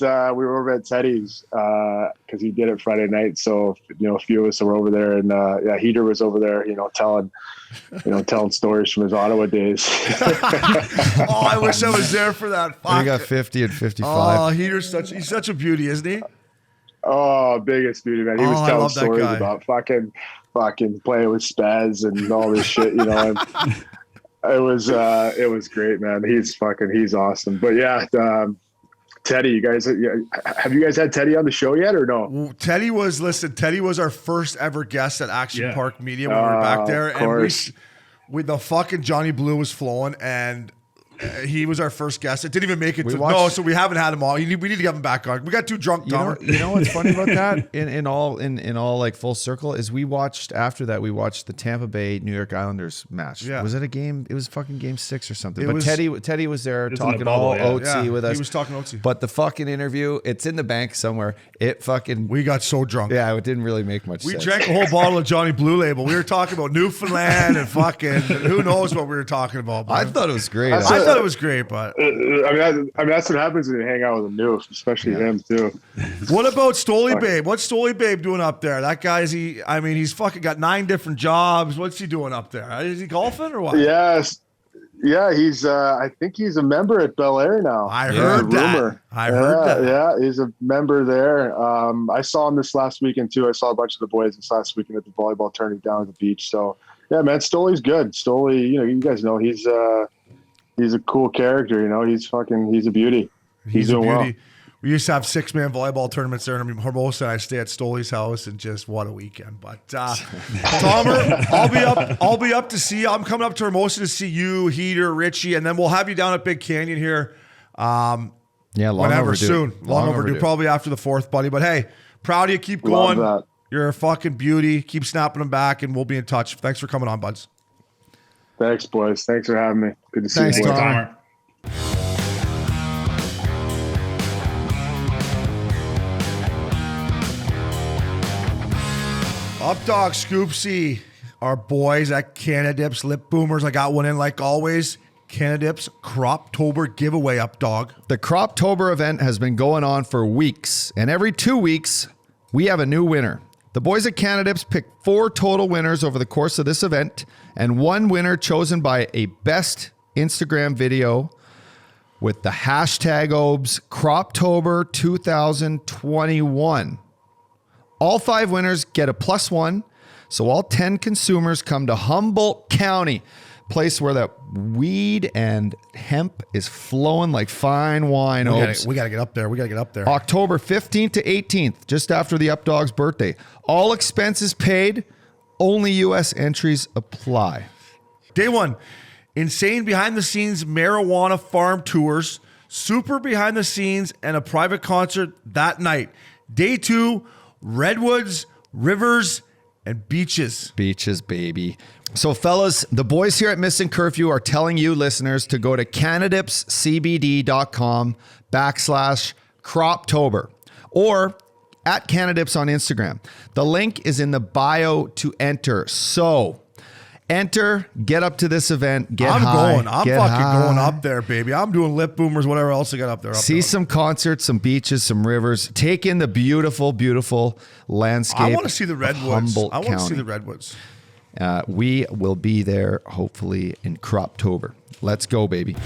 Speaker 1: Teddy's because he did it Friday night. So a few of us were over there, and Heater was over there, telling stories from his Ottawa days.
Speaker 3: Oh, I wish I was there for that.
Speaker 2: He got 50 and 55.
Speaker 3: Oh, Heater's he's such a beauty, isn't he?
Speaker 1: Oh, biggest beauty, man. He was telling stories about fucking playing with Spezza and all this shit, And it was great, man. He's awesome. But yeah, Teddy, have you guys had Teddy on the show yet or no?
Speaker 3: Teddy was our first ever guest at Action Park Media when we were back there. And the fucking Johnny Blue was flowing, and he was our first guest. It didn't even make it so we haven't had him on. We need to get him back on. We got too drunk, Tomer.
Speaker 2: You know what's funny about that? In all like full circle is we watched the Tampa Bay New York Islanders match. Yeah. Was it a game? It was fucking game 6 or something. Teddy was there talking all OT with us.
Speaker 3: He was talking OT.
Speaker 2: But the fucking interview, it's in the bank somewhere.
Speaker 3: We got so drunk.
Speaker 2: Yeah, it didn't really make much sense.
Speaker 3: We drank a whole bottle of Johnny Blue Label. We were talking about Newfoundland and fucking who knows what we were talking about.
Speaker 2: I thought it was great.
Speaker 3: I thought it was great, but
Speaker 1: I mean that's what happens when you hang out with a Noof, especially him too.
Speaker 3: What about Stoli Babe? What's Stoli Babe doing up there? That guy's he's fucking got 9 different jobs. What's he doing up there? Is he golfing or what?
Speaker 1: Yes. Yeah, he's I think he's a member at Bel Air now.
Speaker 3: I heard that.
Speaker 1: Yeah, he's a member there. I saw him this last weekend too. I saw a bunch of the boys this last weekend at the volleyball tournament down at the beach. So Yeah, man, Stoley's good. Stoley, you guys know he's a cool character. He's a beauty. He's doing
Speaker 3: a beauty.
Speaker 1: well.
Speaker 3: We used to have 6-man volleyball tournaments there, and Hermosa and I stay at Stoley's house, and just what a weekend. But Tomer, I'll be up to see you. I'm coming up to Hermosa to see you, Heater, Richie, and then we'll have you down at Big Canyon here.
Speaker 2: Long
Speaker 3: whenever
Speaker 2: overdue.
Speaker 3: Soon. Long overdue. Probably after the 4th, buddy. But hey, proud of you. Keep going.
Speaker 1: Love that.
Speaker 3: You're a fucking beauty. Keep snapping them back, and we'll be in touch. Thanks for coming on, buds.
Speaker 1: Thanks, boys. Thanks for having me. Good to see
Speaker 2: Thanks,
Speaker 1: you.
Speaker 2: Tom.
Speaker 5: Tomer.
Speaker 3: Updogg, Scoopsy, our boys at Cannadips, Lip Boomers. I got one in like always. Cannadips Croptober giveaway, Updogg.
Speaker 2: The Croptober event has been going on for weeks, and every 2 weeks, we have a new winner. The boys at Cannadips picked 4 total winners over the course of this event, and 1 winner chosen by a best Instagram video with the hashtag OBS Croptober 2021. All 5 winners get a +1, so all 10 consumers come to Humboldt County, place where the weed and hemp is flowing like fine wine.
Speaker 3: We gotta get up there.
Speaker 2: October 15th to 18th, just after the Updogg's birthday. All expenses paid, only U.S. entries apply.
Speaker 3: Day 1, insane behind-the-scenes marijuana farm tours, super behind-the-scenes, and a private concert that night. Day 2, redwoods, rivers, and beaches.
Speaker 2: Beaches, baby. So, fellas, the boys here at Missin Curfew are telling you listeners to go to cannadipscbd.com/Croptober or at Cannadips on Instagram. The link is in the bio to enter. So, enter, get up to this event, get high.
Speaker 3: I'm fucking going up there, baby. I'm doing Lip Boomers, whatever else I got up there.
Speaker 2: See some concerts, some beaches, some rivers. Take in the beautiful, beautiful landscape.
Speaker 3: I want to see the redwoods.
Speaker 2: Humboldt
Speaker 3: I want to see
Speaker 2: County.
Speaker 3: the redwoods.
Speaker 2: We will be there hopefully in Croptober. Let's go, baby.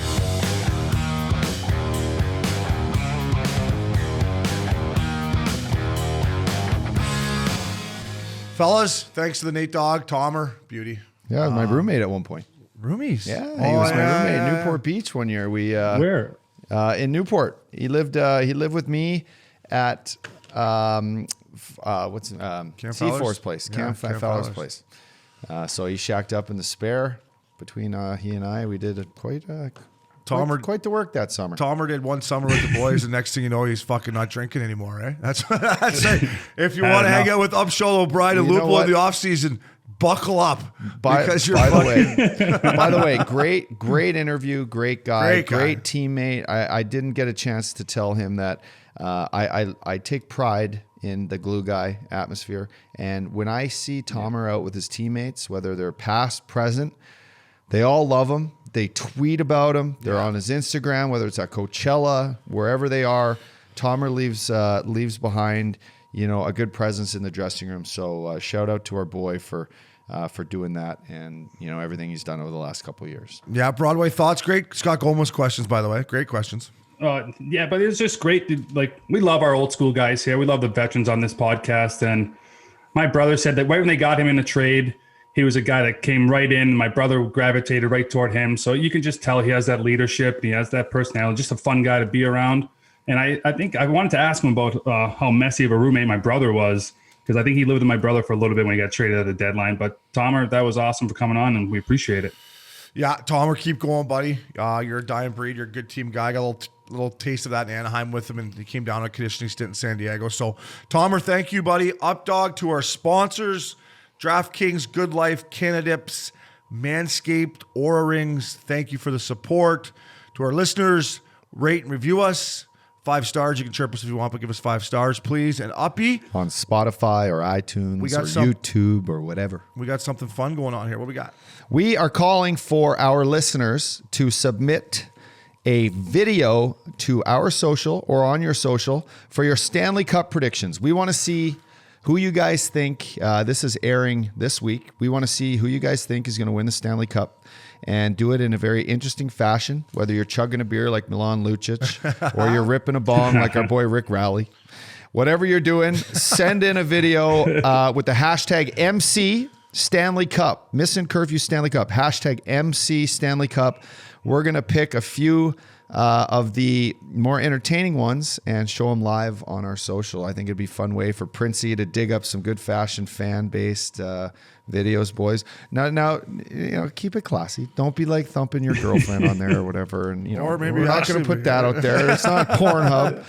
Speaker 3: Fellas, thanks to the Nate Dogg, Tomer, beauty.
Speaker 2: Yeah, my roommate at one point.
Speaker 3: Roomies.
Speaker 2: Yeah, he was my roommate in Newport Beach one year.
Speaker 5: Where?
Speaker 2: In Newport. He lived with me at C4's place, Cam Fowler's place. So he shacked up in the spare between he and I. We did quite the work that summer.
Speaker 3: Tomer did one summer with the boys, and next thing you know, he's fucking not drinking anymore, eh? That's right. If you want to hang out with Upshaw O'Brien and Lupo in the off season, buckle up because you're fucking.
Speaker 2: By the way, great interview, great guy, great teammate. I didn't get a chance to tell him that I take pride in the glue guy atmosphere, and when I see Tomer out with his teammates, whether they're past, present, they all love him. They tweet about him. They're on his Instagram, whether it's at Coachella, wherever they are. Tomer leaves behind, a good presence in the dressing room. So shout out to our boy for doing that, and everything he's done over the last couple of years.
Speaker 3: Yeah, Broadway thoughts, great. Scott Goldman's questions, by the way, great questions.
Speaker 6: Yeah, but it's just great. We love our old school guys here. We love the veterans on this podcast. And my brother said that right when they got him in the trade, he was a guy that came right in. My brother gravitated right toward him. So you can just tell he has that leadership. He has that personality, just a fun guy to be around. And I think I wanted to ask him about how messy of a roommate my brother was, because I think he lived with my brother for a little bit when he got traded at the deadline. But Tomer, that was awesome for coming on, and we appreciate it.
Speaker 3: Yeah, Tomer, keep going, buddy. You're a dying breed. You're a good team guy. I got a little taste of that in Anaheim with him, and he came down on a conditioning stint in San Diego. So, Tomer, thank you, buddy. Updogg, to our sponsors, DraftKings, GoodLife, Cannadips, Manscaped, Oura Rings. Thank you for the support. To our listeners, rate and review us. 5 stars. You can chirp us if you want, but give us 5 stars, please. And Uppy.
Speaker 2: On Spotify or iTunes or YouTube or whatever.
Speaker 3: We got something fun going on here. What we got?
Speaker 2: We are calling for our listeners to submit a video to our social or on your social for your Stanley Cup predictions. We want to see who you guys think, this is airing this week. We want to see who you guys think is going to win the Stanley Cup, and do it in a very interesting fashion, whether you're chugging a beer like Milan Lucic or you're ripping a bong like our boy Rick Rowley. Whatever you're doing, send in a video with the hashtag MC Stanley Cup, Missin Curfew Stanley Cup, hashtag MC Stanley Cup. We're going to pick a few of the more entertaining ones and show them live on our social. I think it'd be a fun way for Princey to dig up some good fashion fan-based videos, boys. Now, keep it classy. Don't be like thumping your girlfriend on there or whatever. And
Speaker 3: or maybe
Speaker 2: we're not going to put that out there. It's not Pornhub,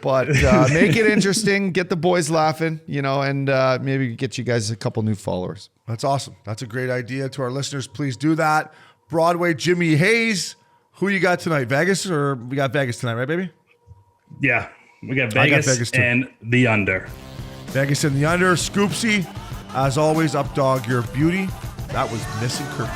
Speaker 2: but make it interesting. Get the boys laughing, and maybe get you guys a couple new followers.
Speaker 3: That's awesome. That's a great idea. To our listeners, please do that. Broadway Jimmy Hayes. Who you got tonight? Vegas, or we got Vegas tonight, right, baby?
Speaker 6: Yeah, we got Vegas and the under.
Speaker 3: Vegas and the under. Scoopsy, as always, Updogg, your beauty. That was Missin Curfew.